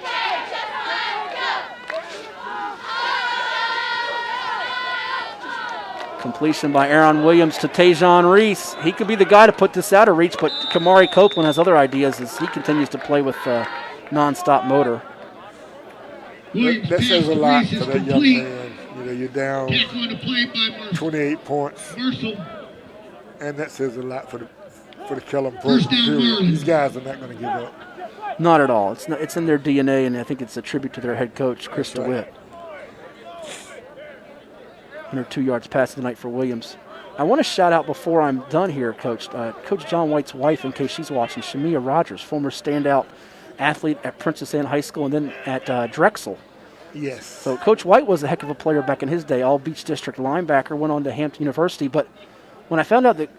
Completion by Aaron Williams to Tajon Reese. He could be the guy to put this out of reach, but Kamari Copeland has other ideas as he continues to play with non-stop motor. That says a lot for that young man. You know, you're down 28 points, and that says a lot for the Kellam program. These guys are not going to give up. Not at all. It's in their DNA, and I think it's a tribute to their head coach, Chris DeWitt. 102 yards pass tonight for Williams. I want to shout out before I'm done here, Coach. Coach John White's wife, in case she's watching, Shamia Rogers, former standout athlete at Princess Anne High School and then at Drexel. Yes. So Coach White was a heck of a player back in his day, all Beach District linebacker, went on to Hampton University. But when I found out that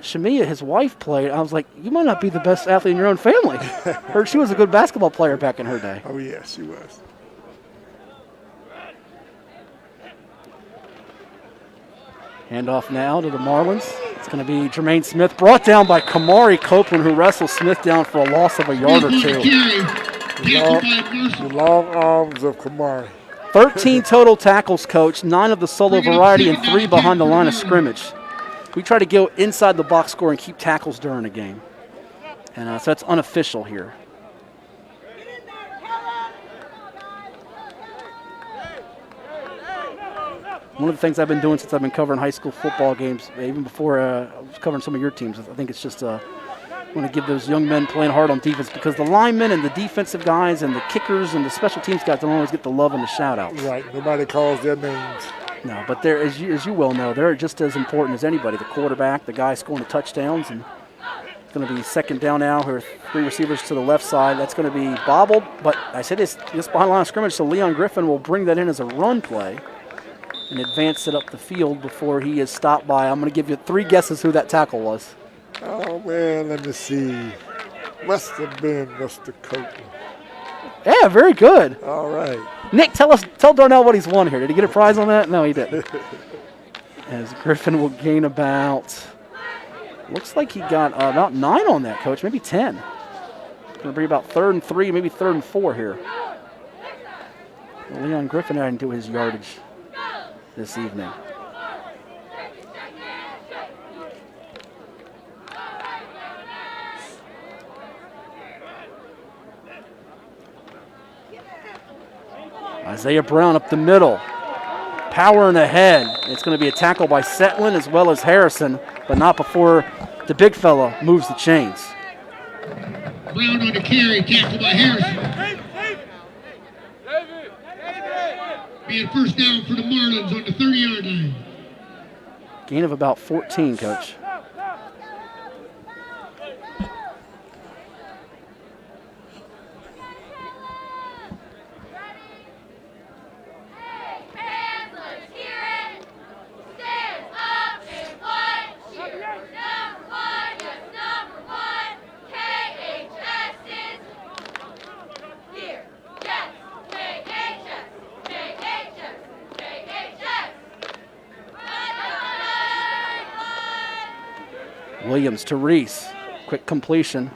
Shamia, his wife, played, I was like, you might not be the best athlete in your own family. Heard she was a good basketball player back in her day. Oh, yeah, she was. Handoff now to the Marlins. It's going to be Jermaine Smith, brought down by Kamari Copeland, who wrestles Smith down for a loss of a yard or two. The long arms of Kamari. 13 total tackles, Coach, 9 of the solo variety and 3 behind the line of scrimmage. We try to go inside the box score and keep tackles during the game. And so that's unofficial here. One of the things I've been doing since I've been covering high school football games, even before I was covering some of your teams, I think it's just I want to give those young men playing hard on defense, because the linemen and the defensive guys and the kickers and the special teams guys don't always get the love and the shout-outs. Right. Nobody calls their names. No, but they're, as you well know, they're just as important as anybody. The quarterback, the guy scoring the touchdowns, and it's going to be second down now. Here are 3 receivers to the left side. That's going to be bobbled, but I said this behind the line of scrimmage, so Leon Griffin will bring that in as a run play and advance it up the field before he is stopped by. I'm going to give you 3 guesses who that tackle was. Oh, man, let me see. Must have been Mr. Copeland. Yeah, very good. All right. Nick, tell Darnell what he's won here. Did he get a prize on that? No, he didn't. As Griffin will gain looks like he got about 9 on that, Coach, maybe 10. Going to bring about 3rd and 3, maybe 3rd and 4 here. Leon Griffin adding to his yardage this evening. Isaiah Brown up the middle. Powering ahead. It's going to be a tackle by Setlin as well as Harrison, but not before the big fella moves the chains. Brown on the carry, tackled by Harrison. Being first down for the Marlins on the 30-yard line. Gain of about 14, Coach. Williams to Reese. Quick completion.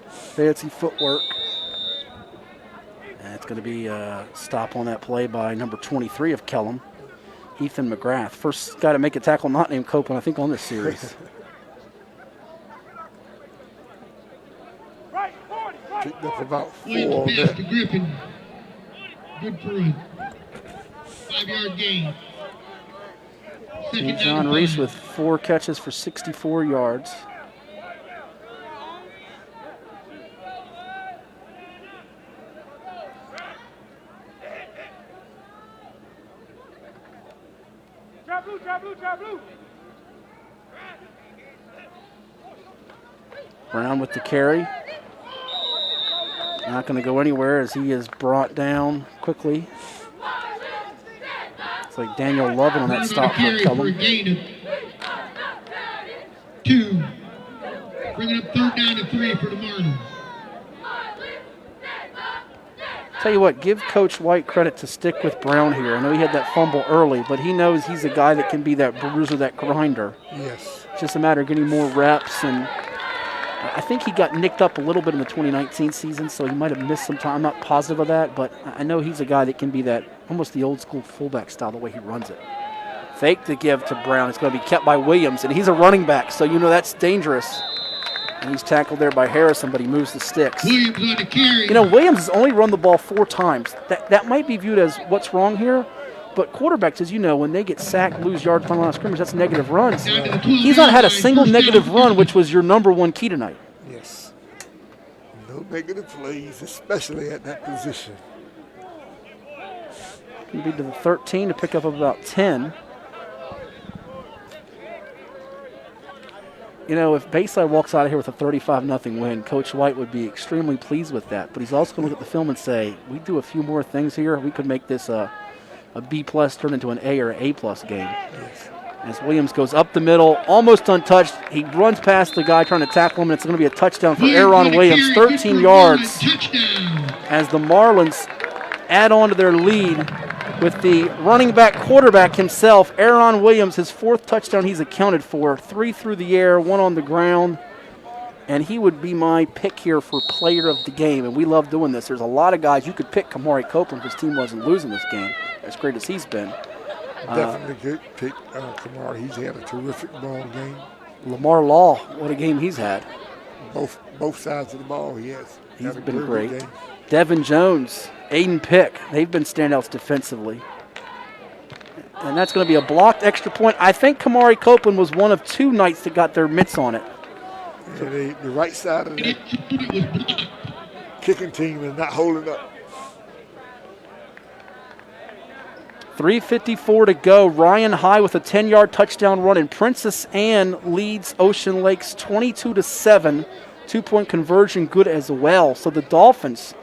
Fancy footwork. And it's going to be a stop on that play by number 23 of Kellam, Ethan McGrath. First guy to make a tackle not named Copeland, I think, on this series. Picked up about 4 Williams there. pass to Griffin. Good for a 5-yard gain. Second John down Reese 5. with 4 catches for 64 yards. Brown with the carry. Not going to go anywhere as he is brought down quickly. It's like Daniel Lovin on that stop for For a Kellam. gain of 2. Bringing up 3rd down and 3 for the Marlins. Tell you what, give Coach White credit to stick with Brown here. I know he had that fumble early, but he knows he's a guy that can be that bruiser, that grinder. Yes. It's just a matter of getting more reps, and I think he got nicked up a little bit in the 2019 season, so he might have missed some time. I'm not positive of that, but I know he's a guy that can be that almost the old school fullback style, the way he runs it. Fake to give to Brown. It's going to be kept by Williams, and he's a running back, so you know that's dangerous. And he's tackled there by Harrison, but he moves the sticks. Williams on the carry. You know, Williams has only run the ball 4 times. That might be viewed as what's wrong here, but quarterbacks, as you know, when they get sacked, lose yards on line of scrimmage, that's negative runs. He's not had a single negative run, which was your number 1 key tonight. Yes. No negative plays, especially at that position. Can be to the 13 to pick up about 10. You know, if Bayside walks out of here with a 35-0 win, Coach White would be extremely pleased with that. But he's also going to look at the film and say, we do a few more things here, we could make this a B-plus turn into an A or an A-plus game. Yes. As Williams goes up the middle, almost untouched. He runs past the guy trying to tackle him, and it's going to be a touchdown for Aaron Williams, 13 yards. As the Marlins add on to their lead with the running back quarterback himself, Aaron Williams, his 4th touchdown he's accounted for, 3 through the air, 1 on the ground. And he would be my pick here for player of the game, and we love doing this. There's a lot of guys you could pick. Kamari Copeland, if his team wasn't losing this game, as great as he's been. Definitely good pick, Kamar. He's had a terrific ball game. Lamar Law, what a game he's had. Both sides of the ball, he has. He's Had a been very good great. game. Devin Jones, Aiden Pick, they've been standouts defensively. And that's going to be a blocked extra point. I think Kamari Copeland was one of 2 nights that got their mitts on it. Yeah, the right side of the kicking team is not holding up. 3:54 to go. Ryan High with a 10-yard touchdown run, and Princess Anne leads Ocean Lakes 22-7. 2-point conversion good as well. So the Dolphins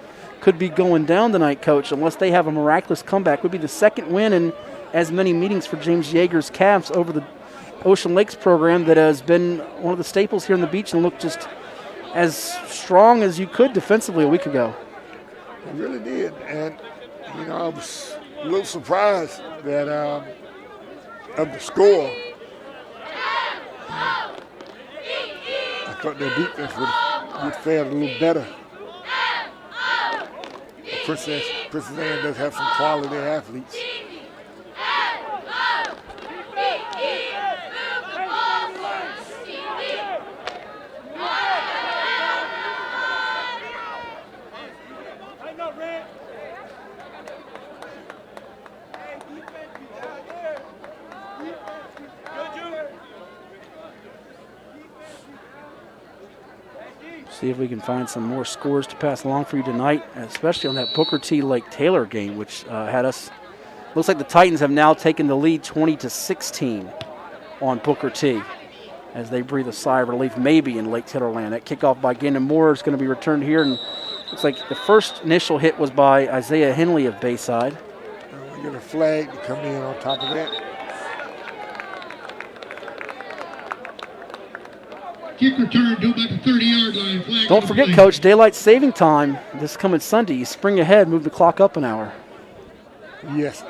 could be going down tonight, Coach, unless they have a miraculous comeback. Would be the 2nd win in as many meetings for James Yeager's Cavs over the Ocean Lakes program that has been one of the staples here on the beach and looked just as strong as you could defensively a week ago. It really did. And, you know, I was a little surprised that of the score. I thought their defense would fare a little better. Princess Anne does have some quality athletes. See if we can find some more scores to pass along for you tonight, especially on that Booker T. Lake Taylor game, which had us. Looks like the Titans have now taken the lead 20-16 on Booker T. as they breathe a sigh of relief, maybe in Lake Taylor land. That kickoff by Gannon Moore is going to be returned here, and looks like the first initial hit was by Isaiah Henley of Bayside. We get a flag to come in on top of that. Kick return to about the 30-yard line. Flag Don't forget, Coach, daylight saving time this coming Sunday. You spring ahead, move the clock up an hour. Yes.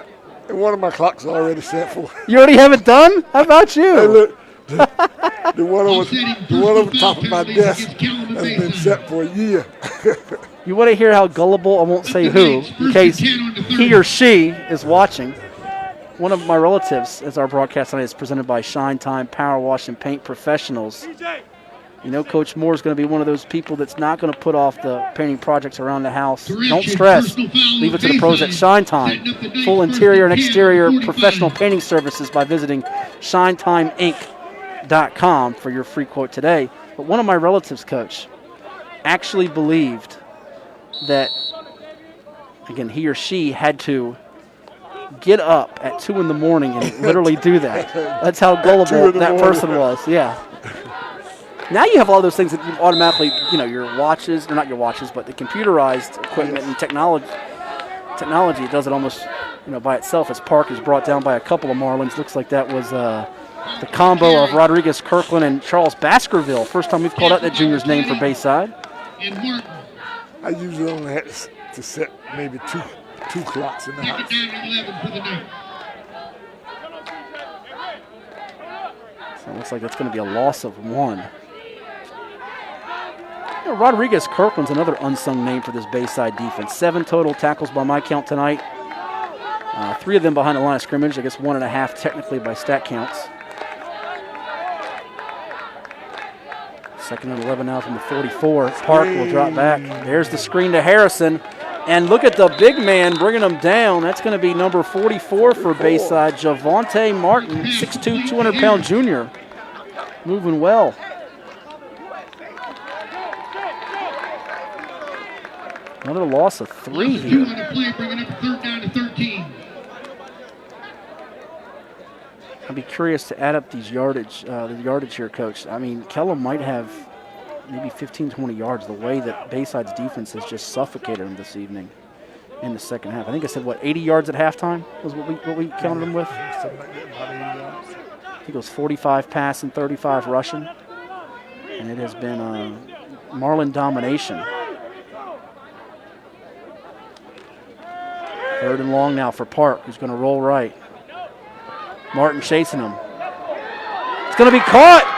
And one of my clocks already set for. You already have it done? How about you? Hey, look, The one over top of my desk has been set for a year. You want to hear how gullible, I won't say who, in case he or she is watching. One of my relatives, as our broadcast tonight is presented by Shine Time Power Wash and Paint Professionals. You know, Coach Moore is going to be one of those people that's not going to put off the painting projects around the house. Don't stress. Leave it to the pros at Shine Time. Full interior and exterior professional painting services by visiting shinetimeinc.com for your free quote today. But one of my relatives, Coach, actually believed that, again, he or she had to get up at 2 in the morning and literally do that. That's how gullible that person was. Yeah. Now you have all those things that you automatically, you know, your watches, or not your watches, but the computerized equipment and technology does it almost, you know, by itself. As Park is brought down by a couple of Marlins. Looks like that was the combo of Rodriguez Kirkland and Charles Baskerville. First time we've called out that junior's name for Bayside. I usually only had to set maybe two clocks in the house. So it looks like that's going to be a loss of 1. You know, Rodriguez Kirkland's another unsung name for this Bayside defense. 7 total tackles by my count tonight. 3 of them behind the line of scrimmage. I guess 1.5 technically by stat counts. Second and 11 now from the 44. Park will drop back. There's the screen to Harrison. And look at the big man bringing him down. That's going to be number 44 for Bayside, Javonte Martin, 6'2", 200-pound junior. Moving well. Another loss of 3 here. I'd be curious to add up these the yardage here, Coach. I mean, Kellam might have maybe 15, 20 yards, the way that Bayside's defense has just suffocated him this evening in the second half. I think I said, 80 yards at halftime was what we counted him with? I think it was 45 passing, 35 rushing. And it has been Marlin domination. 3rd and long now for Park, who's going to roll right. Martin chasing him. It's going to be caught.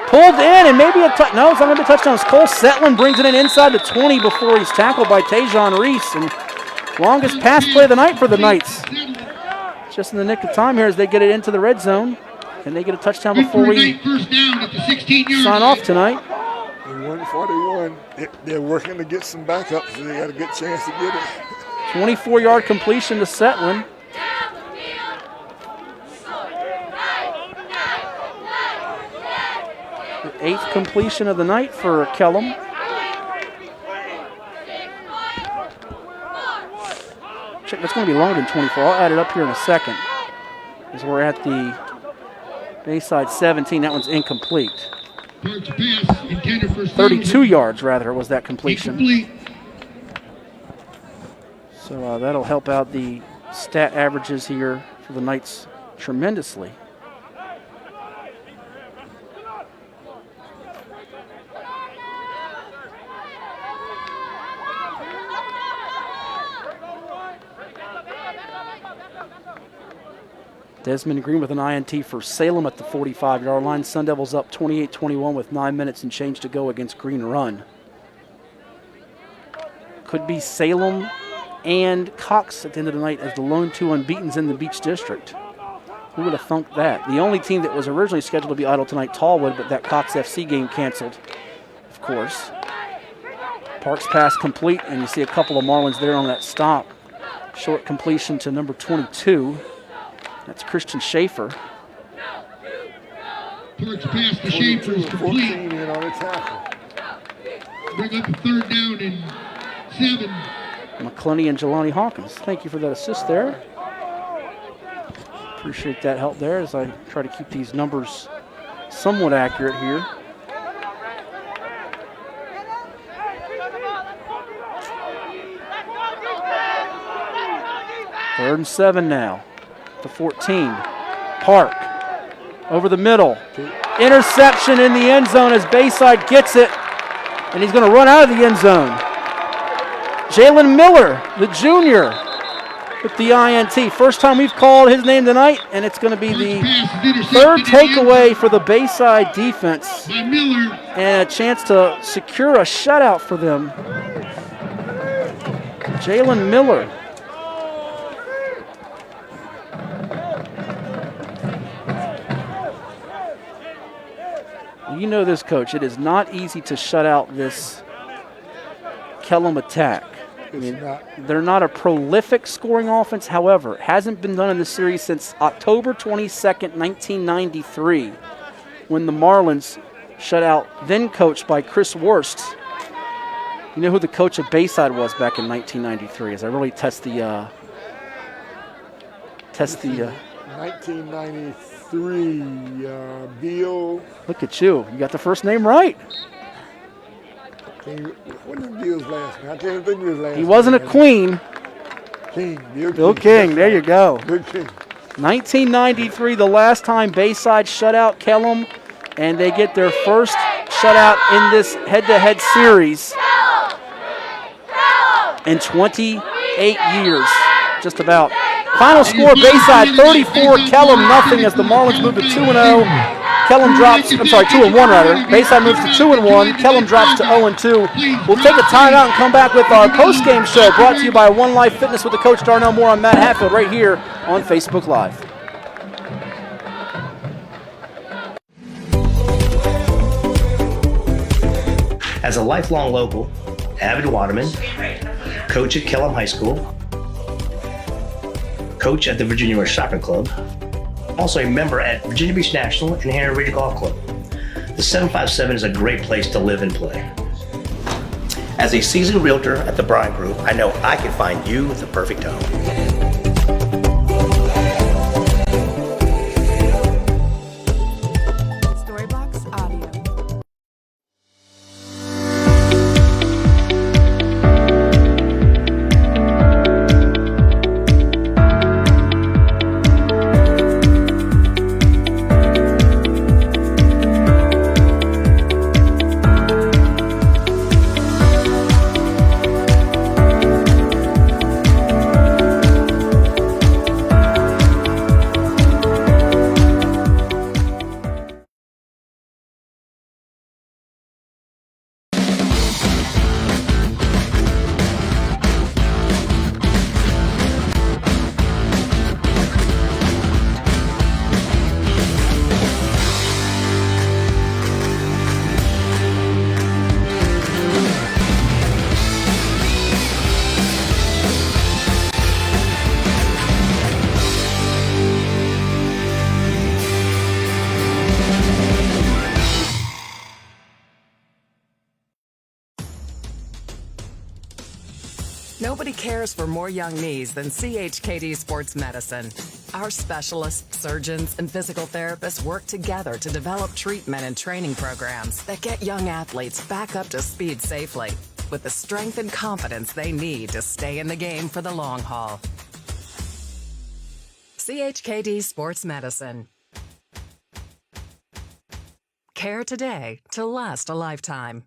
Pulled in, and maybe no, it's not going to be a touchdown. Cole Setlin brings it in inside the 20 before he's tackled by Tajon Reese. And longest pass play of the night for the Knights. Just in the nick of time here as they get it into the red zone. And they get a touchdown before we sign off tonight. 141. They're working to get some backups, so they got a good chance to get it. 24-yard completion to Setlin. The 8th completion of the night for Kellam. Check, that's going to be longer than 24. I'll add it up here in a second. As we're at the Bayside 17, that one's incomplete. 32 yards, rather, was that completion. So that'll help out the stat averages here for the Knights tremendously. Desmond Green with an INT for Salem at the 45-yard line. Sun Devils up 28-21 with 9 minutes and change to go against Green Run. Could be Salem and Cox at the end of the night as the lone 2 unbeatens in the Beach District. Who would have thunk that? The only team that was originally scheduled to be idle tonight, Tallwood, but that Cox FC game canceled, of course. Parks pass complete, and you see a couple of Marlins there on that stop. Short completion to number 22. That's Christian Schaefer. Parks pass to Schaefer is complete. Bring up a 3rd down and 7. McClenney and Jelani Hawkins. Thank you for that assist there. Appreciate that help there as I try to keep these numbers somewhat accurate here. Third and 7 now. The 14. Park over the middle. Interception in the end zone as Bayside gets it, and he's going to run out of the end zone. Jalen Miller, the junior, with the INT. First time we've called his name tonight, and it's going to be the third takeaway for the Bayside defense. And a chance to secure a shutout for them. Jalen Miller. You know this, Coach. It is not easy to shut out this Kellam attack. I mean, they're not a prolific scoring offense. However, it hasn't been done in the series since October 22nd, 1993, when the Marlins shut out, then coached by Chris Worst. You know who the coach of Bayside was back in 1993, as I really test the 1993, Bill. Look at you. You got the first name right. What is Bill's last name? I can't think of his last name. He wasn't a Queen. King. Bill King. There you go. Bill King. 1993, the last time Bayside shut out Kellam, and they get their first shutout in this head-to-head series in 28 years, just about. Final score, Bayside 34, Kellam nothing as the Marlins move to 2-0. Kellam drops, 2-1 rather. Bayside moves to 2-1. Kellam drops to 0-2. We'll take a timeout and come back with our post-game show brought to you by One Life Fitness with the coach Darnell Moore. I'm Matt Hatfield right here on Facebook Live. As a lifelong local, avid waterman, coach at Kellam High School, coach at the Virginia Rush Soccer Club, also a member at Virginia Beach National and Henry Regional Golf Club. The 757 is a great place to live and play. As a seasoned realtor at the Bryan Group, I know I can find you the perfect home. Nobody cares for more young knees than CHKD Sports Medicine. Our specialists, surgeons, and physical therapists work together to develop treatment and training programs that get young athletes back up to speed safely with the strength and confidence they need to stay in the game for the long haul. CHKD Sports Medicine. Care today to last a lifetime.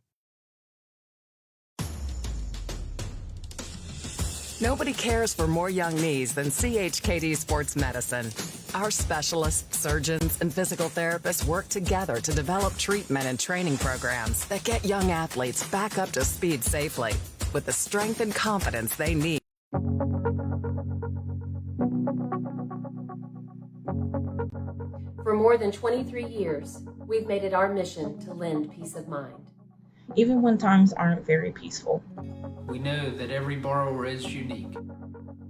Nobody cares for more young knees than CHKD Sports Medicine. Our specialists, surgeons, and physical therapists work together to develop treatment and training programs that get young athletes back up to speed safely with the strength and confidence they need. For more than 23 years, we've made it our mission to lend peace of mind. Even when times aren't very peaceful. We know that every borrower is unique.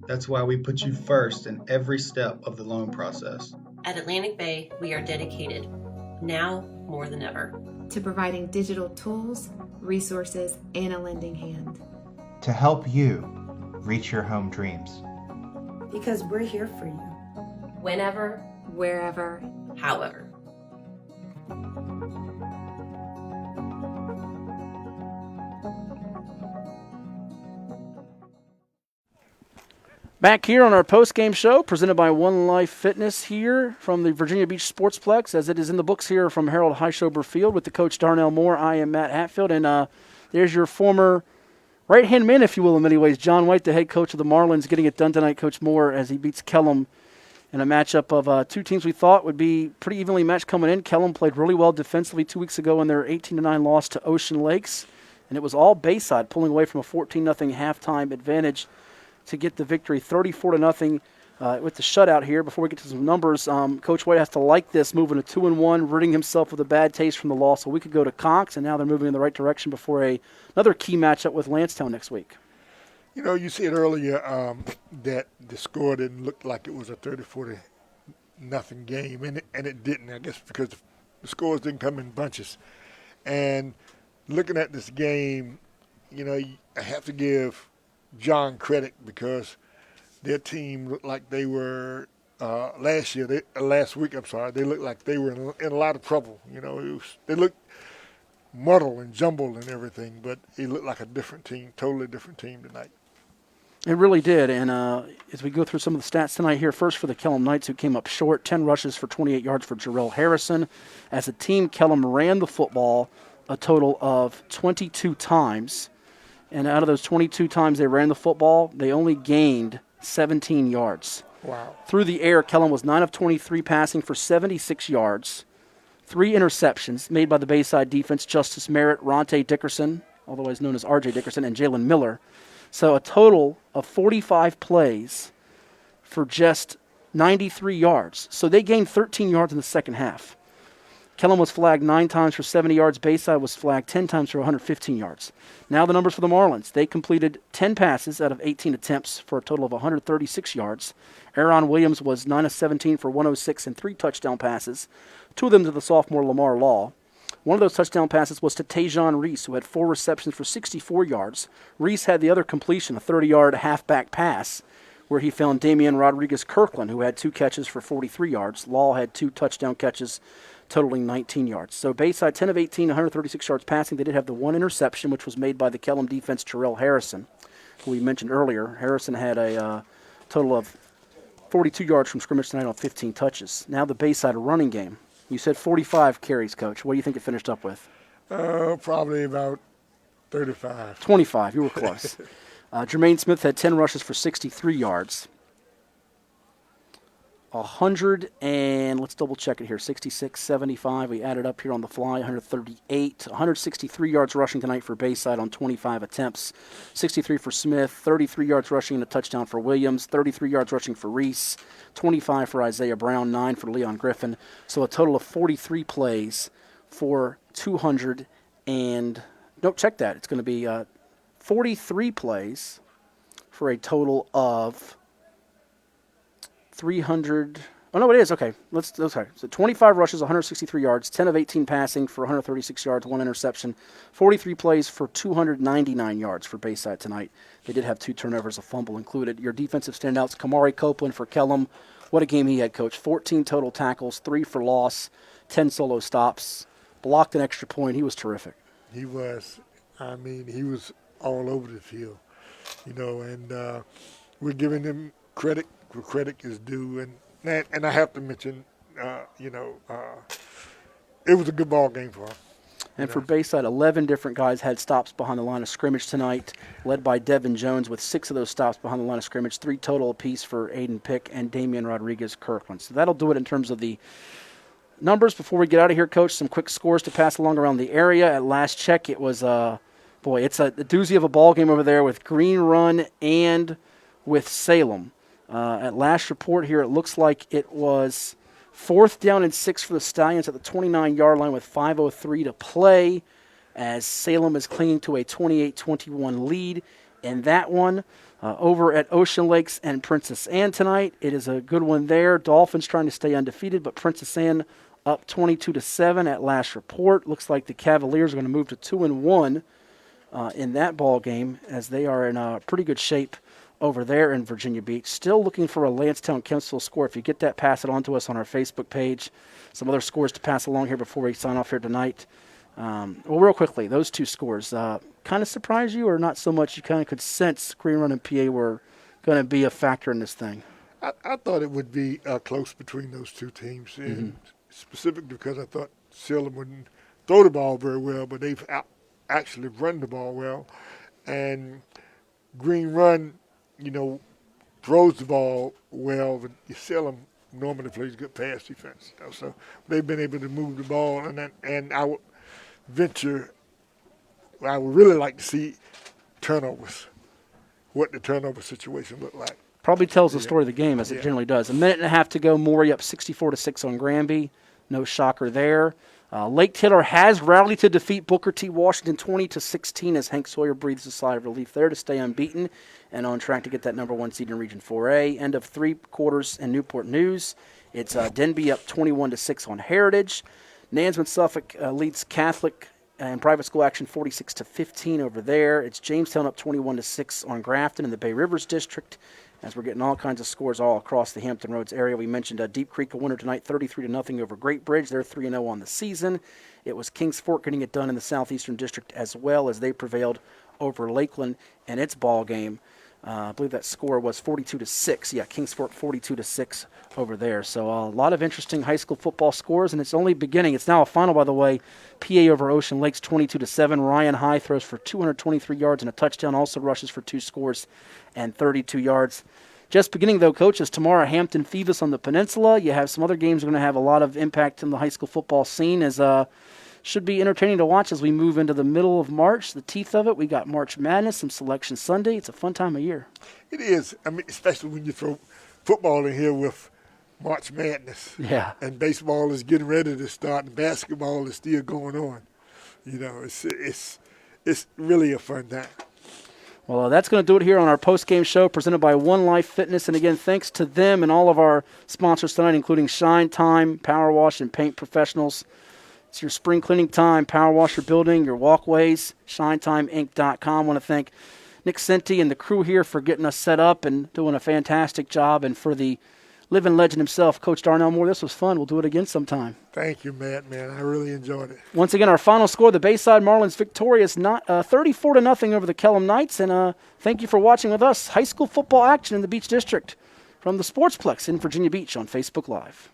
That's why we put you first in every step of the loan process. At Atlantic Bay, we are dedicated, now more than ever, to providing digital tools, resources, and a lending hand. To help you reach your home dreams. Because we're here for you. Whenever, wherever, however. Back here on our post-game show, presented by One Life Fitness here from the Virginia Beach Sportsplex, as it is in the books here from Harold Highshober Field with the coach Darnell Moore. I am Matt Hatfield, and there's your former right-hand man, if you will, in many ways. John White, the head coach of the Marlins, getting it done tonight, Coach Moore, as he beats Kellam in a matchup of two teams we thought would be pretty evenly matched coming in. Kellam played really well defensively 2 weeks ago in their 18-9 loss to Ocean Lakes, and it was all Bayside pulling away from a 14-0 halftime advantage to get the victory, 34-0 with the shutout here. Before we get to some numbers, Coach White has to like this, moving to 2-1, ridding himself with a bad taste from the loss a week ago to Cox, and now they're moving in the right direction before another key matchup with Lansdowne next week. You know, you said earlier that the score didn't look like it was a 30-40 nothing game, and it didn't, I guess, because the scores didn't come in bunches. And looking at this game, you know, I have to give John credit because their team looked like they were last week, they looked like they were in a lot of trouble. You know, they looked muddled and jumbled and everything, but it looked like a different team, totally different team tonight. It really did, and as we go through some of the stats tonight here, first for the Kellam Knights, who came up short, 10 rushes for 28 yards for Jarrell Harrison. As a team, Kellam ran the football a total of 22 times, and out of those 22 times they ran the football, they only gained 17 yards. Wow. Through the air, Kellam was 9 of 23 passing for 76 yards, 3 interceptions made by the Bayside defense, Justice Merritt, Ronte Dickerson, otherwise known as R.J. Dickerson, and Jalen Miller. So a total of 45 plays for just 93 yards. So they gained 13 yards in the second half. Kellam was flagged 9 times for 70 yards. Bayside was flagged 10 times for 115 yards. Now the numbers for the Marlins. They completed 10 passes out of 18 attempts for a total of 136 yards. Aaron Williams was 9 of 17 for 106 and 3 touchdown passes, 2 of them to the sophomore Lamar Law. One of those touchdown passes was to Tajon Reese, who had 4 receptions for 64 yards. Reese had the other completion, a 30-yard halfback pass, where he found Damian Rodriguez-Kirkland, who had 2 catches for 43 yards. Law had 2 touchdown catches, totaling 19 yards. So Bayside, 10 of 18, 136 yards passing. They did have the 1 interception, which was made by the Kellam defense, Jarrell Harrison, who we mentioned earlier. Harrison had a total of 42 yards from scrimmage tonight on 15 touches. Now the Bayside running game. You said 45 carries, Coach. What do you think it finished up with? Probably about 35. 25. You were close. Jermaine Smith had 10 rushes for 63 yards. 100 and, let's double check it here, 66, 75. We added up here on the fly, 138. 163 yards rushing tonight for Bayside on 25 attempts. 63 for Smith, 33 yards rushing and a touchdown for Williams, 33 yards rushing for Reese, 25 for Isaiah Brown, 9 for Leon Griffin. So a total of 43 plays for 200 and, no, check that. It's going to be 43 plays for a total of 300. Oh, no, it is. Okay. Okay. So 25 rushes, 163 yards, 10 of 18 passing for 136 yards, 1 interception, 43 plays for 299 yards for Bayside tonight. They did have 2 turnovers, a fumble included. Your defensive standouts, Kamari Copeland for Kellam. What a game he had, Coach. 14 total tackles, 3 for loss, 10 solo stops, blocked an extra point. He was terrific. He was. I mean, he was all over the field, you know, and we're giving him credit where credit is due. And I have to mention, it was a good ball game for him. And for Bayside, 11 different guys had stops behind the line of scrimmage tonight, led by Devin Jones with 6 of those stops behind the line of scrimmage, 3 total apiece for Aiden Pick and Damian Rodriguez-Kirkland. So that'll do it in terms of the numbers. Before we get out of here, Coach, some quick scores to pass along around the area. At last check, it was, it's a doozy of a ball game over there with Green Run and with Salem. At last report here, it looks like it was 4th down and 6 for the Stallions at the 29-yard line with 5:03 to play as Salem is clinging to a 28-21 lead in that one. Over at Ocean Lakes and Princess Anne tonight, it is a good one there. Dolphins trying to stay undefeated, but Princess Anne up 22-7 at last report. Looks like the Cavaliers are going to move to 2-1 in that ball game as they are in pretty good shape over there in Virginia Beach. Still looking for a Lansdowne-Kempsville score. If you get that, pass it on to us on our Facebook page. Some other scores to pass along here before we sign off here tonight. Well, real quickly, those 2 scores kind of surprise you or not so much? You kind of could sense Green Run and PA were going to be a factor in this thing. I thought it would be close between those 2 teams, and specifically because I thought Salem wouldn't throw the ball very well, but they've actually run the ball well. and Green Run, throws the ball well, but you seldom normally plays good pass defense. So they've been able to move the ball, and I would really like to see turnovers, what the turnover situation looked like. Probably tells the story of the game, as it generally does. A minute and a half to go. Morey up 64-6 on Granby. No shocker there. Lake Taylor has rallied to defeat Booker T. Washington 20-16 as Hank Sawyer breathes a sigh of relief there to stay unbeaten and on track to get that number 1 seed in Region 4A. End of 3 quarters in Newport News. It's Denby up 21-6 on Heritage. Nansemond-Suffolk leads Catholic in private school action 46-15 over there. It's Jamestown up 21-6 on Grafton in the Bay Rivers District, as we're getting all kinds of scores all across the Hampton Roads area. We mentioned Deep Creek a winner tonight, 33-0 over Great Bridge. They're 3-0 on the season. It was Kings Fork getting it done in the Southeastern District as well, as they prevailed over Lakeland in its ball game. I believe that score was 42-6. Yeah, Kings Fork 42-6 over there. So a lot of interesting high school football scores, and it's only beginning. It's now a final, by the way. PA over Ocean Lakes 22-7. Ryan High throws for 223 yards and a touchdown, also rushes for 2 scores and 32 yards. Just beginning, though, coaches. Tomorrow, Hampton Phoebus on the Peninsula. You have some other games that are going to have a lot of impact in the high school football scene, as should be entertaining to watch as we move into the middle of March, the teeth of it. We got March Madness, some Selection Sunday. It's a fun time of year. It is. I mean, especially when you throw football in here with March Madness. Yeah. And baseball is getting ready to start, and basketball is still going on. It's really a fun time. Well, that's going to do it here on our post-game show presented by One Life Fitness. And again, thanks to them and all of our sponsors tonight, including Shine Time, Power Wash, and Paint Professionals. It's your spring cleaning time. Power Wash your building, your walkways, ShineTimeInc.com. I want to thank Nick Senti and the crew here for getting us set up and doing a fantastic job. And for the living legend himself, Coach Darnell Moore, this was fun. We'll do it again sometime. Thank you, Matt, man. I really enjoyed it. Once again, our final score, the Bayside Marlins victorious 34-0 over the Kellam Knights. And thank you for watching with us. High school football action in the Beach District from the Sportsplex in Virginia Beach on Facebook Live.